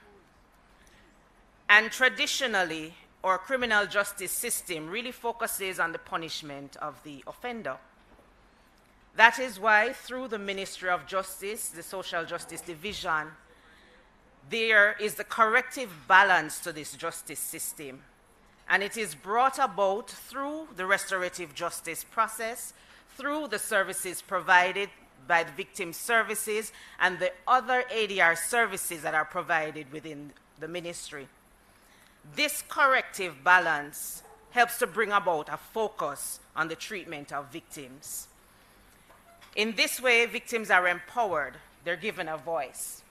And traditionally, our criminal justice system really focuses on the punishment of the offender. That is why through the Ministry of Justice, the Social Justice Division, there is the corrective balance to this justice system. And it is brought about through the restorative justice process, through the services provided by the victim services and the other ADR services that are provided within the ministry. This corrective balance helps to bring about a focus on the treatment of victims. In this way, victims are empowered, they're given a voice.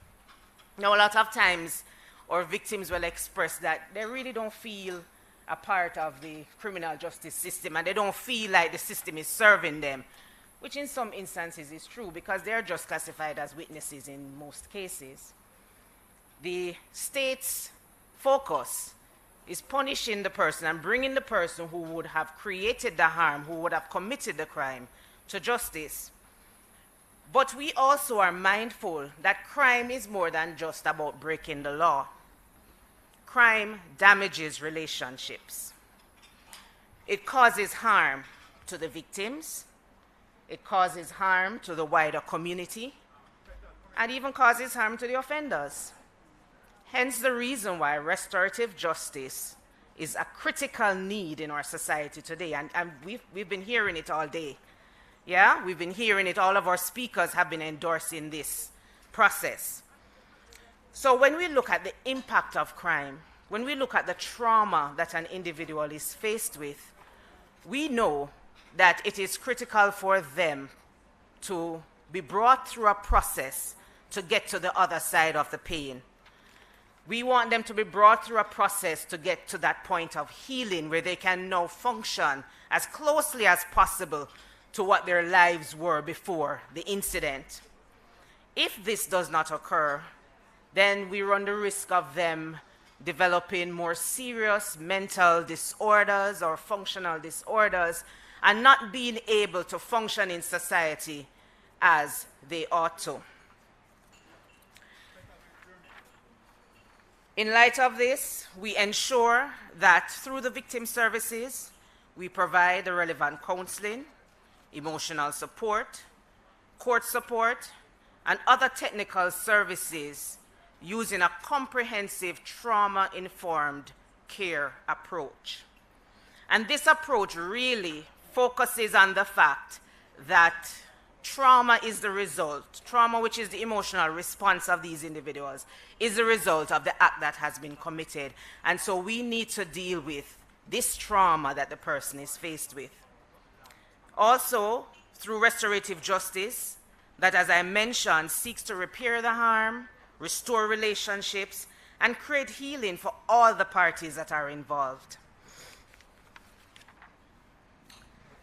Now, a lot of times, our victims will express that they really don't feel a part of the criminal justice system and they don't feel like the system is serving them, which in some instances is true because they're just classified as witnesses in most cases. The state's focus is punishing the person and bringing the person who would have created the harm, who would have committed the crime, to justice. But we also are mindful that crime is more than just about breaking the law. Crime damages relationships. It causes harm to the victims, it causes harm to the wider community, and even causes harm to the offenders. Hence the reason why restorative justice is a critical need in our society today, and we've been hearing it all day. Yeah, we've been hearing it, all of our speakers have been endorsing this process. So when we look at the impact of crime, when we look at the trauma that an individual is faced with, we know that it is critical for them to be brought through a process to get to the other side of the pain. We want them to be brought through a process to get to that point of healing where they can now function as closely as possible to what their lives were before the incident. If this does not occur, then we run the risk of them developing more serious mental disorders or functional disorders and not being able to function in society as they ought to. In light of this, we ensure that through the victim services, we provide the relevant counseling, emotional support, court support, and other technical services using a comprehensive trauma-informed care approach. And this approach really focuses on the fact that trauma is the result. Trauma, which is the emotional response of these individuals, is the result of the act that has been committed. And so we need to deal with this trauma that the person is faced with. Also, through restorative justice, that, as I mentioned, seeks to repair the harm, restore relationships, and create healing for all the parties that are involved.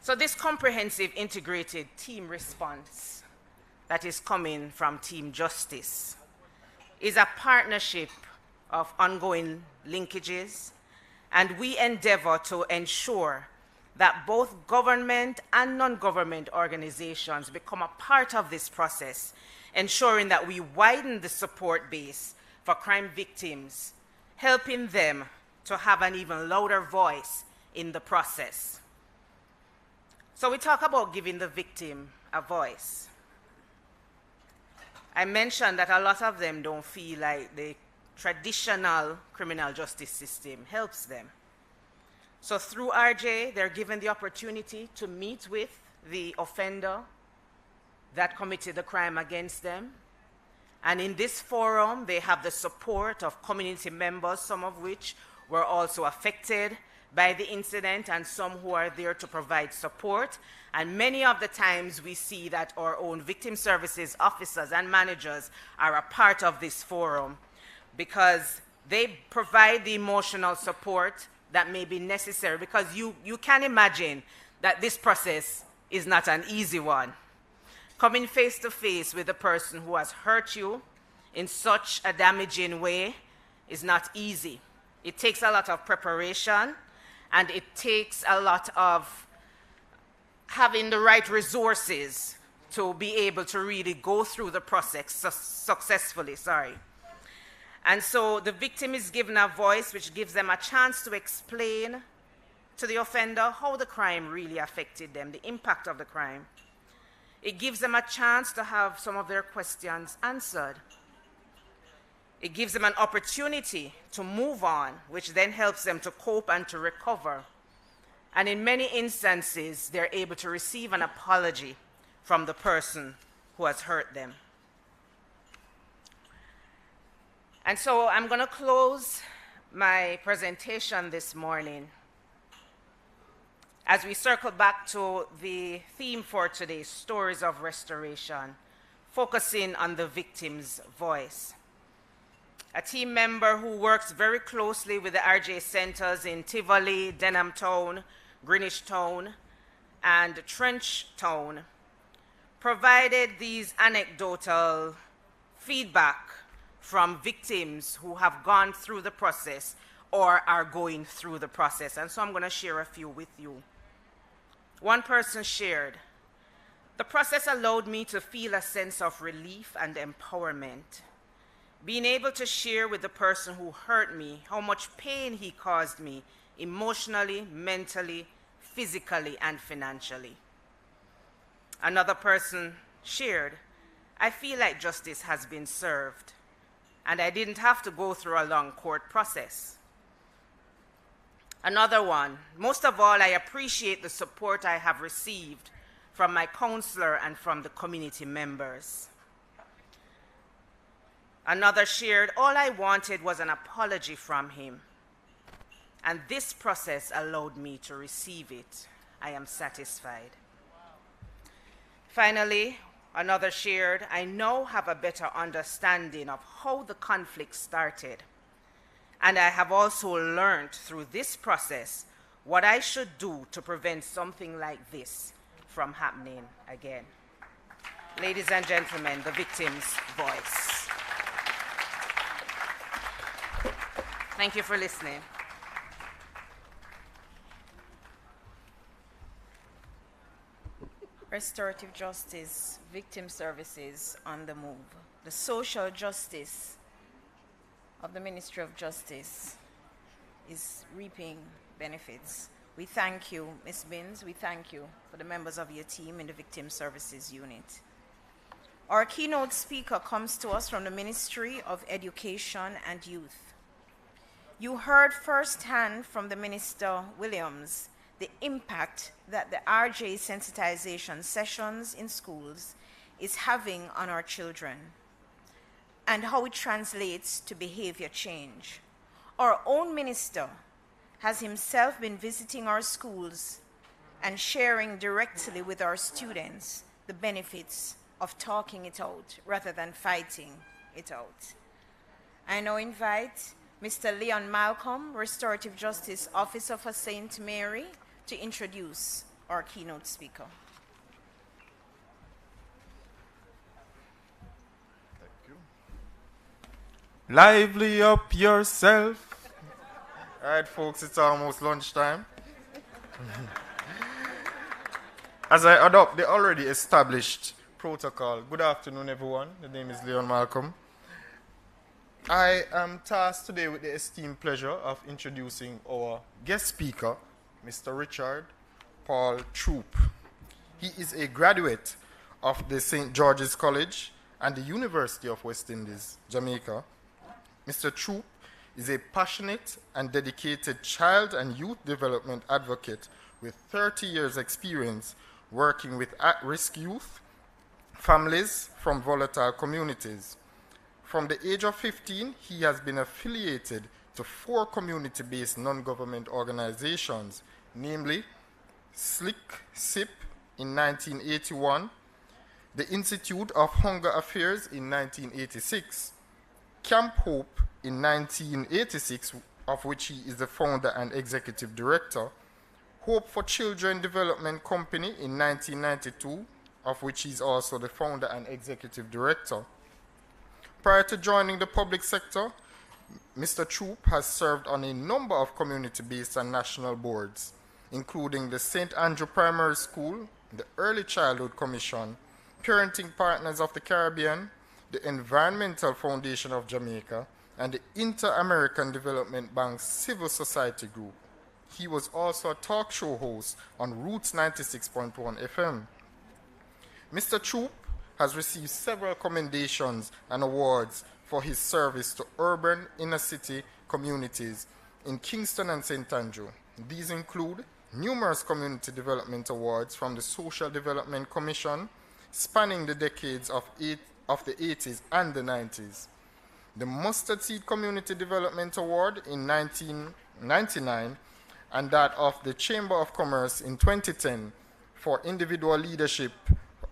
So this comprehensive integrated team response that is coming from Team Justice is a partnership of ongoing linkages, and we endeavor to ensure that both government and non-government organizations become a part of this process, ensuring that we widen the support base for crime victims, helping them to have an even louder voice in the process. So we talk about giving the victim a voice. I mentioned that a lot of them don't feel like the traditional criminal justice system helps them. So through RJ, they're given the opportunity to meet with the offender that committed the crime against them. And in this forum, they have the support of community members, some of which were also affected by the incident, and some who are there to provide support. And many of the times we see that our own victim services officers and managers are a part of this forum because they provide the emotional support that may be necessary, because you can imagine that this process is not an easy one. Coming face to face with a person who has hurt you in such a damaging way is not easy. It takes a lot of preparation, and it takes a lot of having the right resources to be able to really go through the process successfully. And so the victim is given a voice, which gives them a chance to explain to the offender how the crime really affected them, the impact of the crime. It gives them a chance to have some of their questions answered. It gives them an opportunity to move on, which then helps them to cope and to recover. And in many instances, they're able to receive an apology from the person who has hurt them. And so I'm going to close my presentation this morning as we circle back to the theme for today, Stories of Restoration, focusing on the victim's voice. A team member who works very closely with the RJ centers in Tivoli, Denham Town, Greenwich Town, and Trench Town, provided these anecdotal feedback from victims who have gone through the process or are going through the process. And so I'm going to share a few with you. One person shared, "The process allowed me to feel a sense of relief and empowerment. Being able to share with the person who hurt me how much pain he caused me emotionally, mentally, physically, and financially." Another person shared, "I feel like justice has been served, and I didn't have to go through a long court process." Another one, "Most of all, I appreciate the support I have received from my counselor and from the community members." Another shared, "All I wanted was an apology from him, and this process allowed me to receive it. I am satisfied." Finally, another shared, "I now have a better understanding of how the conflict started, and I have also learned through this process what I should do to prevent something like this from happening again." Ladies and gentlemen, the victim's voice. Thank you for listening. Restorative justice, victim services on the move. The social justice of the Ministry of Justice is reaping benefits. We thank you, Ms. Binns. We thank you for the members of your team in the Victim Services Unit. Our keynote speaker comes to us from the Ministry of Education and Youth. You heard firsthand from the Minister Williams the impact that the RJ sensitization sessions in schools is having on our children and how it translates to behavior change. Our own minister has himself been visiting our schools and sharing directly with our students the benefits of talking it out rather than fighting it out. I now invite Mr. Leon Malcolm, Restorative Justice Officer for St. Mary, to introduce our keynote speaker. Lively up yourself. All right, folks, it's almost lunchtime. As I adopt the already established protocol, good afternoon, everyone. The name is Leon Malcolm. I am tasked today with the esteemed pleasure of introducing our guest speaker, Mr. Richard Paul Troop. He is a graduate of the St. George's College and the University of West Indies, Jamaica. Mr. Troop is a passionate and dedicated child and youth development advocate with 30 years' experience working with at-risk youth, families from volatile communities. From the age of 15, he has been affiliated to 4 community-based non-government organizations, namely SIP in 1981, the Institute of Hunger Affairs in 1986, Camp Hope in 1986, of which he is the founder and executive director, Hope for Children Development Company in 1992, of which he is also the founder and executive director. Prior to joining the public sector, Mr. Troop has served on a number of community-based and national boards, including the St. Andrew Primary School, the Early Childhood Commission, Parenting Partners of the Caribbean, the Environmental Foundation of Jamaica, and the Inter-American Development Bank's Civil Society Group. He was also a talk show host on Roots 96.1 FM. Mr. Troop has received several commendations and awards for his service to urban inner city communities in Kingston and St. Andrew. These include numerous community development awards from the Social Development Commission spanning the decades of the 80s and the 90s. The Mustard Seed Community Development Award in 1999 and that of the Chamber of Commerce in 2010 for individual leadership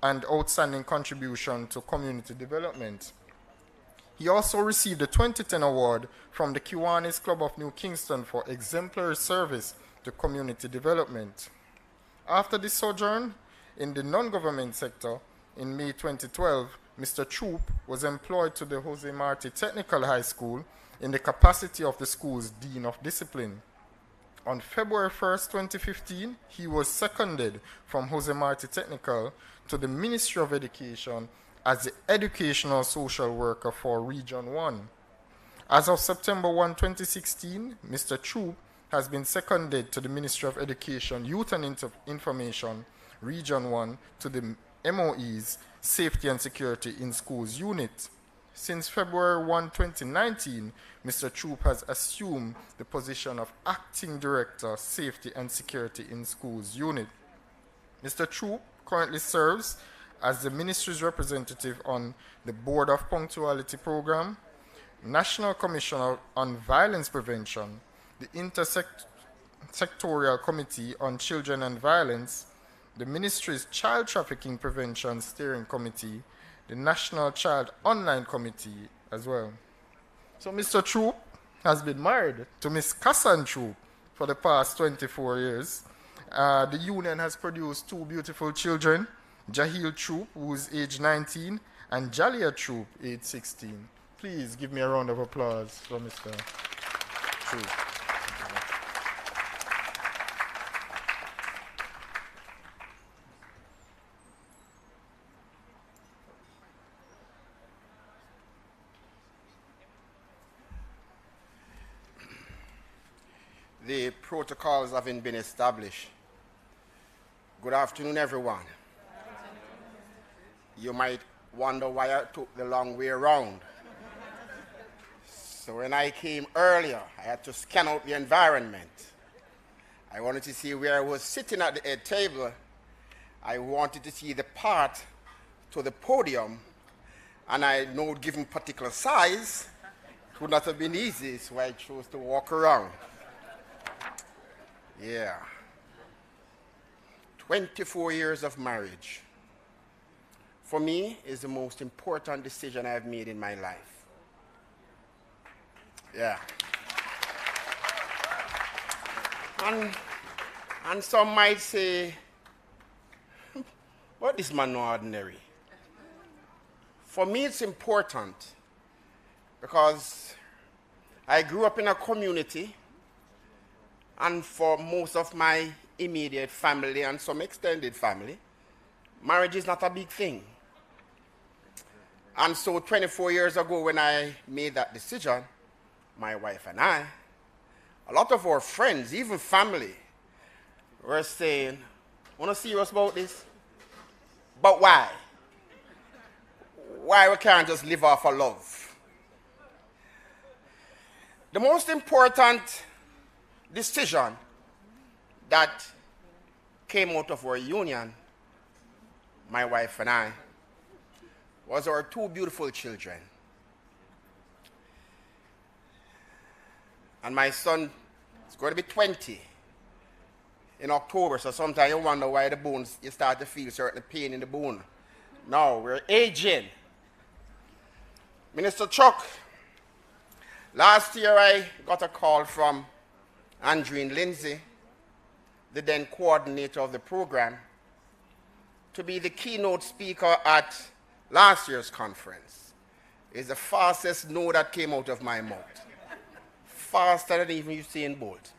and outstanding contribution to community development. He also received the 2010 award from the Kiwanis Club of New Kingston for exemplary service to community development. After this sojourn in the non-government sector, in May 2012, Mr. Troop was employed to the Jose Marti Technical High School in the capacity of the school's Dean of Discipline. On February 1st, 2015, he was seconded from Jose Marti Technical to the Ministry of Education as the Educational Social Worker for Region 1. As of September 1, 2016, Mr. Troop has been seconded to the Ministry of Education, Youth and Information, Region 1, to the MOE's Safety and Security in Schools Unit. Since February 1, 2019, Mr. Troop has assumed the position of Acting Director, Safety and Security in Schools Unit. Mr. Troop currently serves as the Ministry's representative on the Board of Punctuality Program, National Commission on Violence Prevention, the Intersectorial Committee on Children and Violence, the Ministry's Child Trafficking Prevention Steering Committee, the National Child Online Committee as well. So Mr. Troop has been married to Miss Kassan Troop for the past 24 years. The union has produced 2 beautiful children, Jahil Troop, who is age 19, and Jalia Troop, age 16. Please give me a round of applause for Mr. Troop. The protocols having been established. Good afternoon, everyone. You might wonder why I took the long way around. So when I came earlier, I had to scan out the environment. I wanted to see where I was sitting at the head table. I wanted to see the path to the podium, and I know, given particular size, it would not have been easy, so I chose to walk around. Yeah. 24 years of marriage, for me, is the most important decision I've made in my life. Yeah. And some might say, what is man no ordinary? For me, it's important because I grew up in a community, and for most of my immediate family and some extended family, marriage is not a big thing. And so 24 years ago when I made that decision, my wife and I, a lot of our friends, even family, were saying, "Wanna serious about this? But why? Why we can't just live off of love?" The most important decision that came out of our union, my wife and I, was our two beautiful children. And my son is going to be 20 in October, so sometimes you wonder why the bones, you start to feel certain pain in the bone. No, we're aging. Minister Chuck, last year I got a call from Andreen Lindsay, the then coordinator of the program, to be the keynote speaker at last year's conference. It's the fastest no that came out of my mouth. Faster than even Usain Bolt.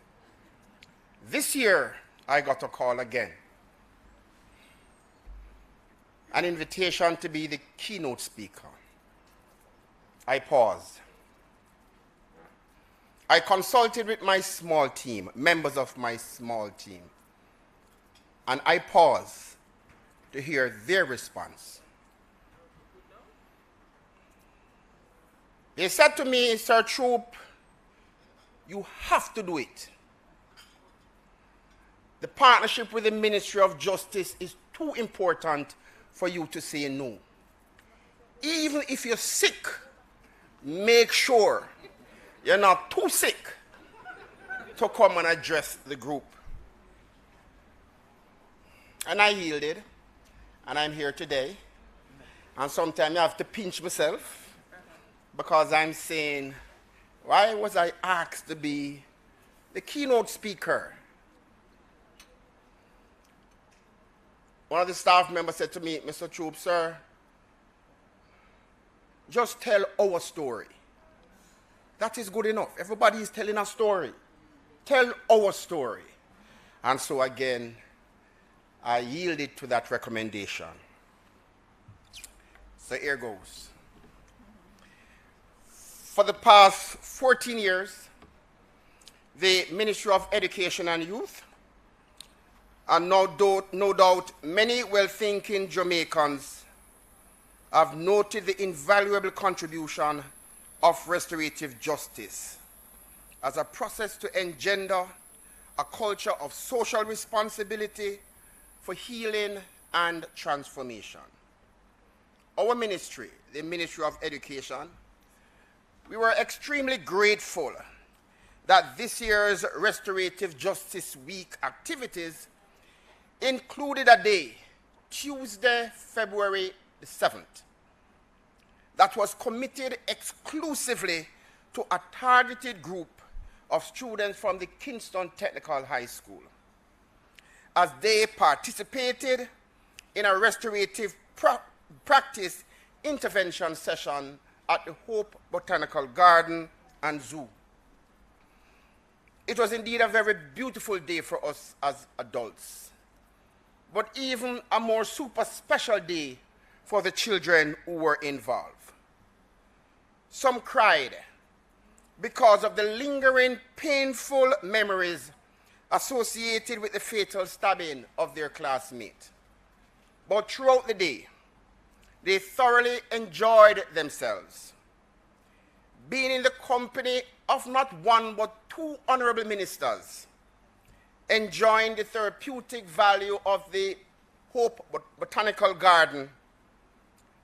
This year, I got a call again. An invitation to be the keynote speaker. I paused. I consulted with my small team, members of my small team, and I paused to hear their response. They said to me, "Sir Troop, you have to do it. The partnership with the Ministry of Justice is too important for you to say no. Even if you're sick, make sure you're not too sick to come and address the group." And I yielded, and I'm here today. And sometimes I have to pinch myself because I'm saying, why was I asked to be the keynote speaker? One of the staff members said to me, "Mr. Troop, sir, just tell our story. That is good enough. Everybody is telling a story. Tell our story." And so again, I yielded to that recommendation. So here goes. For the past 14 years, the Ministry of Education and Youth, and no doubt many well-thinking Jamaicans, have noted the invaluable contribution of restorative justice as a process to engender a culture of social responsibility for healing and transformation. Our ministry, the Ministry of Education, we were extremely grateful that this year's Restorative Justice Week activities included a day, Tuesday, February the 7th, that was committed exclusively to a targeted group of students from the Kingston Technical High School, as they participated in a restorative practice intervention session at the Hope Botanical Garden and Zoo. It was indeed a very beautiful day for us as adults, but even a more super special day for the children who were involved. Some cried because of the lingering painful memories associated with the fatal stabbing of their classmate. But throughout the day, they thoroughly enjoyed themselves, being in the company of not one but two honorable ministers, enjoying the therapeutic value of the Hope Botanical Garden,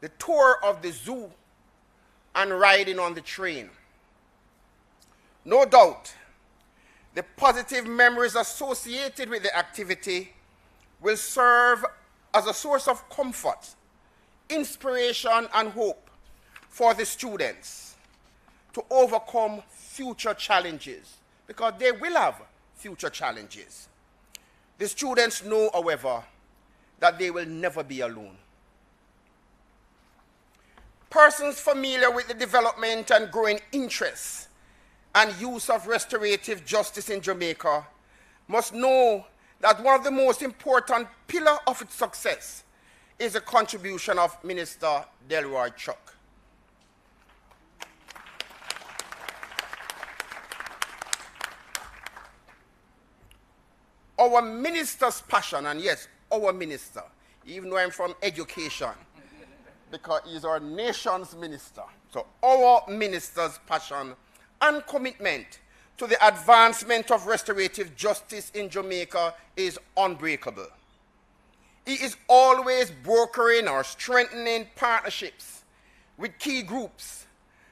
the tour of the zoo, and riding on the train. No doubt, the positive memories associated with the activity will serve as a source of comfort, inspiration, and hope for the students to overcome future challenges, because they will have future challenges. The students know, however, that they will never be alone. Persons familiar with the development and growing interest and use of restorative justice in Jamaica must know that one of the most important pillars of its success is the contribution of Minister Delroy Chuck. Our minister's passion, and yes, our minister, even though I'm from education, because he's our nation's minister. So our minister's passion and commitment to the advancement of restorative justice in Jamaica is unbreakable. He is always brokering or strengthening partnerships with key groups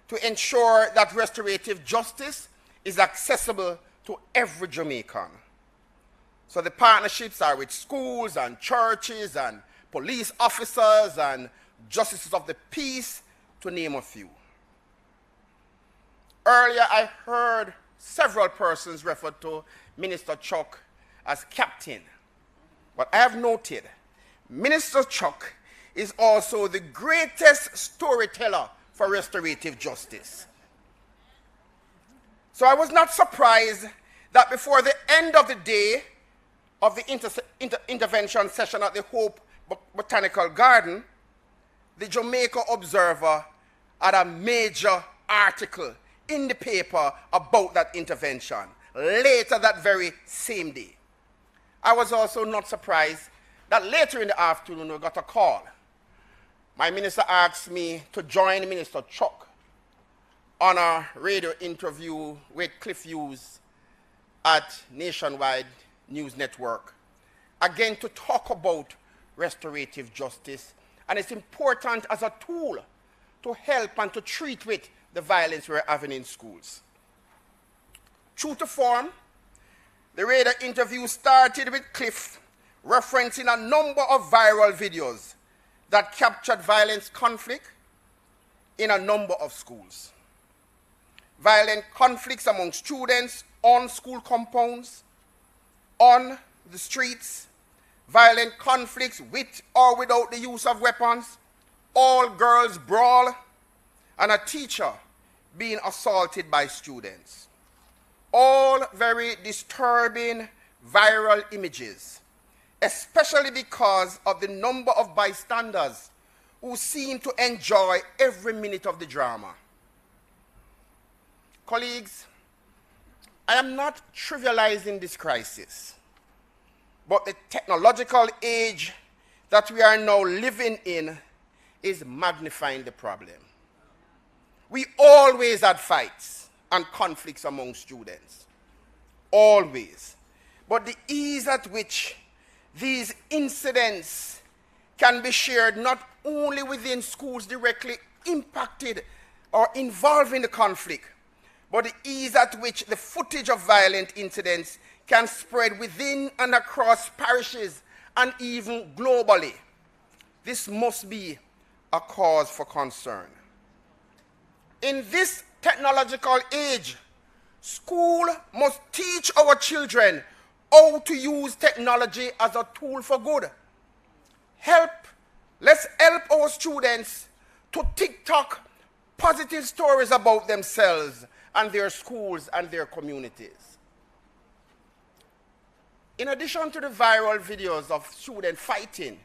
to ensure that restorative justice is accessible to every Jamaican. So the partnerships are with schools and churches and police officers and justices of the peace, to name a few. Earlier, I heard several persons refer to Minister Chuck as captain. But I have noted, Minister Chuck is also the greatest storyteller for restorative justice. So I was not surprised that before the end of the day of the intervention session at the Hope Botanical Garden, the Jamaica Observer had a major article in the paper about that intervention later that very same day. I was also not surprised that later in the afternoon we got a call. My minister asked me to join Minister Chuck on a radio interview with Cliff Hughes at Nationwide News Network, again to talk about restorative justice, and it's important as a tool to help and to treat with the violence we're having in schools. True to form, the radio interview started with Cliff referencing a number of viral videos that captured violence conflict in a number of schools. Violent conflicts among students on school compounds, on the streets, violent conflicts with or without the use of weapons, all girls brawl, and a teacher being assaulted by students. All very disturbing viral images, especially because of the number of bystanders who seem to enjoy every minute of the drama. Colleagues, I am not trivializing this crisis, but the technological age that we are now living in is magnifying the problem. We always had fights and conflicts among students, always. But the ease at which these incidents can be shared not only within schools directly impacted or involved in the conflict, but the ease at which the footage of violent incidents can spread within and across parishes and even globally. This must be a cause for concern. In this technological age, school must teach our children how to use technology as a tool for good. Let's help our students to TikTok positive stories about themselves and their schools and their communities. In addition to the viral videos of students fighting,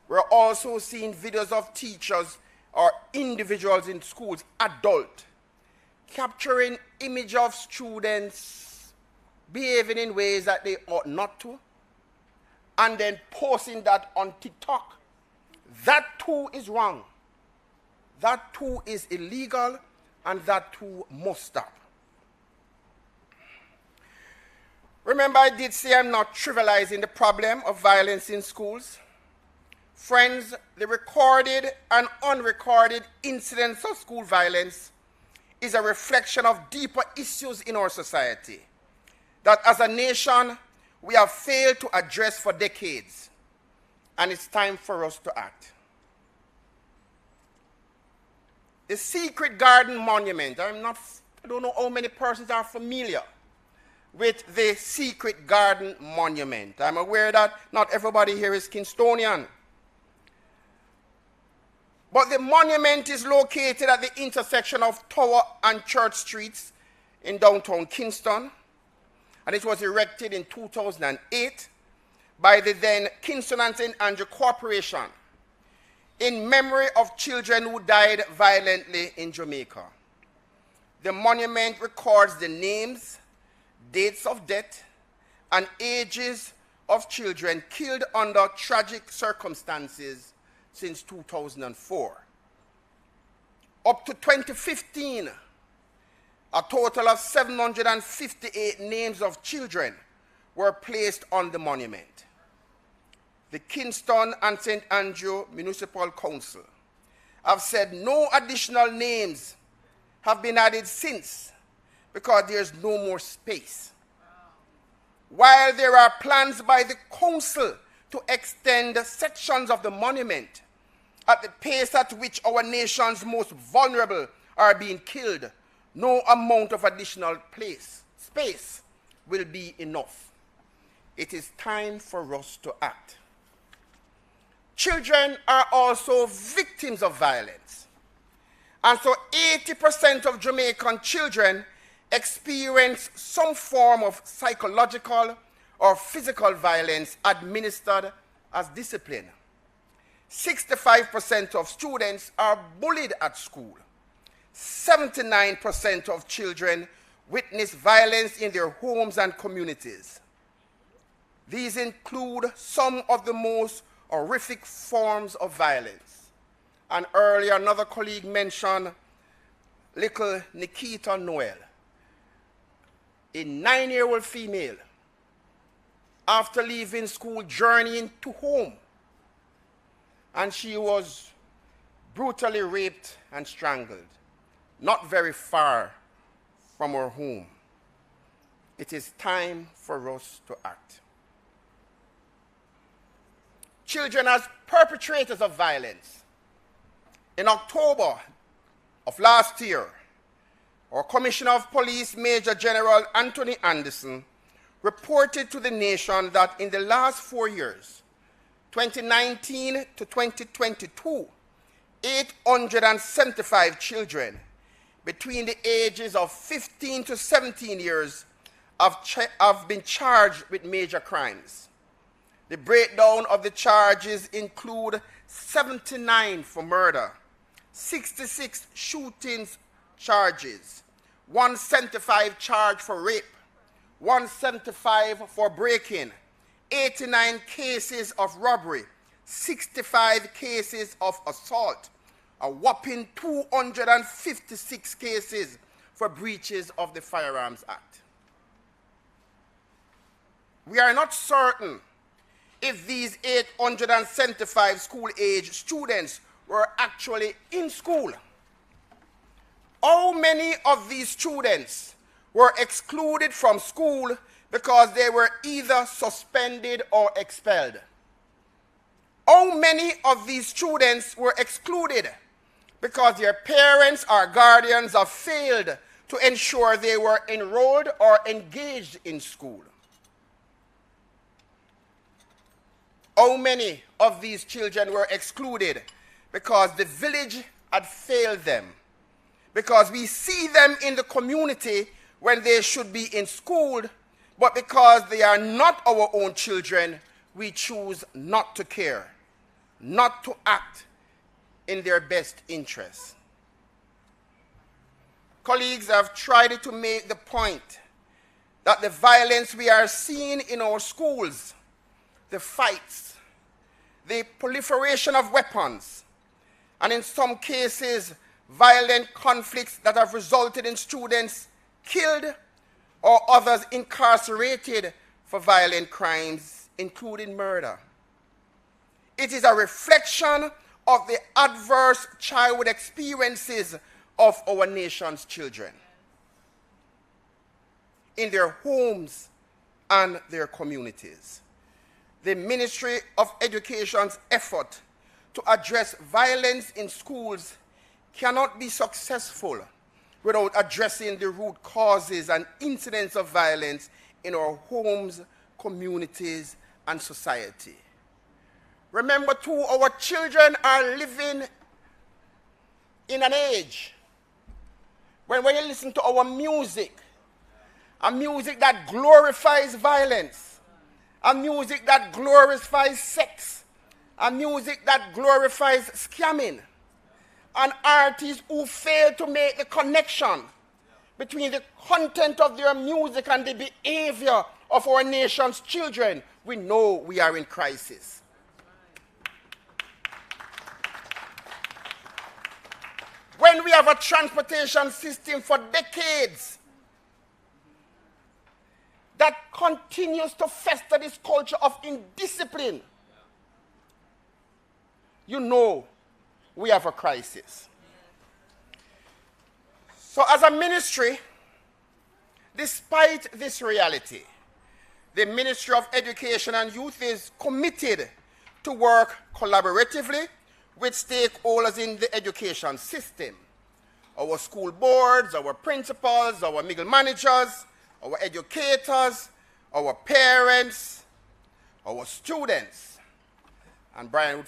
we're also seeing videos of teachers or individuals in schools, adults, capturing image of students behaving in ways that they ought not to, and then posting that on TikTok. That too is wrong. That too is illegal, and that too must stop. Remember, I did say I'm not trivializing the problem of violence in schools. Friends, the recorded and unrecorded incidents of school violence is a reflection of deeper issues in our society that as a nation we have failed to address for decades, and it's time for us to act. The Secret Garden Monument, I don't know how many persons are familiar with the Secret Garden Monument. I'm aware that not everybody here is Kingstonian. But the monument is located at the intersection of Tower and Church Streets in downtown Kingston, and it was erected in 2008 by the then Kingston and St. Andrew Corporation in memory of children who died violently in Jamaica. The monument records the names, dates of death, and ages of children killed under tragic circumstances since 2004. Up to 2015, a total of 758 names of children were placed on the monument. The Kingston and St. Andrew Municipal Council have said no additional names have been added since because there's no more space. While there are plans by the council to extend sections of the monument at the pace at which our nation's most vulnerable are being killed, no amount of additional space will be enough. It is time for us to act. Children are also victims of violence. And so 80% of Jamaican children experience some form of psychological or physical violence administered as discipline. 65% of students are bullied at school. 79% of children witness violence in their homes and communities. These include some of the most horrific forms of violence. And earlier, another colleague mentioned little Nikita Noel, a 9-year-old female, after leaving school, journeying to home, and she was brutally raped and strangled, not very far from her home. It is time for us to act. Children as perpetrators of violence. In October of last year, our Commissioner of Police, Major General Anthony Anderson, reported to the nation that in the last 4 years, 2019 to 2022, 875 children between the ages of 15 to 17 years have been charged with major crimes. The breakdown of the charges include 79 for murder, 66 shootings charges, 175 charged for rape, 175 for break-in, 89 cases of robbery, 65 cases of assault, a whopping 256 cases for breaches of the Firearms Act. We are not certain if these 875 school-age students were actually in school. How many of these students were excluded from school because they were either suspended or expelled? How many of these students were excluded because their parents or guardians have failed to ensure they were enrolled or engaged in school? How many of these children were excluded because the village had failed them? Because we see them in the community when they should be in school, but because they are not our own children, we choose not to care, not to act in their best interests. Colleagues have tried to make the point that the violence we are seeing in our schools, the fights, the proliferation of weapons, and in some cases, violent conflicts that have resulted in students killed or others incarcerated for violent crimes, including murder. It is a reflection of the adverse childhood experiences of our nation's children in their homes and their communities. The Ministry of Education's effort to address violence in schools cannot be successful without addressing the root causes and incidents of violence in our homes, communities, and society. Remember too, our children are living in an age when you listen to our music, a music that glorifies violence, a music that glorifies sex, a music that glorifies scamming, and artists who fail to make the connection between the content of their music and the behavior of our nation's children, we know we are in crisis. When we have a transportation system for decades that continues to fester this culture of indiscipline, you know we have a crisis. So as a ministry, despite this reality, the Ministry of Education and Youth is committed to work collaboratively with stakeholders in the education system. Our school boards, our principals, our middle managers, our educators, our parents, our students. And Brian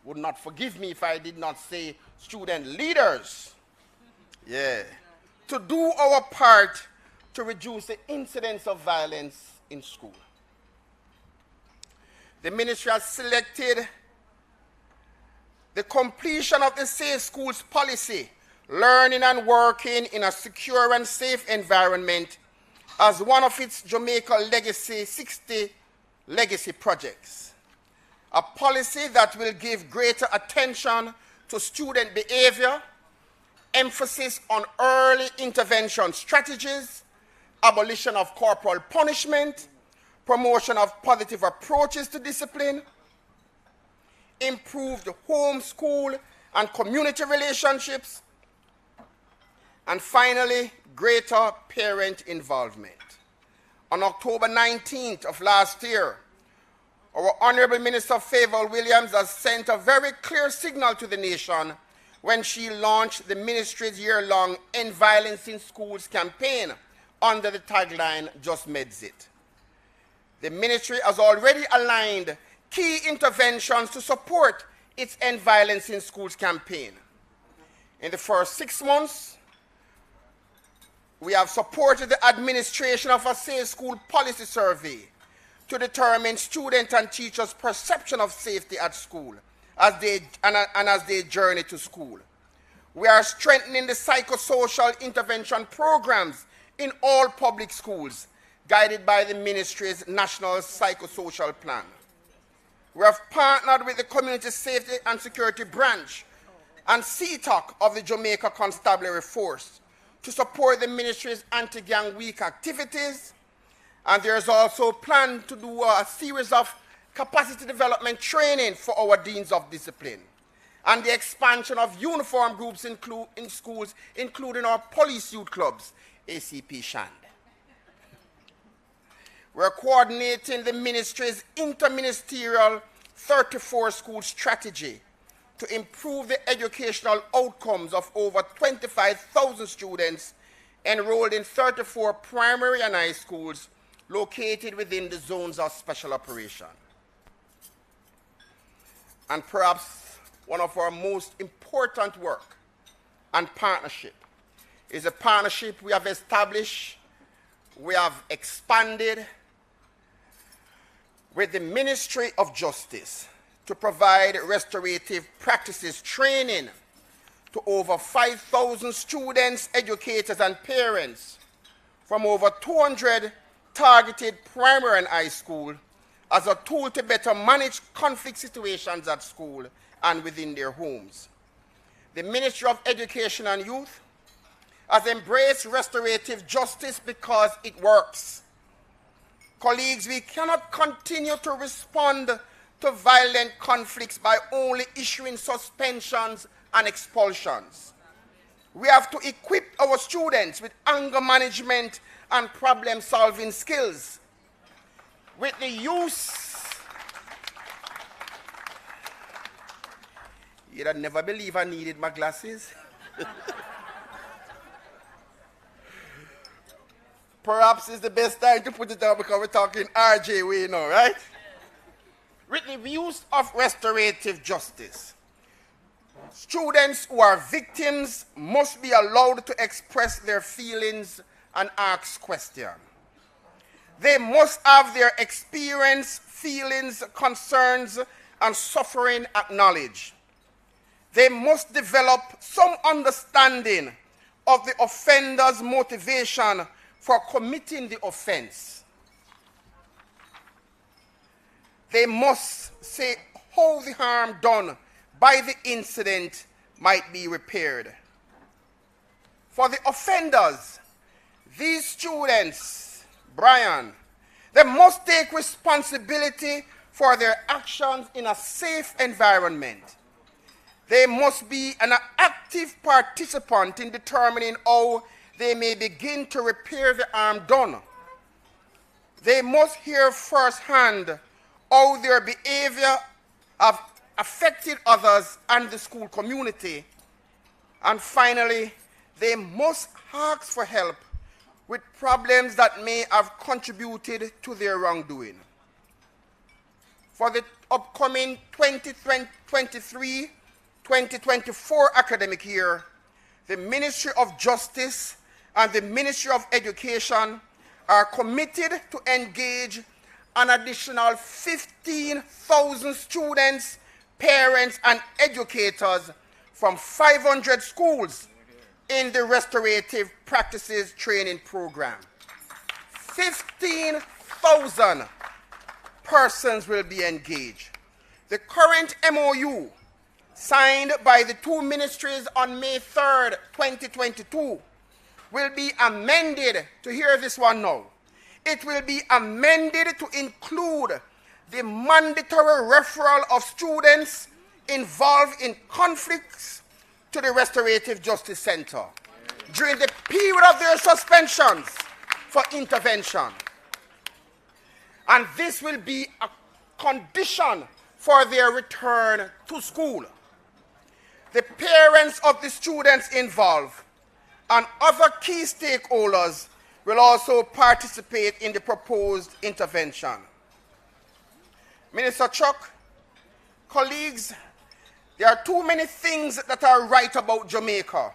would not forgive me if I did not say student leaders. Yeah. To do our part to reduce the incidence of violence in school. The ministry has selected the completion of the Safe Schools policy, learning and working in a secure and safe environment, as one of its Jamaica Legacy 60 legacy projects. A policy that will give greater attention to student behavior, emphasis on early intervention strategies, abolition of corporal punishment, promotion of positive approaches to discipline, improved home, school, and community relationships, and finally, greater parent involvement. On October 19th of last year, our Honorable Minister Favour Williams has sent a very clear signal to the nation when she launched the ministry's year-long End Violence in Schools campaign under the tagline, Just Meds It. The ministry has already aligned key interventions to support its End Violence in Schools campaign. In the first 6 months, we have supported the administration of a Safe School policy survey to determine student and teachers' perception of safety at school as they journey to school. We are strengthening the psychosocial intervention programs in all public schools, guided by the ministry's National Psychosocial Plan. We have partnered with the Community Safety and Security Branch and CTOC of the Jamaica Constabulary Force to support the ministry's anti-gang week activities, and there is also a plan to do a series of capacity development training for our deans of discipline, and the expansion of uniform groups in schools, including our police youth clubs, ACP Shand. We're coordinating the ministry's interministerial 34-school strategy to improve the educational outcomes of over 25,000 students enrolled in 34 primary and high schools located within the zones of special operation. And perhaps one of our most important work and partnership is a partnership we have established, we have expanded with the Ministry of Justice to provide restorative practices training to over 5,000 students, educators, and parents from over 200 targeted primary and high school as a tool to better manage conflict situations at school and within their homes. The Ministry of Education and Youth has embraced restorative justice because it works. Colleagues, we cannot continue to respond to violent conflicts by only issuing suspensions and expulsions. We have to equip our students with anger management and problem-solving skills. With the use, you'd never believe I needed my glasses. Perhaps it's the best time to put it down because we're talking RJ way now, right? With the use of restorative justice, students who are victims must be allowed to express their feelings and ask questions. They must have their experience, feelings, concerns, and suffering acknowledged. They must develop some understanding of the offender's motivation for committing the offense. They must say how the harm done by the incident might be repaired. For the offenders, these students, Brian, they must take responsibility for their actions in a safe environment. They must be an active participant in determining how they may begin to repair the harm done. They must hear firsthand how their behavior have affected others and the school community. And finally, they must ask for help with problems that may have contributed to their wrongdoing. For the upcoming 2023-2024 academic year, the Ministry of Justice and the Ministry of Education are committed to engage an additional 15,000 students, parents, and educators from 500 schools in the Restorative Practices Training Program. 15,000 persons will be engaged. The current MOU, signed by the two ministries on May 3rd, 2022, will be amended, to hear this one now, it will be amended to include the mandatory referral of students involved in conflicts to the Restorative Justice Center during the period of their suspensions for intervention. And this will be a condition for their return to school. The parents of the students involved and other key stakeholders will also participate in the proposed intervention. Minister Chuck, colleagues, there are too many things that are right about Jamaica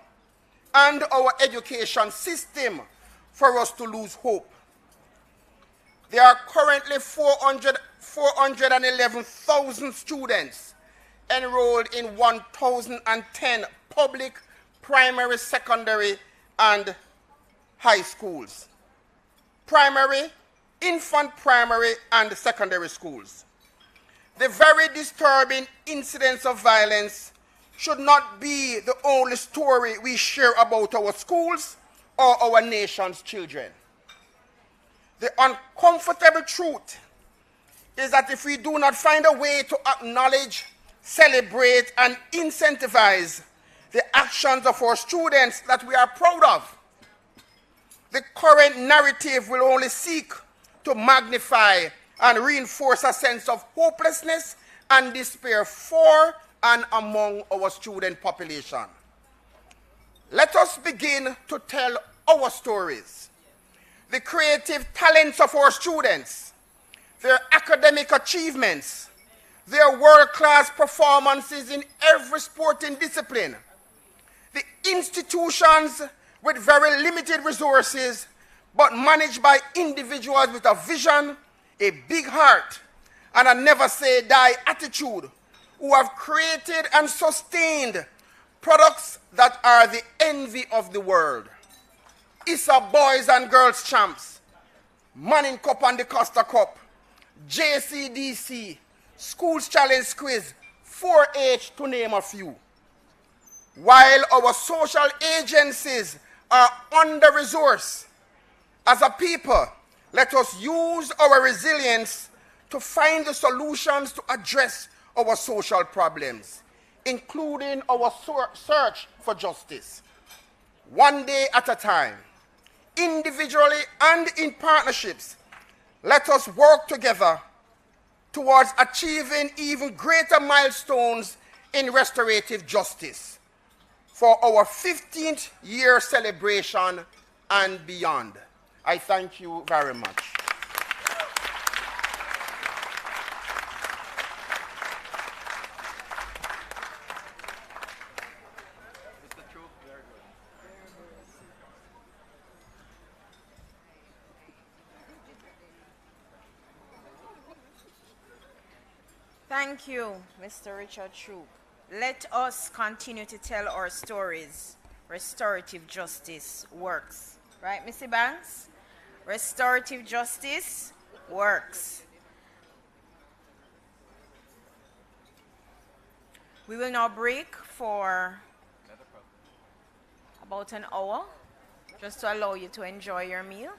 and our education system for us to lose hope. There are currently 411,000 students enrolled in 1,010 public, primary, secondary, and high schools. Primary, infant primary, and secondary schools. The very disturbing incidents of violence should not be the only story we share about our schools or our nation's children. The uncomfortable truth is that if we do not find a way to acknowledge, celebrate, and incentivize the actions of our students that we are proud of, the current narrative will only seek to magnify and reinforce a sense of hopelessness and despair for and among our student population. Let us begin to tell our stories. The creative talents of our students, their academic achievements, their world-class performances in every sporting discipline, the institutions with very limited resources but managed by individuals with a vision, a big heart, and a never-say-die attitude, who have created and sustained products that are the envy of the world. ISA Boys and Girls Champs, Manning Cup and the Costa Cup, JCDC, Schools Challenge Quiz, 4-H to name a few. While our social agencies are under-resourced. As a people, let us use our resilience to find the solutions to address our social problems, including our search for justice. One day at a time, individually and in partnerships, let us work together towards achieving even greater milestones in restorative justice for our 15th year celebration and beyond. I thank you very much. Thank you, Mr. Richard Troop. Let us continue to tell our stories. Restorative justice works. Right, Missy Banks? Restorative justice works. We will now break for about an hour, just to allow you to enjoy your meal.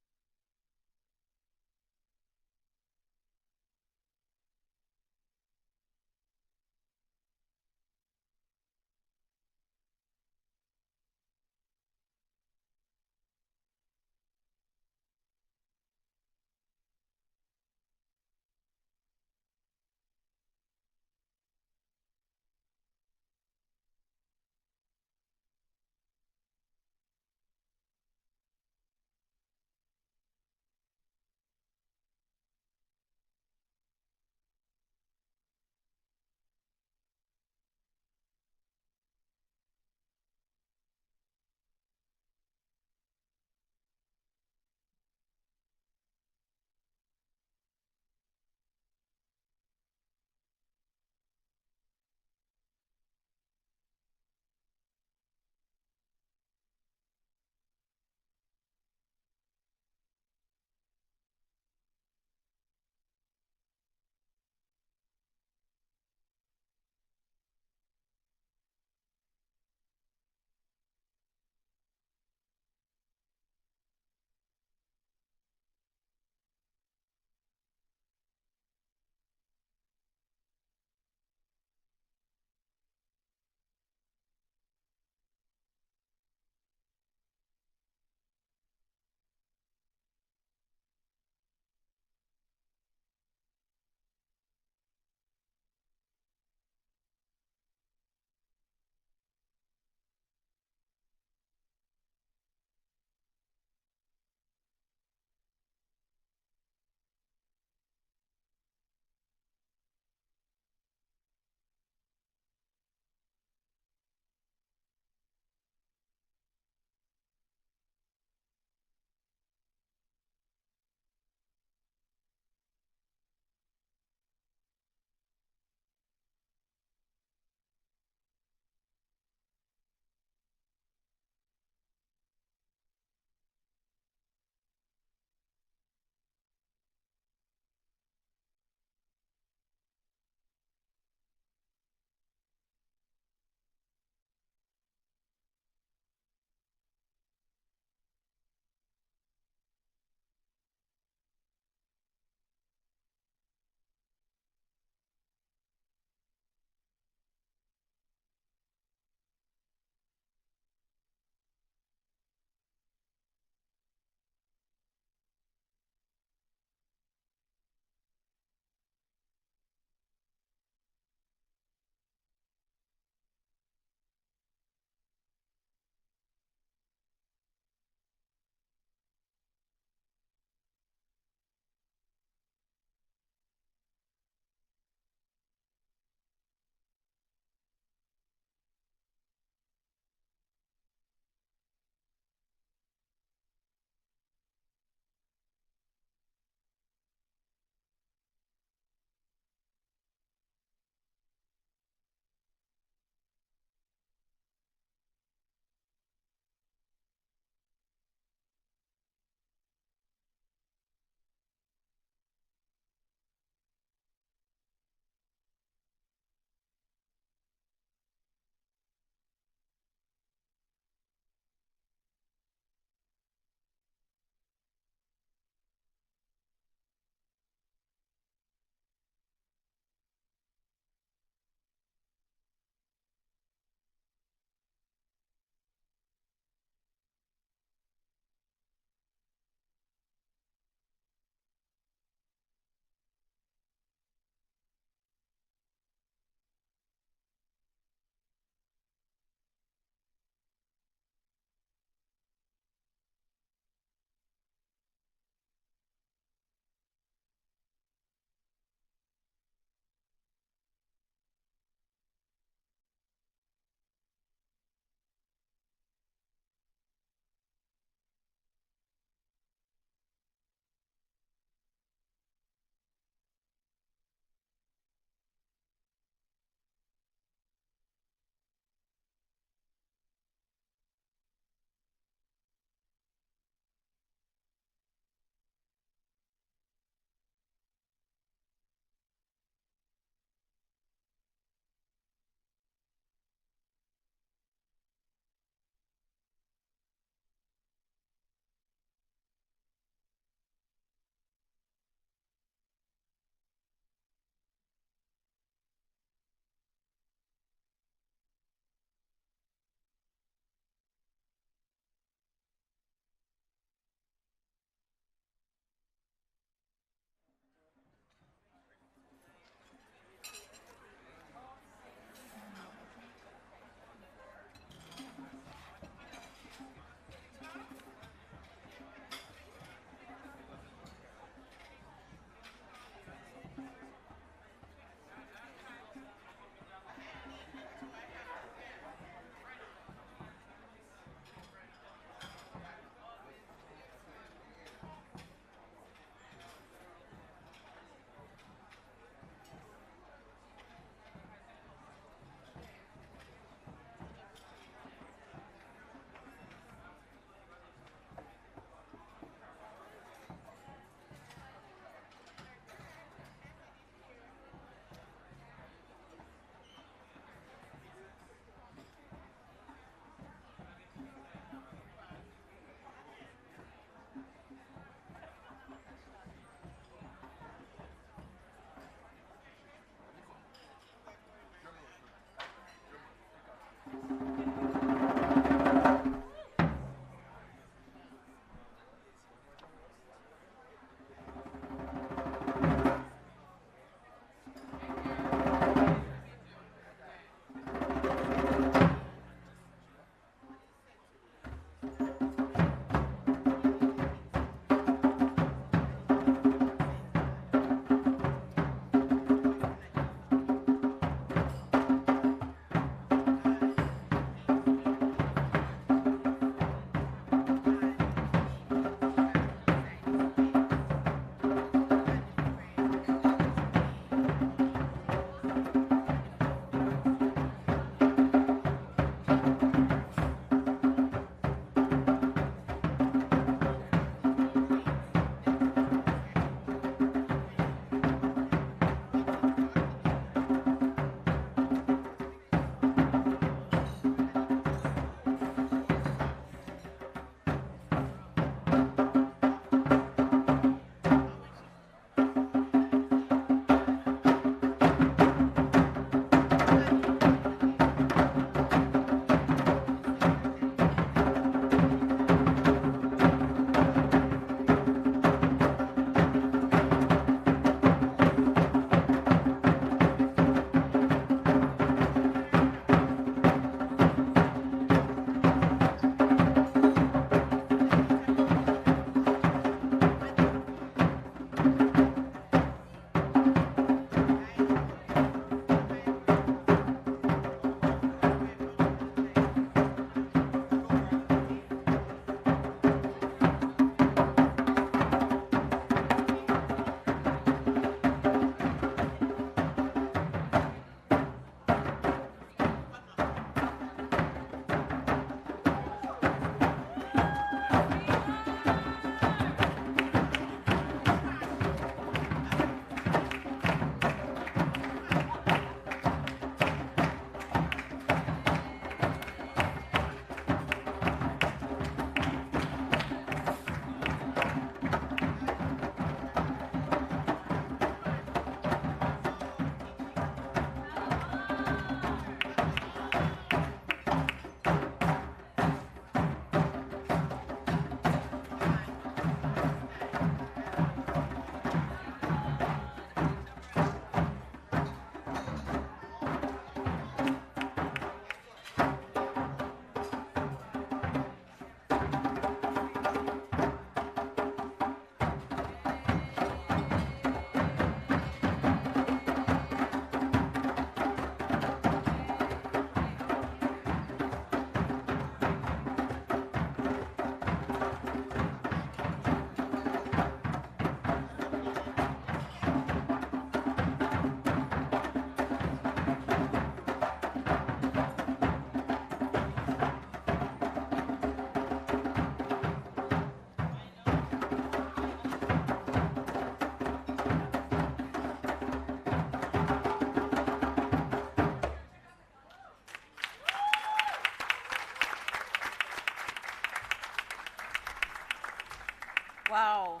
Wow,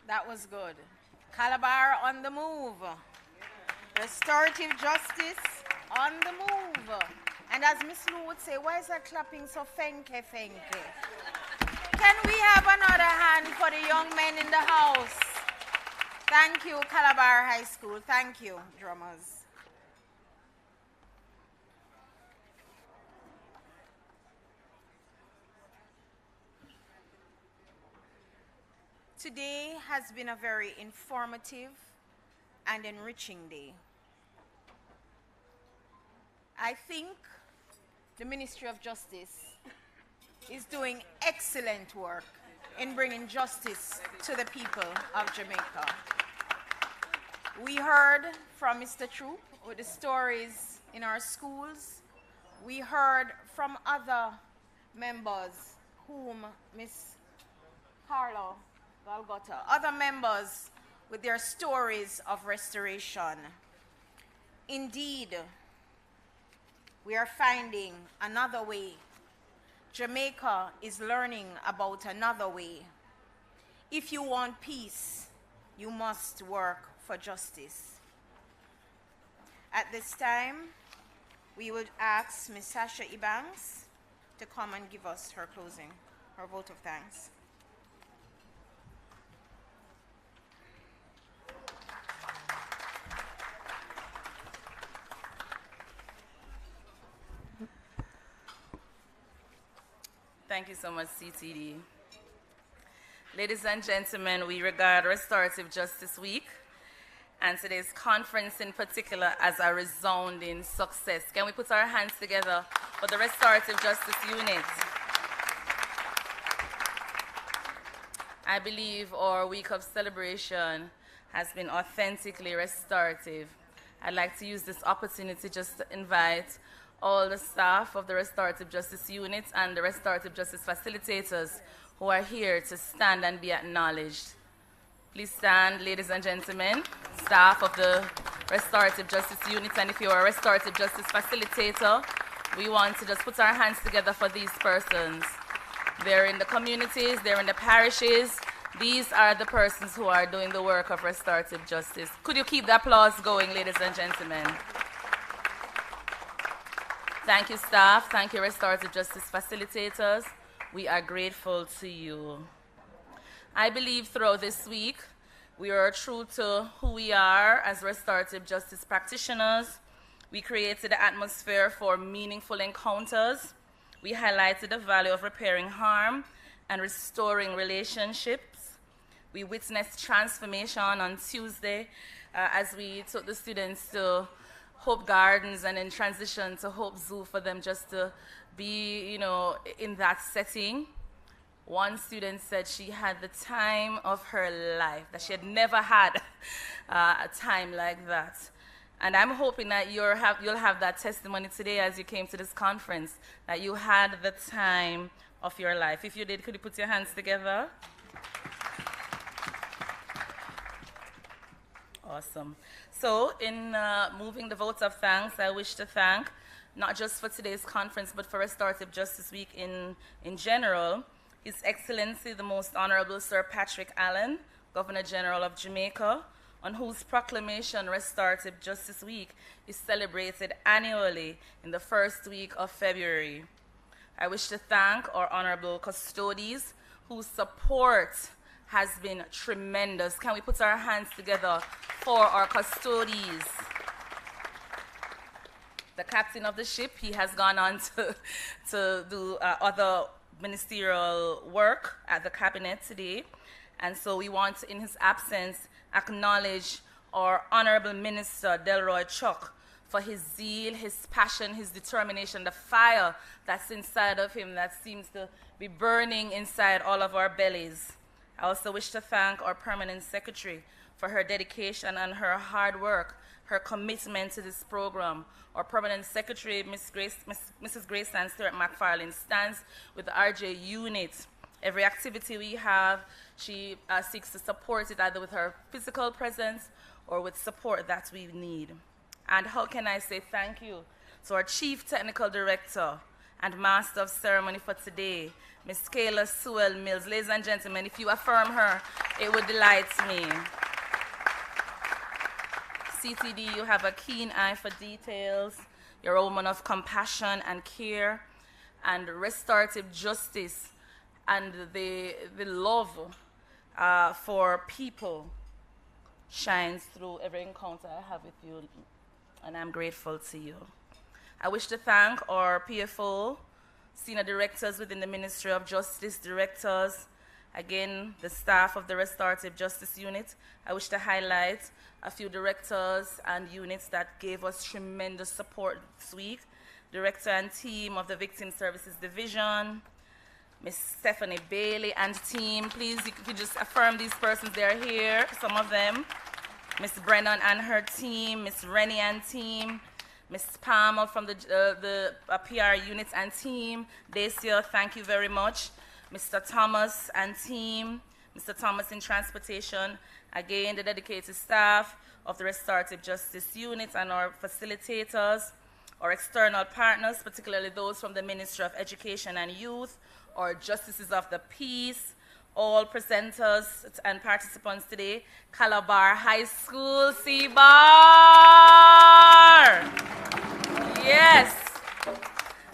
that was good. Calabar on the move. Restorative justice on the move. And as Miss Lou would say, why is that clapping so fenke fenke? Can we have another hand for the young men in the house? Thank you, Calabar High School. Thank you, drummers. Today has been a very informative and enriching day. I think the Ministry of Justice is doing excellent work in bringing justice to the people of Jamaica. We heard from Mr. Troop with the stories in our schools. We heard from other members whom Ms. Carlo Golgota, other members with their stories of restoration. Indeed, we are finding another way. Jamaica is learning about another way. If you want peace, you must work for justice. At this time, we would ask Ms. Sasha Ebanks to come and give us her vote of thanks. Thank you so much, CTD. Ladies and gentlemen, we regard Restorative Justice Week and today's conference in particular as a resounding success. Can we put our hands together for the Restorative Justice Unit? I believe our week of celebration has been authentically restorative. I'd like to use this opportunity just to invite all the staff of the Restorative Justice Unit and the Restorative Justice Facilitators who are here to stand and be acknowledged. Please stand, ladies and gentlemen, staff of the Restorative Justice Unit, and if you are a Restorative Justice Facilitator, we want to just put our hands together for these persons. They're in the communities, they're in the parishes. These are the persons who are doing the work of restorative justice. Could you keep the applause going, ladies and gentlemen? Thank you, staff. Thank you, Restorative Justice Facilitators. We are grateful to you. I believe throughout this week, we are true to who we are as restorative justice practitioners. We created an atmosphere for meaningful encounters. We highlighted the value of repairing harm and restoring relationships. We witnessed transformation on Tuesday as we took the students to Hope Gardens and then transition to Hope Zoo for them just to be, in that setting. One student said she had the time of her life, that she had never had a time like that. And I'm hoping that you'll have that testimony today as you came to this conference, that you had the time of your life. If you did, could you put your hands together? Awesome. So in moving the votes of thanks, I wish to thank, not just for today's conference, but for Restorative Justice Week in general, His Excellency, the Most Honorable Sir Patrick Allen, Governor General of Jamaica, on whose proclamation Restorative Justice Week is celebrated annually in the first week of February. I wish to thank our honorable custodies whose support has been tremendous. Can we put our hands together for our custodies? The captain of the ship, he has gone on to do other ministerial work at the cabinet today. And so we want to, in his absence, acknowledge our Honorable Minister, Delroy Chuck, for his zeal, his passion, his determination, the fire that's inside of him that seems to be burning inside all of our bellies. I also wish to thank our Permanent Secretary for her dedication and her hard work, her commitment to this program. Our Permanent Secretary, Mrs. Grace and Stuart McFarlane, stands with the RJ unit. Every activity we have, she seeks to support it either with her physical presence or with support that we need. And how can I say thank you to our Chief Technical Director and Master of Ceremony for today, Miss Kayla Sewell Mills. Ladies and gentlemen, if you affirm her, it would delight me. CTD, you have a keen eye for details. You're a woman of compassion and care and restorative justice and the love for people shines through every encounter I have with you, and I'm grateful to you. I wish to thank our PFO, senior directors within the Ministry of Justice, directors, again, the staff of the Restorative Justice Unit. I wish to highlight a few directors and units that gave us tremendous support this week. Director and team of the Victim Services Division, Miss Stephanie Bailey and team. Please, if you just affirm these persons, they're here, some of them. Miss Brennan and her team, Miss Rennie and team, Miss Palmer from the PR units and team. Dacia, thank you very much. Mr. Thomas and team, Mr. Thomas in transportation, again, the dedicated staff of the Restorative Justice Unit and our facilitators, our external partners, particularly those from the Ministry of Education and Youth, our Justices of the Peace, all presenters and participants today, Calabar High School, C-Bar! Yes!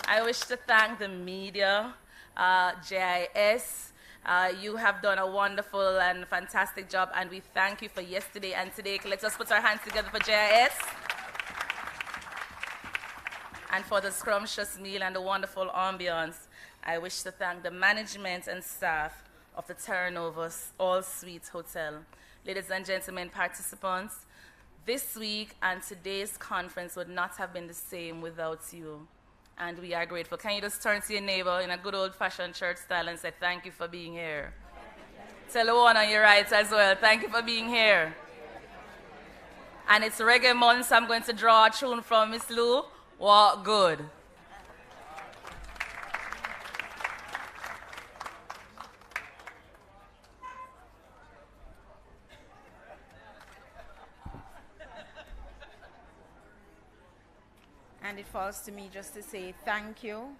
I wish to thank the media, JIS. You have done a wonderful and fantastic job, and we thank you for yesterday and today. Let us put our hands together for JIS and for the scrumptious meal and the wonderful ambience. I wish to thank the management and staff of the Terranova All Suites Hotel. Ladies and gentlemen, participants, this week and today's conference would not have been the same without you. And we are grateful. Can you just turn to your neighbor in a good old-fashioned church style and say, thank you for being here? Tell the one on your right as well, thank you for being here. And it's reggae month, so I'm going to draw a tune from Miss Lou. What good? And it falls to me just to say thank you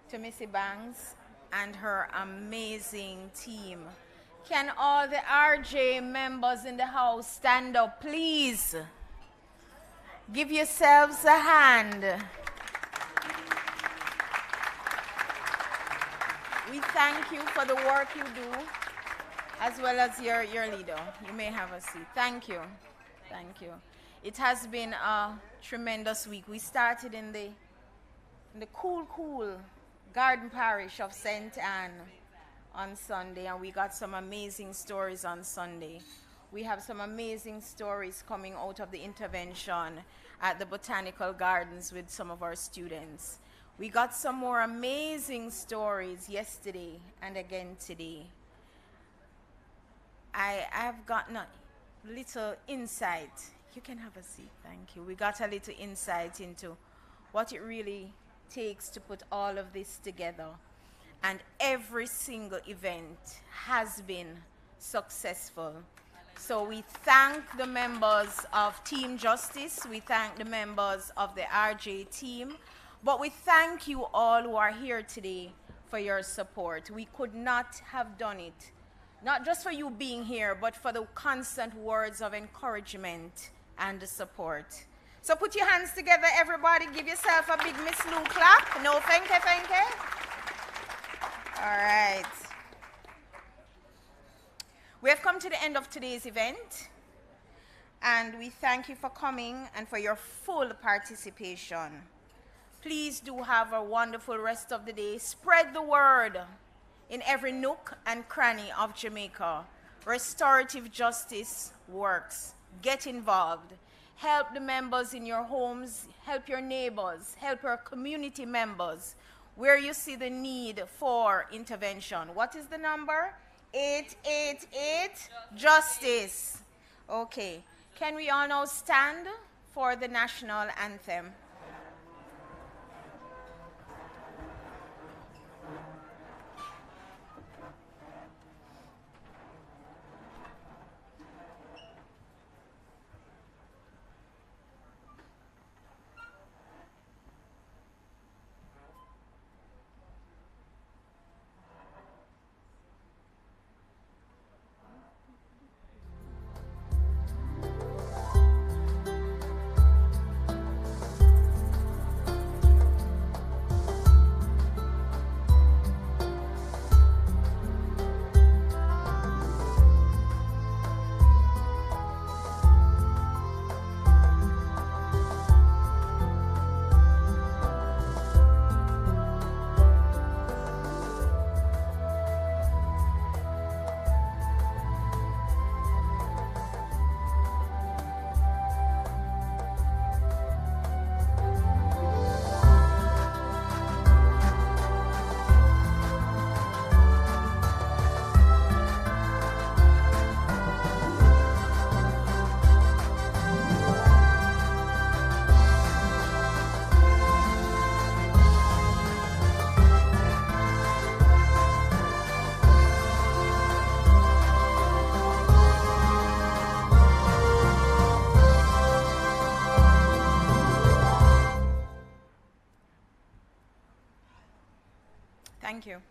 to Missy Banks and her amazing team. Can all the RJ members in the house stand up, please? Give yourselves a hand. We thank you for the work you do, as well as your leader. You may have a seat. Thank you. Thank you. It has been a tremendous week. We started in the cool Garden Parish of St. Anne on Sunday, and we got some amazing stories on Sunday. We have some amazing stories coming out of the intervention at the Botanical Gardens with some of our students. We got some more amazing stories yesterday and again today. I've gotten a little insight. You can have a seat, thank you. We got a little insight into what it really takes to put all of this together. And every single event has been successful. So we thank the members of Team Justice, we thank the members of the RJ team, but we thank you all who are here today for your support. We could not have done it, not just for you being here, but for the constant words of encouragement and the support. So put your hands together, everybody. Give yourself a big Miss Lou clap. No, thank you. All right. We have come to the end of today's event, and we thank you for coming and for your full participation. Please do have a wonderful rest of the day. Spread the word in every nook and cranny of Jamaica. Restorative justice works. Get involved. Help the members in your homes, help your neighbors, help your community members where you see the need for intervention. What is the number? 888 Justice. Okay. Can we all now stand for the national anthem? Thank you.